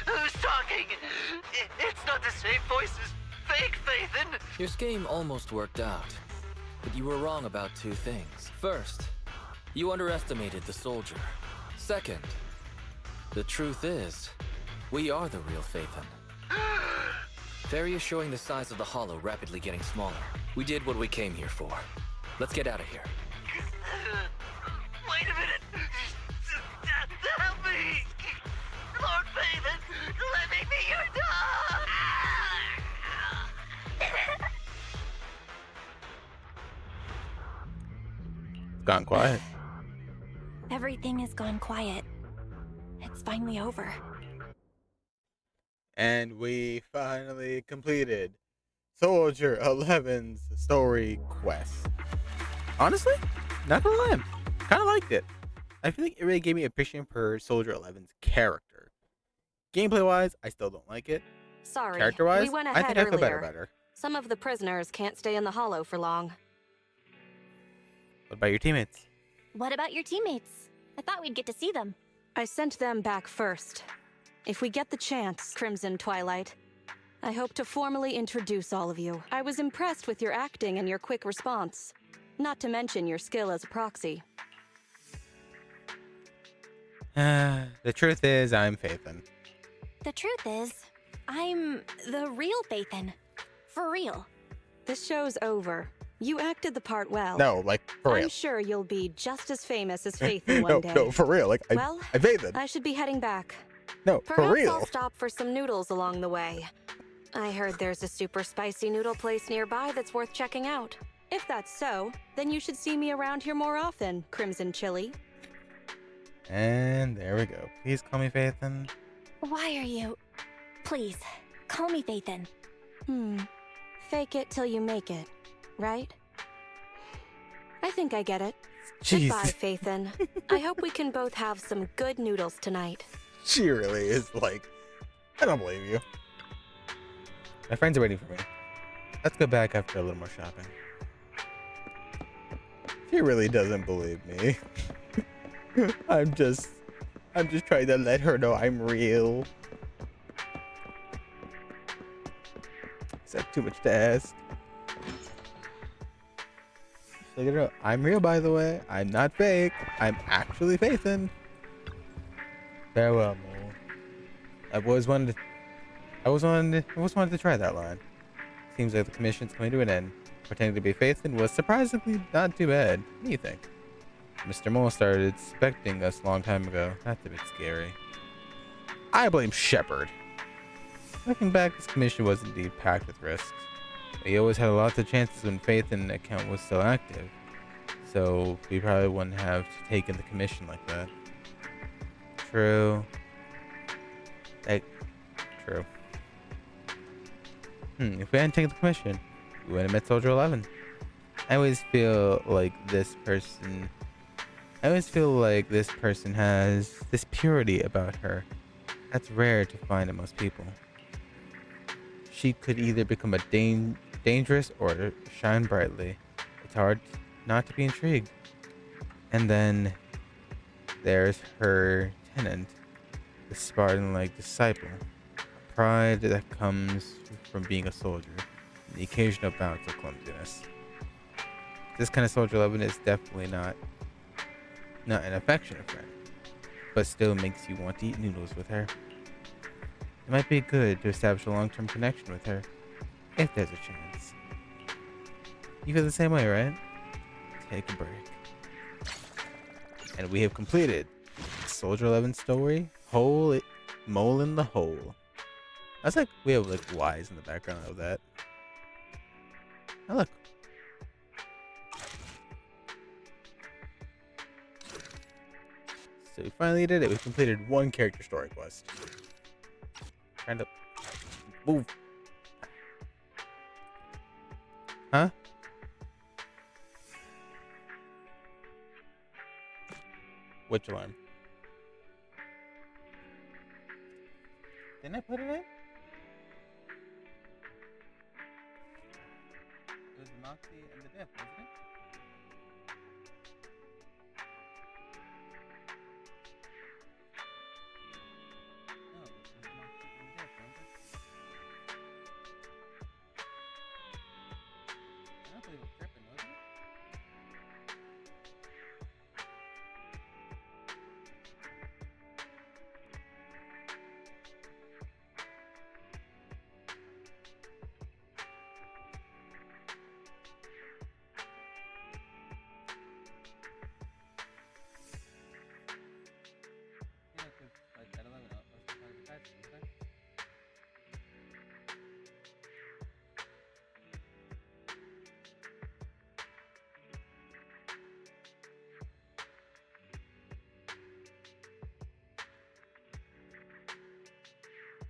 Who's talking? It's not the same voice as fake Faithan. Your scheme almost worked out, but you were wrong about two things. First, you underestimated the soldier. Second, the truth is, we are the real Faithan. Fairy is showing the size of the hollow rapidly getting smaller. We did what we came here for. Let's get out of here. Wait a minute! Help me! Lord Faithan, let me be your dog! Gone quiet. Everything has gone quiet. It's finally over. And we finally completed Soldier 11's story quest. Honestly, not gonna lie, kind of liked it. I feel like it really gave me a appreciation for Soldier 11's character. Gameplay wise, I still don't like it. Sorry, Character wise, we went I ahead think I feel earlier. better. Some of the prisoners can't stay in the hollow for long. What about your teammates? What about your teammates? I thought we'd get to see them. I sent them back first. If we get the chance, Crimson Twilight, I hope to formally introduce all of you. I was impressed with your acting and your quick response, not to mention your skill as a proxy. The truth is, I'm Faithan. The truth is, I'm the real Faithan. For real. This show's over. You acted the part well. No, like, for real. I'm sure you'll be just as famous as Faithan one No, day. no, for real. Like, I Faithan. I should be heading back. No, Perhaps for real. I'll stop for some noodles along the way. I heard there's a super spicy noodle place nearby that's worth checking out. If that's so, then you should see me around here more often, Crimson Chili. And there we go. Please call me Phaethon. Why are you... Please, call me Phaethon. Fake it till you make it, right? I think I get it. Jeez. Goodbye, Phaethon. I hope we can both have some good noodles tonight. She really is like, I don't believe you. My friends are waiting for me. Let's go back after a little more shopping. She really doesn't believe me. I'm just trying to let her know I'm real. Is that too much to ask? Look at her. I'm real, by the way. I'm not fake. I'm actually Phaethon. Farewell, Mole. I've always wanted to try that line. Seems like the commission's coming to an end. Pretending to be Phaethon was surprisingly not too bad. What do you think? Mr. Mole started expecting us a long time ago. That's a bit scary. I blame Shepard. Looking back, this commission was indeed packed with risks. We always had lots of chances when Phaethon's account was still active. So we probably wouldn't have taken the commission like that. True. True. If we hadn't taken the commission, we wouldn't have met Soldier 11. I always feel like this person has this purity about her. That's rare to find in most people. She could either become a dangerous or shine brightly. It's hard not to be intrigued. And then there's her tenant, the Spartan-like disciple. A pride that comes from being a soldier, and the occasional bout of clumsiness. This kind of Soldier 11 is definitely not an affectionate friend, but still makes you want to eat noodles with her. It might be good to establish a long-term connection with her, if there's a chance. You feel the same way, right? Take a break. And we have completed Soldier 11 story, Mole in the Hole. That's like, we have like Y's in the background of that. Oh, look. So we finally did it. We completed one character story quest. Trying to move. Huh? Which alarm? Didn't I put it in? It was the Moxie and the Dip, wasn't it? No, it was the Moxie and the Dip, remember? I don't believe it was tripping, was it? Yeah, because like at 11, I was trying to catch it, okay?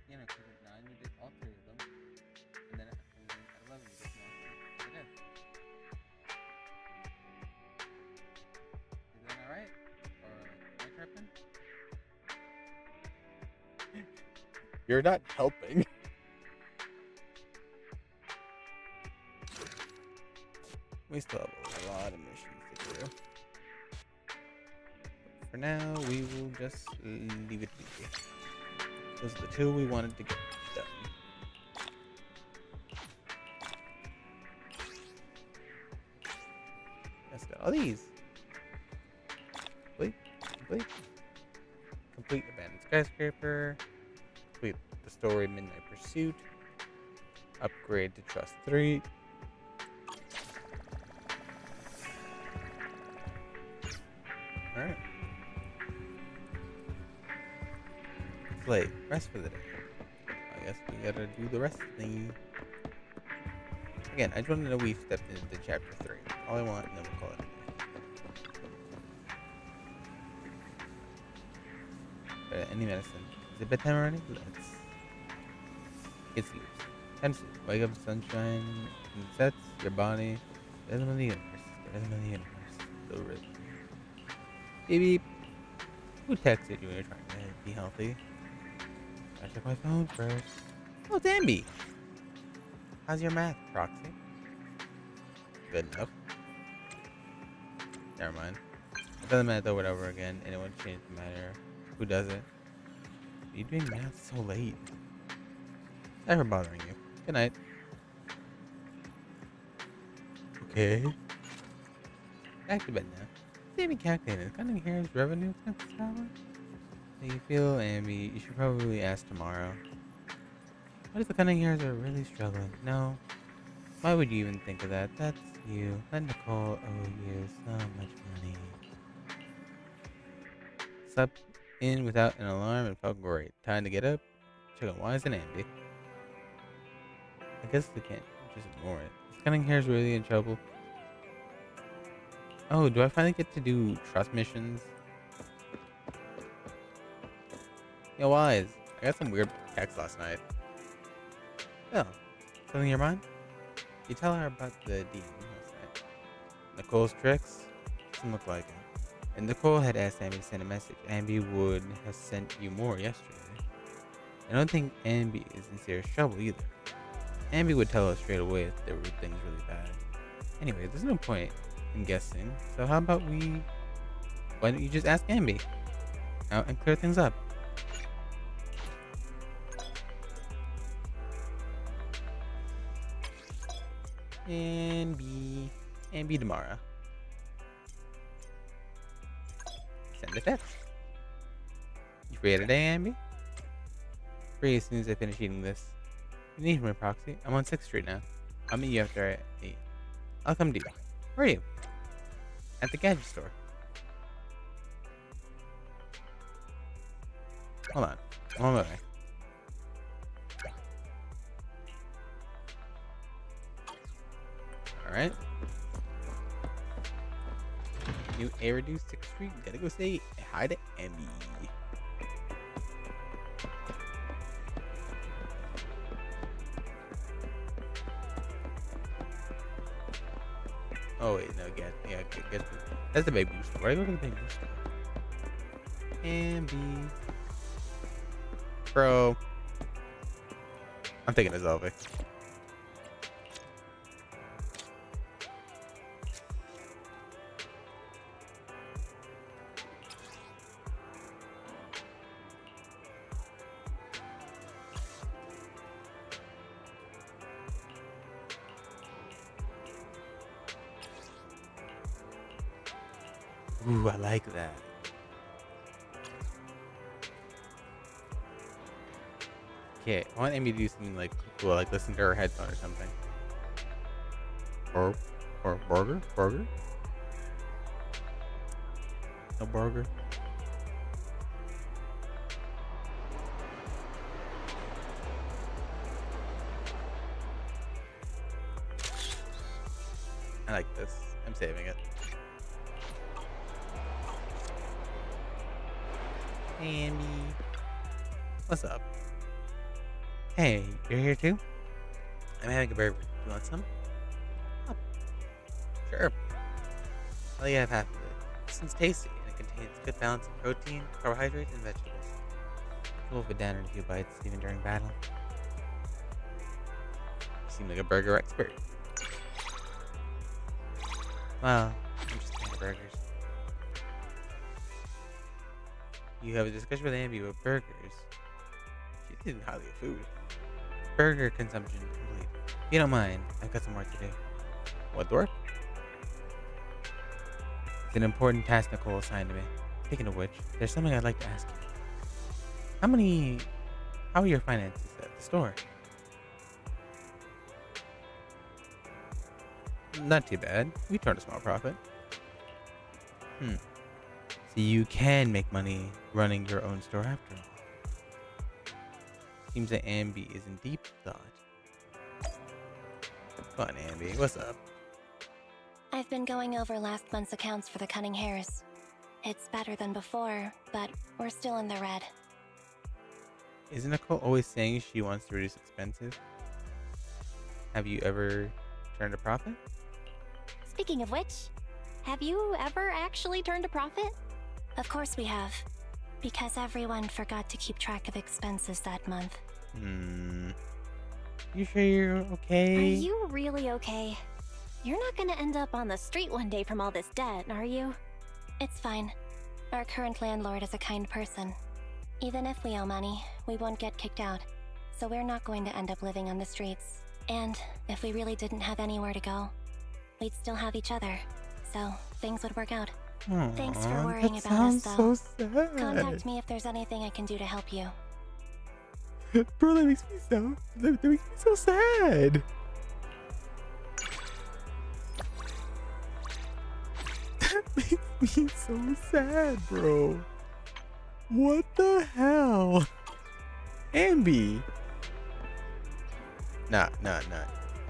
You know, because at 9 we did all three of them, and then at 11 we did Moxie and the Dip. Is that alright? Or am I tripping? You're not helping. We still have a lot of missions to do. But for now, we will just leave it be. Those are the two we wanted to get done. Let's get all these. Complete Abandoned Skyscraper. Complete the story Midnight Pursuit. Upgrade to Trust 3. Alright. It's late. Rest for the day. I guess we gotta do the rest of the thing. Again, I just want to know we stepped into chapter 3. All I want, and then we'll call it a day. any medicine. Is it bedtime already? Let's get sleep. Time to sleep. Wake up, sunshine, and it sets your body. Rhythm of the universe. The rhythm of the universe. The rhythm. Beep beep. Who texted you when you're trying to be healthy? I check my phone first. Oh, Danby. How's your math, Proxy? Good enough. Never mind. It doesn't matter over and over again. Anyone change the matter? Who does it? Are you doing math so late? Never bothering you. Good night. Okay. Back to bed now. Sammy calculated. Cutting hair's revenue next hour? How you feel, Ambi? You should probably ask tomorrow. What if the cunning hairs are really struggling? No. Why would you even think of that? That's you. Let Nicole owe you so much money. Slept in without an alarm and felt great. Time to get up. Check on Wise and Andy. I guess they can't just ignore it. Is cunning hair's really in trouble? Oh, do I finally get to do trust missions? Yo, Wise. I got some weird text last night. Oh, something in your mind? You tell her about the DM last night. Nicole's tricks? Doesn't look like it. And Nicole had asked Ambi to send a message. Ambi would have sent you more yesterday. I don't think Ambi is in serious trouble either. Ambi would tell us straight away if there were things really bad. Anyway, there's no point in guessing. So how about why don't you just ask Ambi out and clear things up? Ambi tomorrow. Send a text. You free today, Ambi? Free as soon as I finish eating this. You need my proxy? I'm on 6th Street now. I'll meet you after I eat. I'll come to you. Where are you? At the gadget store. Hold on. I'm on my way. Alright. New air reduced 6th Street. Gotta go say hi to Emmy. Oh wait, no, get that's the baby store. Right? Go to the baby store. Emmy. Bro. I'm taking a selfie. Ooh, I like that. Okay, I want Amy to do something like cool, like listen to her headphone or something. Or burger? Burger? No burger? I like this. I'm saving it. Amy. What's up? Hey, you're here too? I'm having a burger. You want some? Oh, sure. I'll let you have half of it. This one's tasty and it contains a good balance of protein, carbohydrates, and vegetables. I'll wolf it down in a few bites, even during battle. You seem like a burger expert. Well, I'm just a fan of burgers. You have a discussion with Ambi about burgers. She's eating highly of food. Burger consumption complete. If you don't mind, I've got some work to do. What work? It's an important task Nicole assigned to me. Speaking of which, there's something I'd like to ask you. How are your finances at the store? Not too bad. We turned a small profit. So you can make money running your own store after all. Seems that Ambi is in deep thought. Come on, Ambi. What's up? I've been going over last month's accounts for the Cunning Hares. It's better than before, but we're still in the red. Isn't Nicole always saying she wants to reduce expenses? Have you ever turned a profit? Speaking of which, have you ever actually turned a profit? Of course we have. Because everyone forgot to keep track of expenses that month. You sure you're okay? Are you really okay? You're not gonna end up on the street one day from all this debt, are you? It's fine. Our current landlord is a kind person. Even if we owe money, we won't get kicked out. So we're not going to end up living on the streets. And if we really didn't have anywhere to go, we'd still have each other. So things would work out. Aww, Thanks for worrying that about us, though. sounds so sad. Contact me if there's anything I can do to help you. Bro, that makes me so sad. That makes me so sad, bro. What the hell? Ambi. Nah.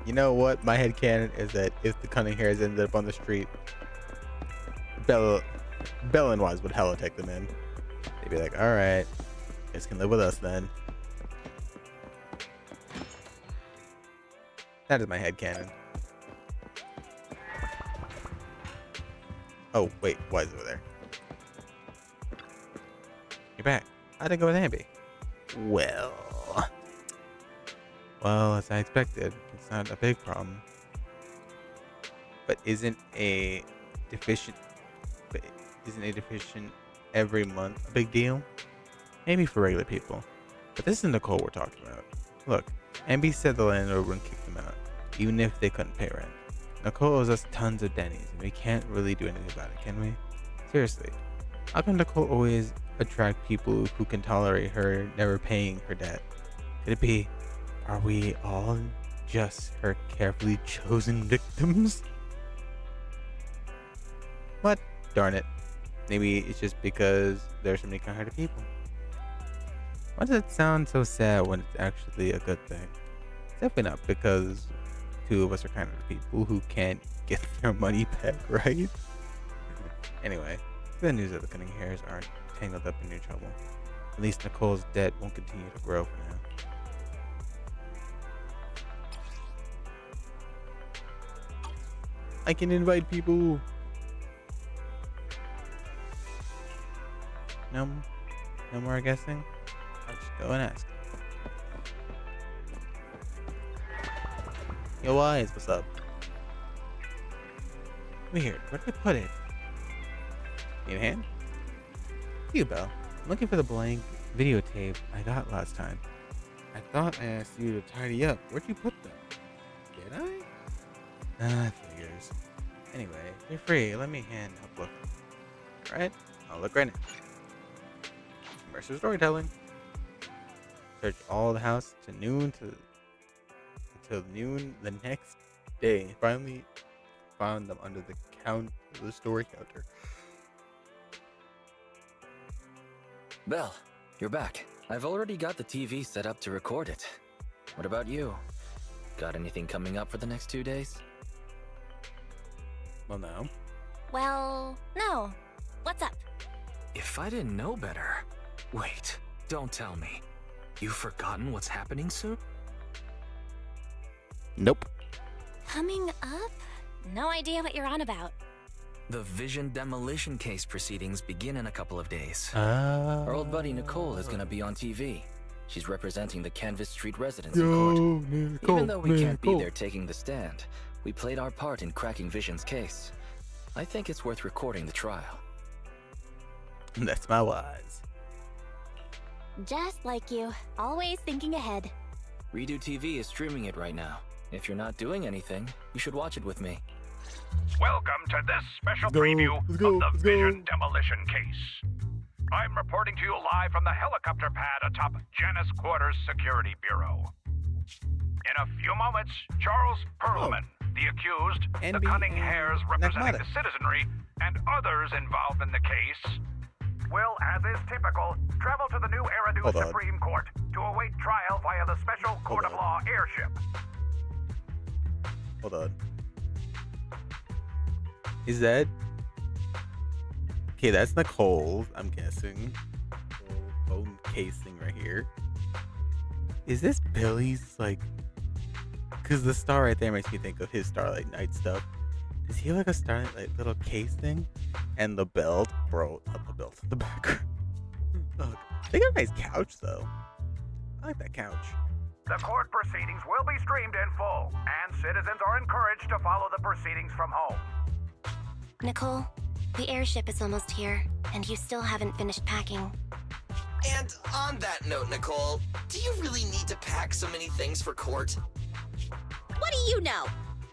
You know what? My headcanon is that if the cunning hairs ended up on the street, Bella and Wise would hella take them in. They'd be like, alright, you guys can live with us then. That is my headcanon. Oh, wait, Wise over there. You're back. How'd it go with Ambi? Well, as I expected, it's not a big problem. But isn't a deficient every month a big deal? Maybe for regular people. But this is Nicole we're talking about. Look, Ambi said the landlord wouldn't kick them out, even if they couldn't pay rent. Nicole owes us tons of Denny's, and we can't really do anything about it, can we? Seriously, how can Nicole always attract people who can tolerate her never paying her debt? Could it be, are we all just her carefully chosen victims? What? Darn it. Maybe it's just because there's so many kind-hearted people. Why does it sound so sad when it's actually a good thing? It's definitely not because two of us are kind-hearted people who can't get their money back, right? Anyway, good news that the cunning hairs aren't tangled up in your trouble. At least Nicole's debt won't continue to grow for now. I can invite people. No more guessing. I'll just go and ask. Yo, Wise, what's up? Weird. Where did I put it? Need a hand? You, Belle. I'm looking for the blank videotape I got last time. I thought I asked you to tidy up. Where'd you put them? Did I? Figures. Anyway, you're free. Let me help look. Alright? I'll look right now. Immersive storytelling. Search all the house until noon the next day. Finally found them under the story counter. Belle, you're back. I've already got the TV set up to record it. What about you? Got anything coming up for the next 2 days? Well, no. Well, no. What's up? If I didn't know better... Wait, don't tell me. You've forgotten what's happening soon? Nope. Coming up? No idea what you're on about. The Vision demolition case proceedings begin in a couple of days. Our old buddy Nicole is gonna be on TV. She's representing the Canvas Street residents in court. Nicole, Even though we can't be there taking the stand, we played our part in cracking Vision's case. I think it's worth recording the trial. That's my Wise. Just like you, always thinking ahead. Redo TV is streaming it right now. If you're not doing anything, you should watch it with me. Welcome to this special preview of the Vision demolition case. I'm reporting to you live from the helicopter pad atop Janus Quarters Security Bureau. In a few moments, Charles Perlman, the accused, the cunning hairs representing the citizenry, and others involved in the case, will, as is typical, travel to the new Eridu Supreme Court to await trial via the Special Court of Law airship. Hold on. Is that... Okay, that's Nicole, I'm guessing. Phone casing right here. Is this Billy's, like... Because the star right there makes me think of his Starlight Night stuff. Does he have like a Starlight Night little case thing? And the belt? Bro, not the belt. The background. Look, they got a nice couch, though. I like that couch. The court proceedings will be streamed in full, and citizens are encouraged to follow the proceedings from home. Nicole, the airship is almost here, and you still haven't finished packing. And on that note, Nicole, do you really need to pack so many things for court? What do you know?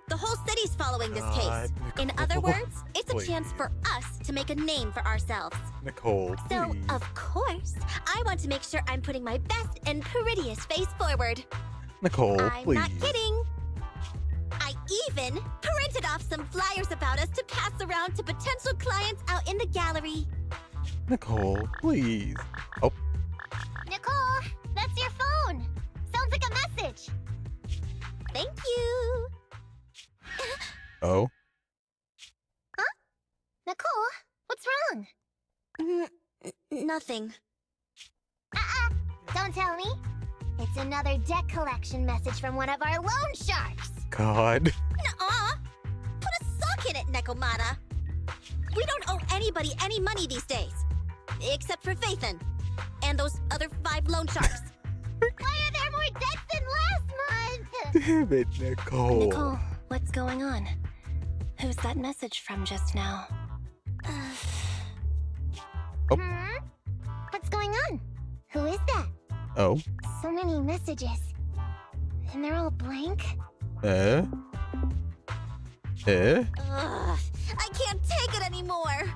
The whole city's following this case. In other words, it's a chance for us to make a name for ourselves. Nicole, So, please. of course, I want to make sure I'm putting my best and prettiest face forward. Nicole, I'm please. not kidding. I even printed off some flyers about us to pass around to potential clients out in the gallery. Nicole, please. Oh, Nicole, that's your phone. Sounds like a message. Thank you. oh. Nicole, what's wrong? Nothing. Don't tell me. It's another debt collection message from one of our loan sharks. God. Nuh-uh. Put a sock in it, Nekomata. We don't owe anybody any money these days. Except for Faithin. And those other 5 loan sharks. Why are there more debts than last month? Damn it, Nicole. Nicole, what's going on? Who's that message from just now? What's going on? Who is that? Oh. So many messages. And they're all blank? Eh? Ugh, I can't take it anymore.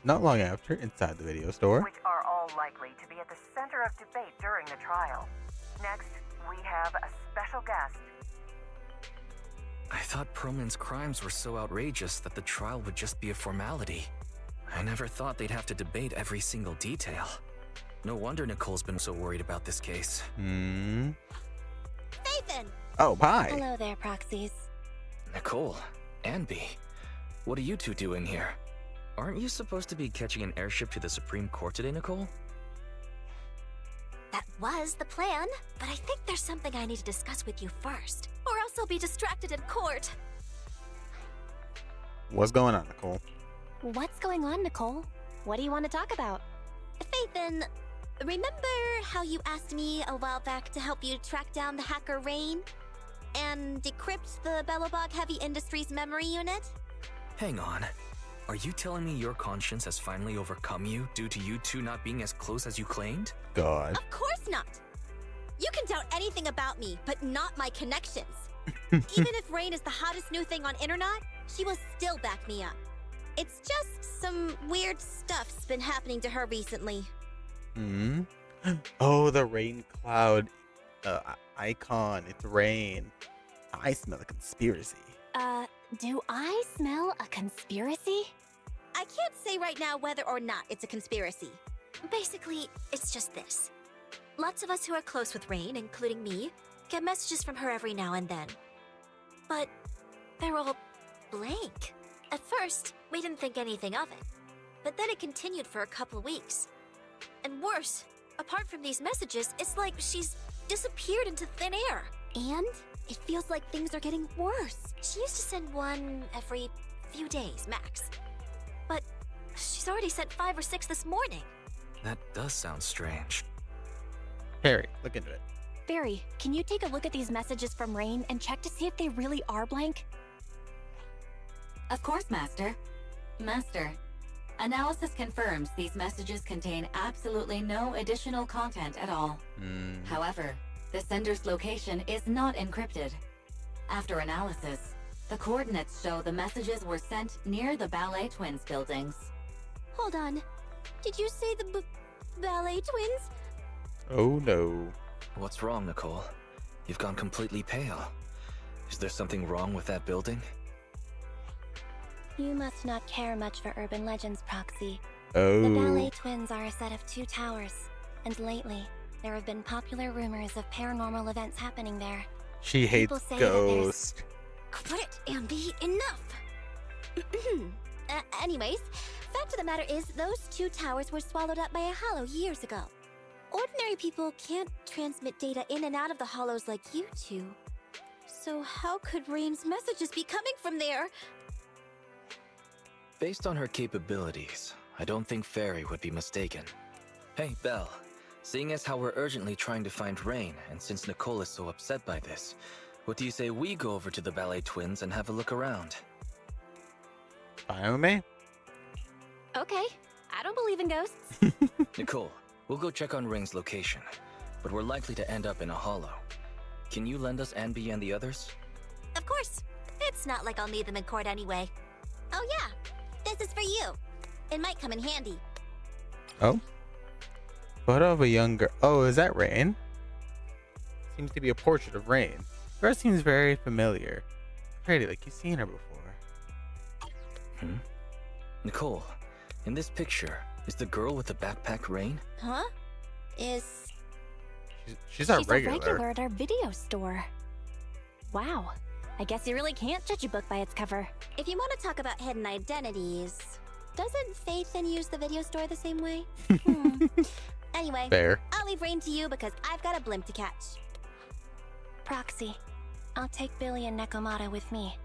Not long after, inside the video store. Which are all likely to be at the center of debate during the trial. Next, we have a special guest. I thought Perlman's crimes were so outrageous that the trial would just be a formality. I never thought they'd have to debate every single detail. No wonder Nicole's been so worried about this case. Faithin! Oh, hi. Hello there, proxies. Nicole, Anby, what are you two doing here? Aren't you supposed to be catching an airship to the Supreme Court today, Nicole? That was the plan, but I think there's something I need to discuss with you first, or else I'll be distracted in court. What's going on, Nicole? What's going on, Nicole? What do you want to talk about? Faithin, remember how you asked me a while back to help you track down the hacker Rain? And decrypt the Bellobog Heavy Industries memory unit? Hang on. Are you telling me your conscience has finally overcome you due to you two not being as close as you claimed? God. Of course not! You can doubt anything about me, but not my connections. Even if Rain is the hottest new thing on internet, she will still back me up. It's just some weird stuff's been happening to her recently. Oh, the rain cloud icon. It's rain. I smell a conspiracy. Do I smell a conspiracy? I can't say right now whether or not it's a conspiracy. Basically, it's just this. Lots of us who are close with Rain, including me, get messages from her every now and then. But they're all blank. At first, we didn't think anything of it. But then it continued for a couple weeks. And worse, apart from these messages, it's like she's disappeared into thin air. And it feels like things are getting worse. She used to send one every few days, max. But she's already sent 5 or 6 this morning. That does sound strange. Harry, look into it. Barry, can you take a look at these messages from Rain and check to see if they really are blank? Of course, Master. Master, analysis confirms these messages contain absolutely no additional content at all. However, the sender's location is not encrypted. After analysis, the coordinates show the messages were sent near the Ballet Twins buildings. Hold on. Did you say the Ballet Twins? Oh no. What's wrong, Nicole? You've gone completely pale. Is there something wrong with that building? You must not care much for urban legends, Proxy. Oh. The Ballet Twins are a set of 2 towers, and lately, there have been popular rumors of paranormal events happening there. She hates People say ghosts. Quit it, Ambi. Enough! Anyways, fact of the matter is, those 2 towers were swallowed up by a hollow years ago. ordinary people can't transmit data in and out of the hollows like you two. So how could Rain's messages be coming from there? Based on her capabilities, I don't think Fairy would be mistaken. Hey, Belle. Seeing as how we're urgently trying to find Rain, and since Nicole is so upset by this, what do you say we go over to the Ballet Twins and have a look around? Fine with me. Okay, I don't believe in ghosts. Nicole, we'll go check on Rain's location, but we're likely to end up in a hollow. Can you lend us Anby and the others? Of course. It's not like I'll need them in court anyway. Oh yeah, this is for you. It might come in handy. Oh? Photo of a young girl. Oh, is that Rain? Seems to be a portrait of Rain. Girl seems very familiar. Pretty, like you've seen her before. Nicole, in this picture, is the girl with the backpack Rain? Huh? She's our She's regular. a regular at our video store. Wow. I guess you really can't judge a book by its cover. If you want to talk about hidden identities, doesn't Faithin use the video store the same way? Anyway, Fair. I'll leave Rain to you because I've got a blimp to catch. Proxy, I'll take Billy and Nekomata with me.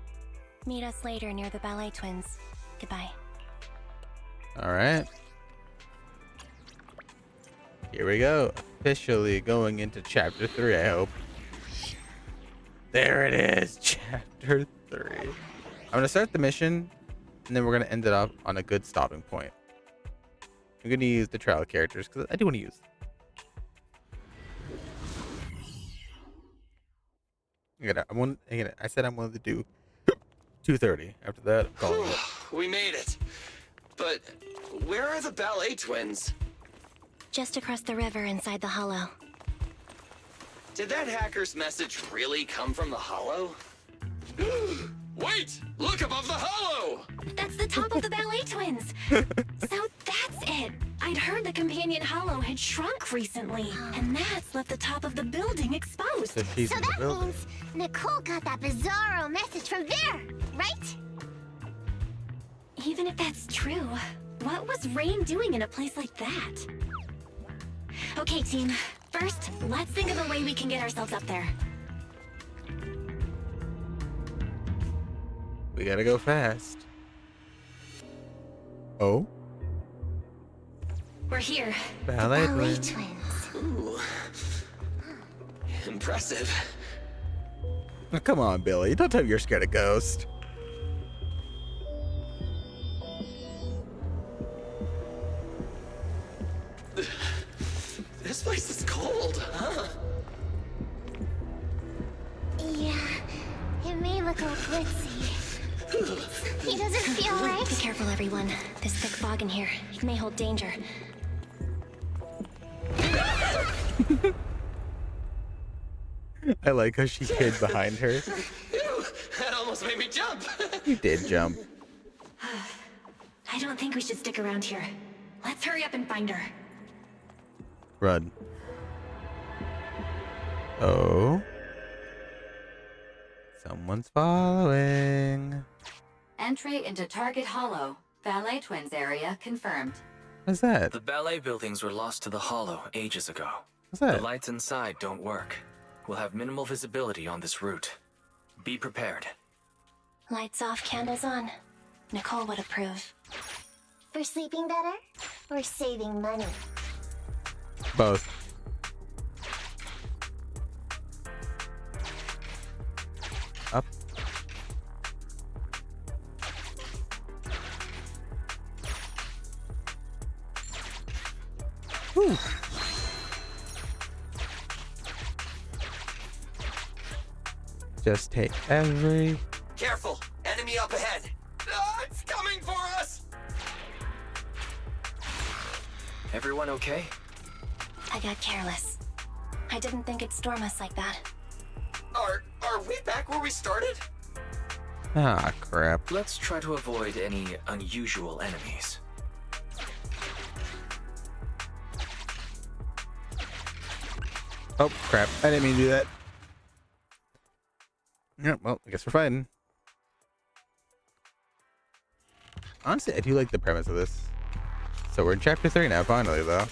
Meet us later near the Ballet Twins. Goodbye. Alright. Here we go. Officially going into chapter 3, I hope. There it is. Chapter 3. I'm going to start the mission, and then we're going to end it up on a good stopping point. I'm going to use the trial characters, because I do want to use them. I said I'm willing to do 2:30. After that, I'm calling it. We made it. But where are the Ballet Twins? Just across the river inside the hollow. Did that hacker's message really come from the hollow? Wait! Look above the hollow! That's the top of the Ballet Twins. So that's it. I'd heard the companion hollow had shrunk recently, and that's left the top of the building exposed. So she's in the building. means Nicole got that bizarro message from there, right? Even if that's true, what was Rain doing in a place like that? Okay, team. First, let's think of a way we can get ourselves up there. We gotta go fast. Oh? We're here. Ballet Twins. Ooh. Impressive. Oh, come on, Billy. Don't tell me you're scared of ghosts. This place is cold, huh? Yeah, it may look all glitzy. He doesn't feel right. Be careful, everyone. This thick fog in here, it may hold danger. I like how she hid behind her. Ew, that almost made me jump. You did jump. I don't think we should stick around here. Let's hurry up and find her. Run. Oh. Someone's following. Entry into Target Hollow. Ballet Twins area confirmed. What's that? The ballet buildings were lost to the hollow ages ago. What's that? The lights inside don't work. We'll have minimal visibility on this route. Be prepared. Lights off, candles on. Nicole would approve. For sleeping better? Or saving money? Both. Up. Whew. Just take every... Careful! Enemy up ahead! Ah, it's coming for us! Everyone okay? I got careless. I didn't think it'd storm us like that. Are we back where we started? Ah, crap. Let's try to avoid any unusual enemies. Oh, crap. I didn't mean to do that. Yeah, well, I guess we're fighting. Honestly, I do like the premise of this. So we're in chapter 3 now, finally, though.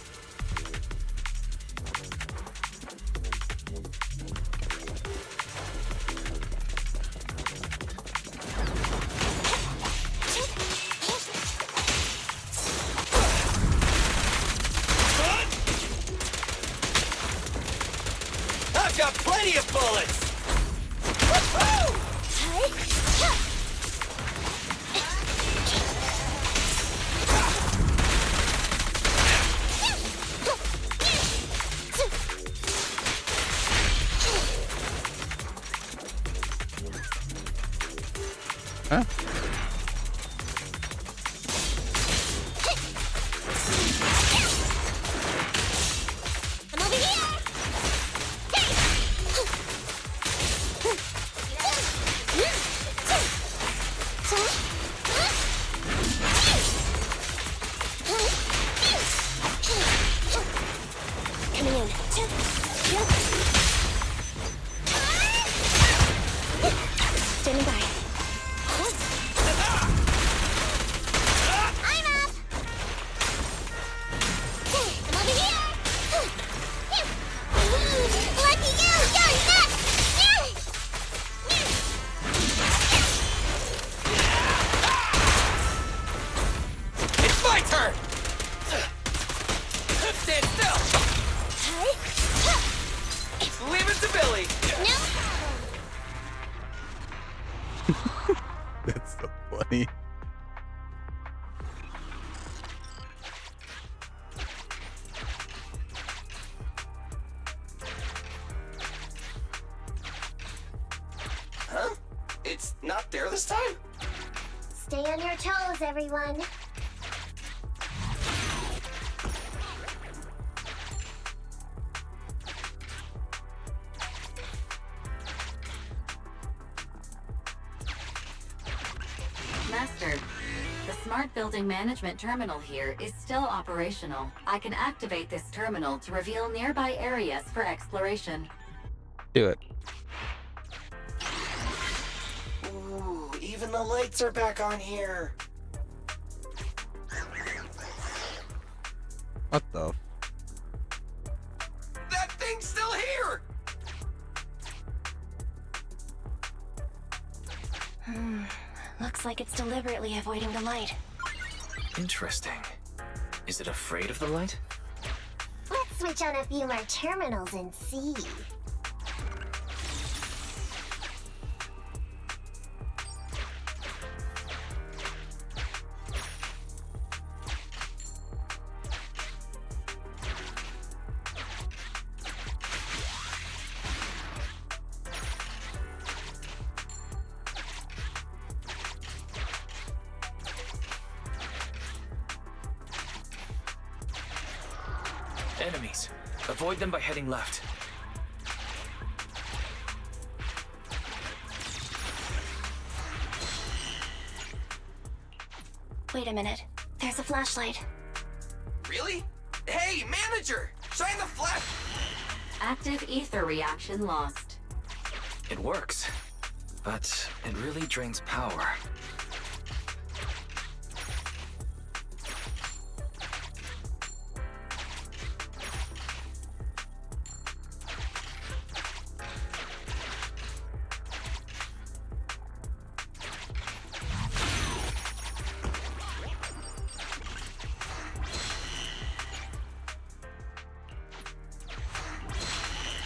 bullets! Huh? I'm over here! Coming in. Standing by. I'm up! I'm over here! Lucky you! You're next! It's my turn! Stand still! Leave it to Billy! No! That's so funny. Huh? It's not there this time? Stay on your toes, everyone. Master, the Smart Building Management Terminal here is still operational. I can activate this terminal to reveal nearby areas for exploration. Do it. Ooh, even the lights are back on here. What the? That thing's still here! Looks like it's deliberately avoiding the light. Interesting. Is it afraid of the light? Let's switch on a few more terminals and see. Enemies. Avoid them by heading left. Wait a minute. There's a flashlight. Really? Hey, manager! Shine the flash! Active ether reaction lost. It works, but it really drains power.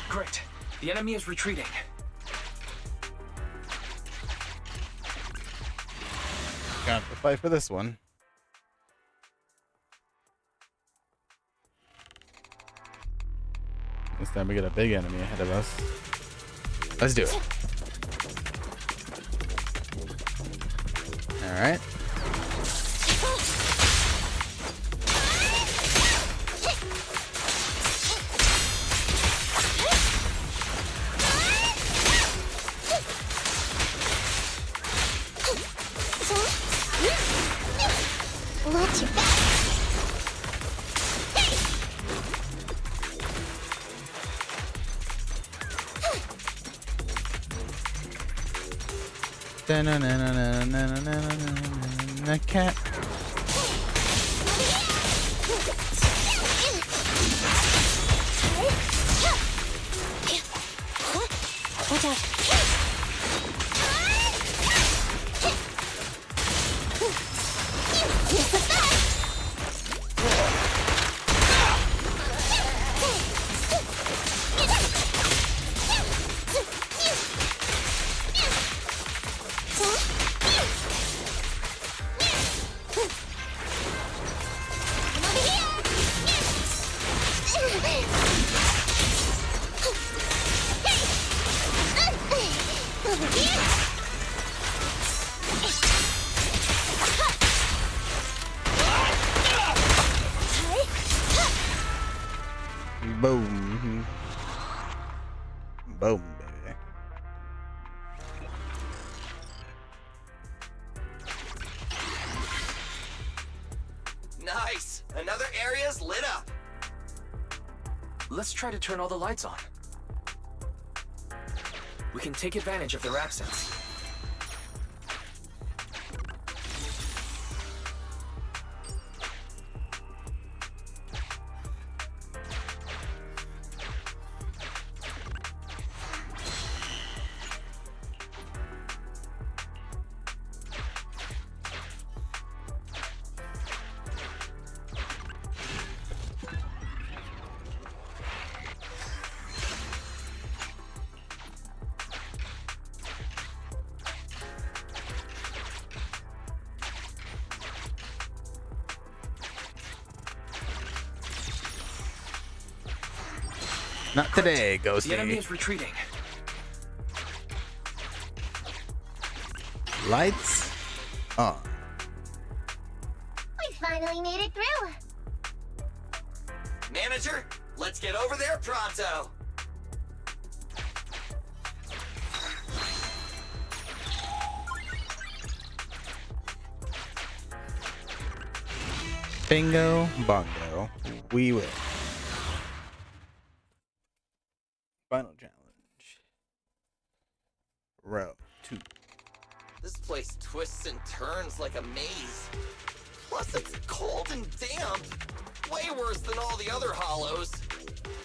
Great. The enemy is retreating. Gonna have to fight for this one. This time we get a big enemy ahead of us. Let's do it. Alright. Not too bad. Cat. Watch out. Boom. Boom, baby. Nice! Another area's lit up. Let's try to turn all the lights on. We can take advantage of their absence. Not today, Ghosty. The enemy is retreating. Lights on. We finally made it through. Manager, let's get over there pronto. Bingo bongo. We will. Final challenge. Row 2. This place twists and turns like a maze. Plus it's cold and damp. Way worse than all the other hollows.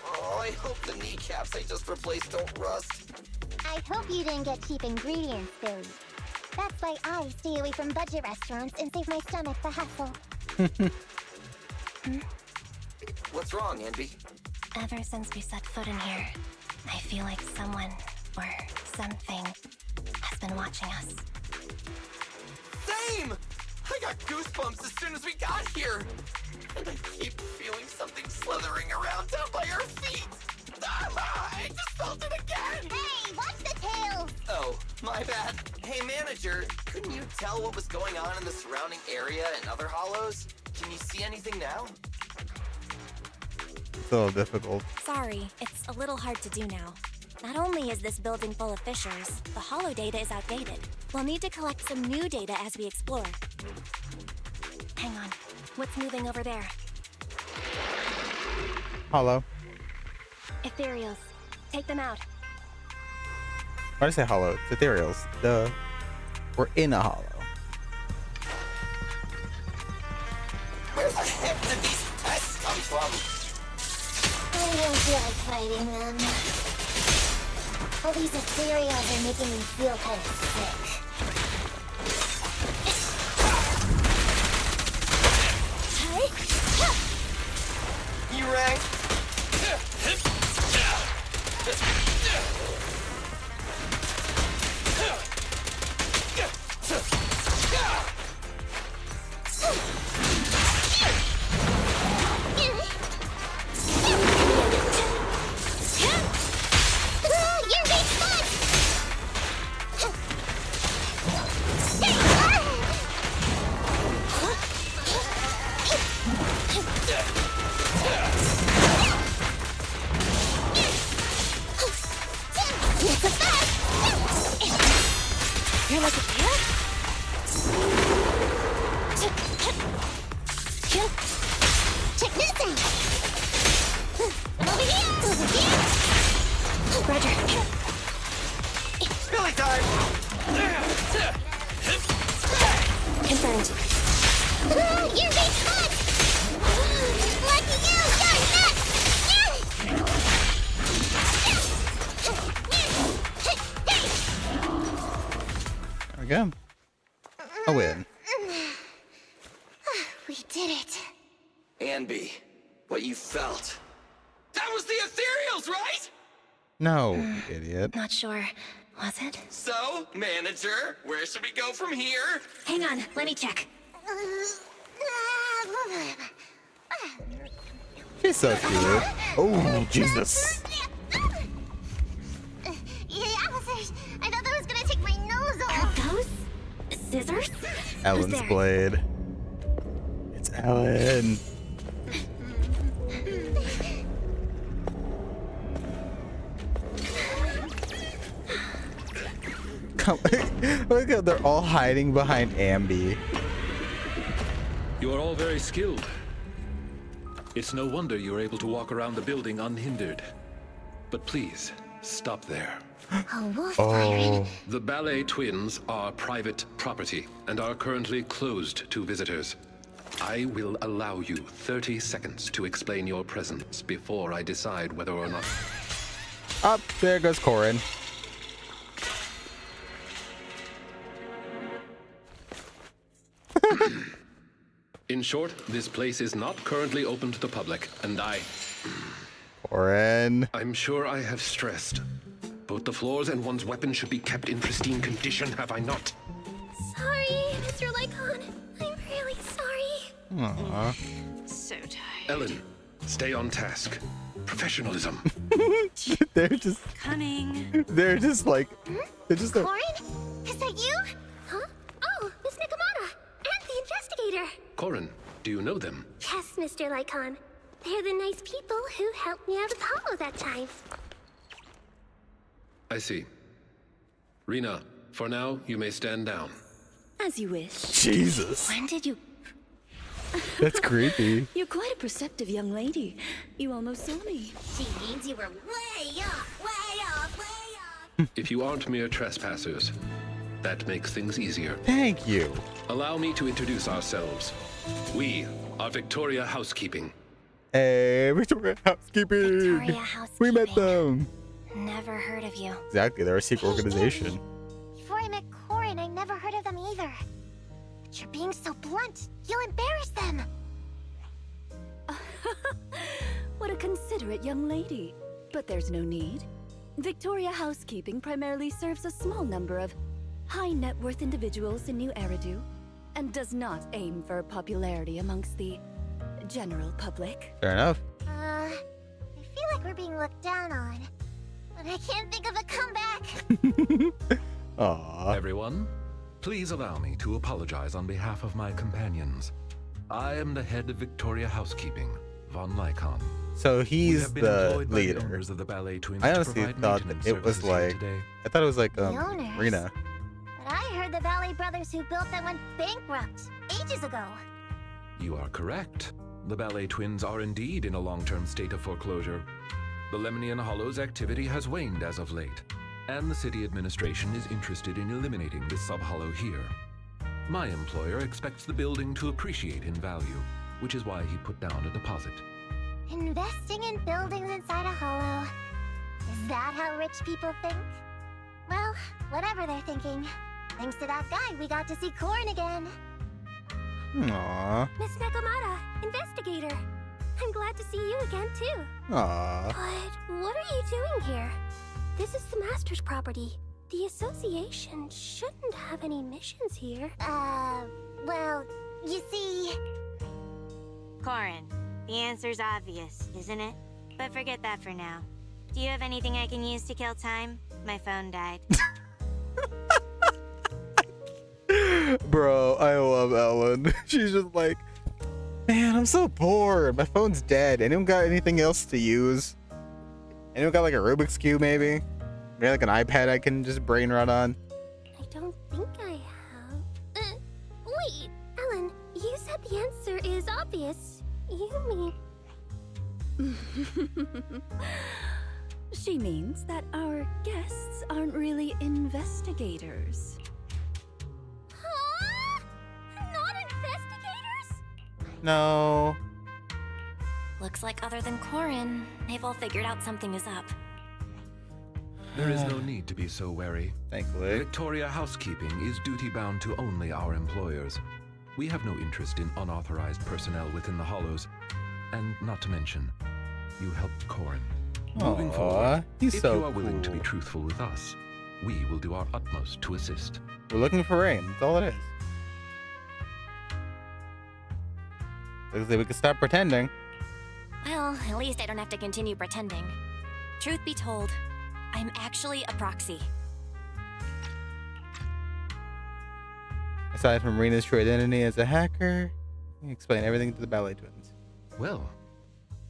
Oh, I hope the kneecaps I just replaced don't rust. I hope you didn't get cheap ingredients, Billy. That's why I stay away from budget restaurants and save my stomach the hassle. What's wrong, Envy? Ever since we set foot in here, I feel like someone or something has been watching us. Same! I got goosebumps as soon as we got here. And I keep feeling something slithering around down by our feet. Ah, I just felt it again! Hey, watch the tail! Oh, my bad. Hey, manager, couldn't you tell what was going on in the surrounding area and other hollows? Can you see anything now? It's a little difficult. Sorry, it's a little hard to do now. Not only is this building full of fissures, the hollow data is outdated. We'll need to collect some new data as we explore. Hang on. What's moving over there? Hollow. Ethereals. Take them out. Why did I say hollow? It's ethereals. Duh. We're in a hollow. Where the heck did these pests come from? I don't feel like fighting them. All these ethereals are making me feel kind of sick. You rang? You're like a bear? Check this out! Over here! Over here! Roger. Billy time! Confirmed. You're being caught! Lucky you! You're nuts! There we go. A win. We did it. Anby, what you felt. That was the ethereals, right? No, idiot. Not sure. Was it? So, manager, where should we go from here? Hang on, let me check. She's so cute. Oh, Jesus. Officers, I thought that was gonna take my nose off. Those? Scissors? Alan's blade. It's Alan. Come, look how they're all hiding behind Ambi. You are all very skilled. It's no wonder you're able to walk around the building unhindered. But please, stop there. A wolf siren. The ballet twins are private property and are currently closed to visitors. I will allow you 30 seconds to explain your presence before I decide whether or not... Up there goes Corin. In short, this place is not currently open to the public, and Corin. I'm sure I have stressed. Both the floors and one's weapon should be kept in pristine condition, have I not? Sorry, Mr. Lycon. I'm really sorry. Aww. So tired. Ellen, stay on task. Professionalism. They're just coming. They're just like Corin? Is that you? Huh? Oh, Miss Nakamata and the investigator. Corin, do you know them? Yes, Mr. Lycon. They're the nice people who helped me out of Hollow that time. I see. Rena, for now, you may stand down. As you wish. Jesus. When did you... That's creepy. You're quite a perceptive young lady. You almost saw me. She means you were way off, way off, way off. If you aren't mere trespassers, that makes things easier. Thank you. Allow me to introduce ourselves. We are Victoria Housekeeping. Hey, Victoria Housekeeping. Victoria Housekeeping. We met them. Never heard of you. Exactly, they're a secret organization. Before I met Corin, I never heard of them either. But you're being so blunt. You'll embarrass them. What a considerate young lady. But there's no need. Victoria Housekeeping primarily serves a small number of high net worth individuals in New Eridu and does not aim for popularity amongst the general public. Fair enough. I feel like we're being looked down on. But I can't think of a comeback. Aww. Everyone, please allow me to apologize on behalf of my companions. I am the head of Victoria Housekeeping, Von Lycon. So he's the leader. Of the ballet twins I honestly thought that it was like, I thought it was like owners? Rena. But I heard the ballet brothers who built them went bankrupt ages ago. You are correct. The ballet twins are indeed in a long-term state of foreclosure. The Lemnian Hollow's activity has waned as of late, and the city administration is interested in eliminating this sub-hollow here. My employer expects the building to appreciate in value, which is why he put down a deposit. Investing in buildings inside a hollow. Is that how rich people think? Well, whatever they're thinking. Thanks to that guy, we got to see Corin again. Aww. Miss Nakamata, investigator. I'm glad to see you again, too. Aww. But what are you doing here? This is the Master's property. The association shouldn't have any missions here. Well, you see... Corin, the answer's obvious, isn't it? But forget that for now. Do you have anything I can use to kill time? My phone died. Bro, I love Ellen. She's just like, man, I'm so bored. My phone's dead. Anyone got anything else to use? Anyone got like a Rubik's Cube maybe? Maybe like an iPad I can just brain rot on? I don't think I have. Wait, Ellen, you said the answer is obvious. You mean... She means that our guests aren't really investigators. Huh? Not investigators? No. Looks like other than Corin, they've all figured out something is up. There is no need to be so wary. Thankfully. Victoria Housekeeping is duty-bound to only our employers. We have no interest in unauthorized personnel within the Hollows. And not to mention, you helped Corin. Moving forward, he's if so you are willing to be cool. truthful with us, we will do our utmost to assist. We're looking for rain. That's all it is. Looks like we can stop pretending. Well, at least I don't have to continue pretending. Truth be told, I'm actually a proxy. Aside from Rena's true identity as a hacker, you explain everything to the ballet twins. Well,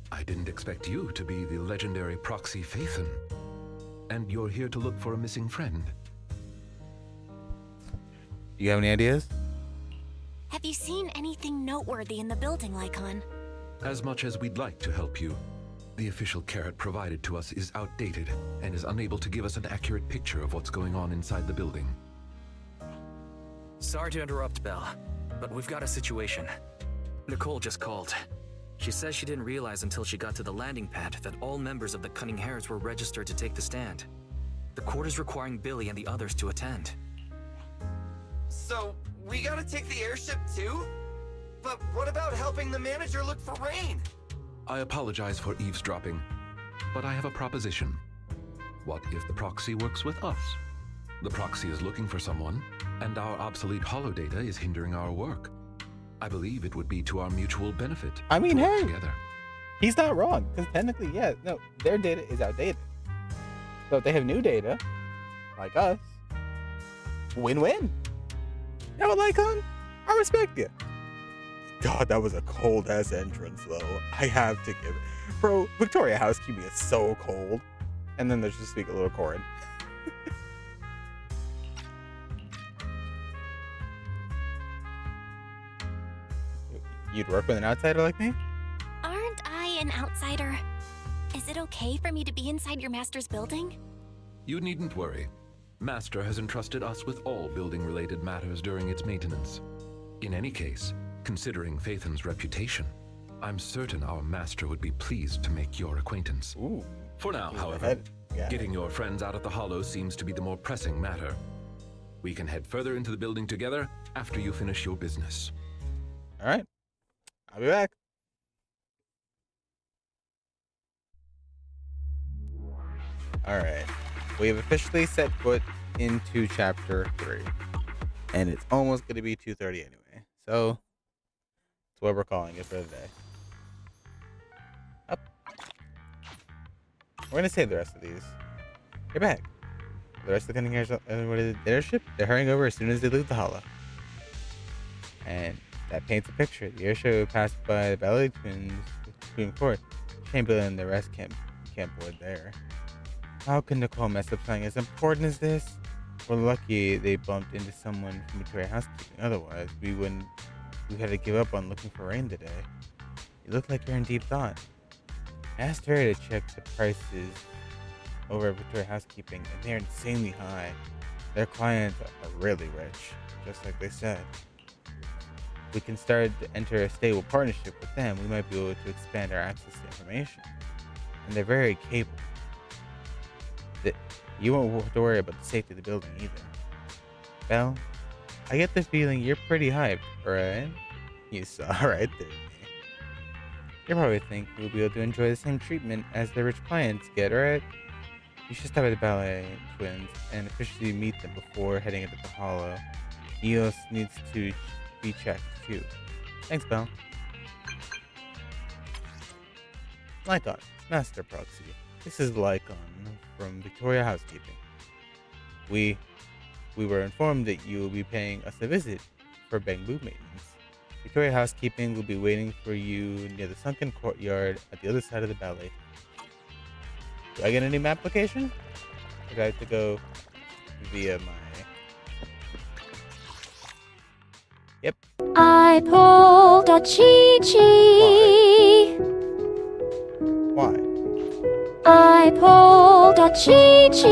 I didn't expect you to be the legendary proxy Phaethon. And you're here to look for a missing friend. Do you have any ideas? Have you seen anything noteworthy in the building, Lycon? As much as we'd like to help you, the official carrot provided to us is outdated and is unable to give us an accurate picture of what's going on inside the building. Sorry to interrupt, Belle, but we've got a situation. Nicole just called. She says she didn't realize until she got to the landing pad that all members of the Cunning Hares were registered to take the stand. The court is requiring Billy and the others to attend. So, we gotta take the airship too? But what about helping the manager look for Rain? I apologize for eavesdropping, but I have a proposition. What if the proxy works with us? The proxy is looking for someone, and our obsolete holodata is hindering our work. I believe it would be to our mutual benefit. I mean, to work hey, together. He's not wrong, because technically, yeah, no, their data is outdated. So if they have new data, like us, win-win. You know what, Lycon? I respect you. God, that was a cold-ass entrance, though. I have to give it. Bro, Victoria housekeeping is so cold. And then there's just speak a little Corin. You'd work with an outsider like me? Aren't I an outsider? Is it okay for me to be inside your master's building? You needn't worry. Master has entrusted us with all building-related matters during its maintenance. In any case, considering Phaethon's reputation, I'm certain our master would be pleased to make your acquaintance. Ooh. For now, however, getting your friends out of the hollow seems to be the more pressing matter. We can head further into the building together after you finish your business. All right. I'll be back. All right. We have officially set foot into chapter 3. And it's almost going to be 2:30 anyway. So, that's what we're calling it for the day. Up. We're going to save the rest of these. You're back. The rest of the Cunning Hares, what is it, their ship? They're hurrying over as soon as they leave the hollow. And that paints a picture. The airship passed by the Ballet Twins Supreme Court. Chamberlain and the rest can't board there. How can Nicole mess up something as important as this? We're lucky they bumped into someone from Victoria Housekeeping. Otherwise, we had to give up on looking for Rain today. You look like you're in deep thought. I asked her to check the prices over at Victoria Housekeeping, and they're insanely high. Their clients are really rich, just like they said. We can start to enter a stable partnership with them. We might be able to expand our access to information. And they're very capable. You won't have to worry about the safety of the building either. Belle, I get the feeling you're pretty hyped, right? You saw right through me. You probably think we'll be able to enjoy the same treatment as the rich clients get, right? You should stop at the Ballet Twins and officially meet them before heading into the hollow. Eos needs to be checked too. Thanks, Belle. Lycon, Master Proxy. This is Lycon from Victoria Housekeeping. We were informed that you will be paying us a visit for Bangbu maintenance. Victoria Housekeeping will be waiting for you near the sunken courtyard at the other side of the ballet. Do I get a new map application? Or do I have to go via my... Yep. I pulled a Chi-Chi. Why? I pulled a Chi-Chi.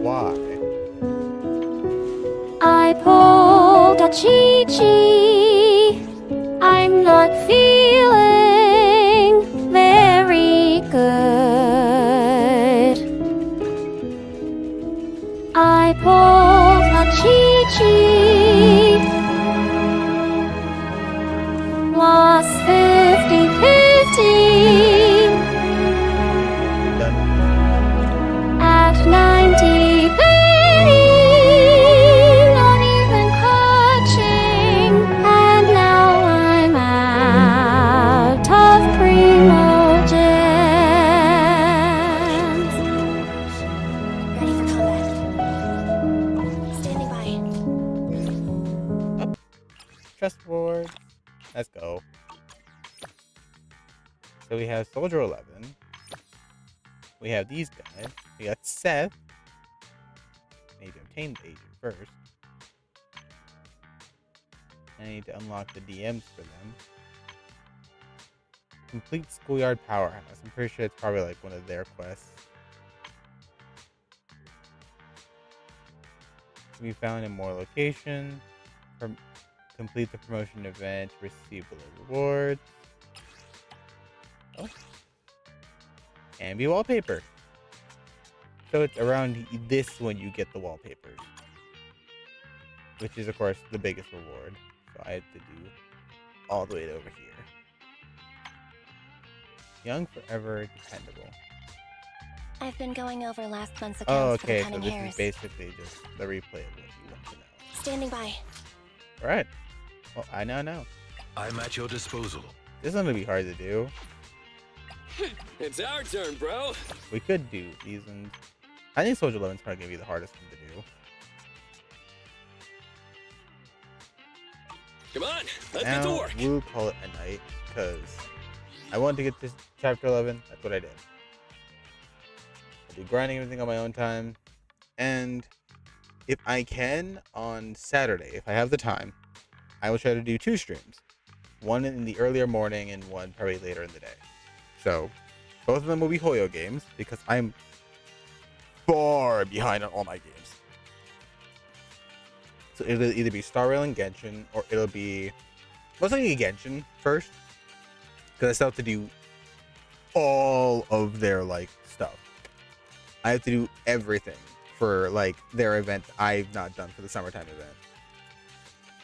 Why? I pulled a Chi-Chi. I'm not feeling very good. I pulled a Chi-Chi. Lost 50-50. At 90 penny, not even catching, and now I'm out of primogens. Ready for combat. Standing by. Trust board. Let's go. So we have Soldier 11. We have these guys. We got Seth. Maybe obtain the agent first. I need to unlock the DMs for them. Complete Schoolyard Powerhouse. I'm pretty sure it's probably like one of their quests. To be found in more locations. Complete the promotion event. Receive below rewards. Oh. Ambi wallpaper. So it's around this when you get the wallpapers. Which is, of course, the biggest reward. So I have to do all the way over here. Young, forever, dependable. I've been going over last month's Oh, accounts for the okay, so cunning this hares. is basically just the replay of what you want to know. Standing by. Alright. Well, I now know. I'm at your disposal. This is going to be hard to do. It's our turn, bro. We could do these ones. I think Soldier 11 is probably going to be the hardest one to do. Come on, let's now, get to work. We'll call it a night, because I wanted to get to chapter 11. That's what I did. I do grinding everything on my own time. And if I can, on Saturday, if I have the time, I will try to do 2 streams. One in the earlier morning and one probably later in the day. So, both of them will be Hoyo games, because I'm far behind on all my games. So it'll either be Star Rail and Genshin, or it'll be most likely Genshin first, because I still have to do all of their like stuff. I have to do everything for like their event I've not done for the summertime event.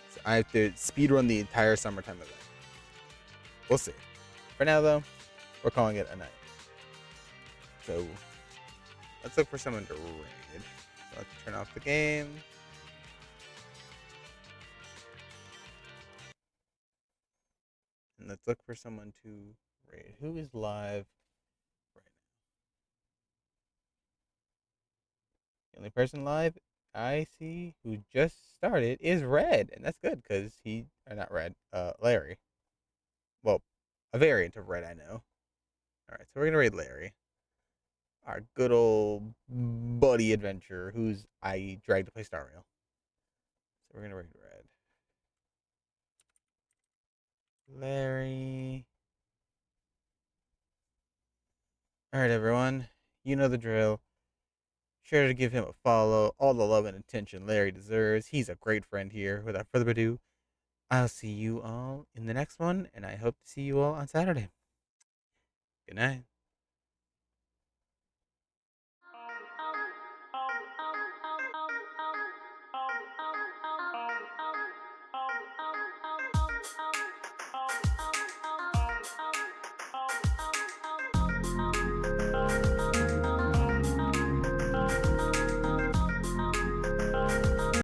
So I have to speedrun the entire summertime event. We'll see. For now though, we're calling it a night. So let's look for someone to raid. So let's turn off the game. And let's look for someone to raid. Who is live right now? The only person live I see who just started is Red. And that's good because or not Red, Larry. Well, a variant of Red I know. Alright, so we're going to raid Larry. Our good old buddy adventurer who's I dragged to play Star Rail. So we're going to raid Red. Larry. Alright, everyone. You know the drill. Sure to give him a follow. All the love and attention Larry deserves. He's a great friend here. Without further ado, I'll see you all in the next one, and I hope to see you all on Saturday. Good night.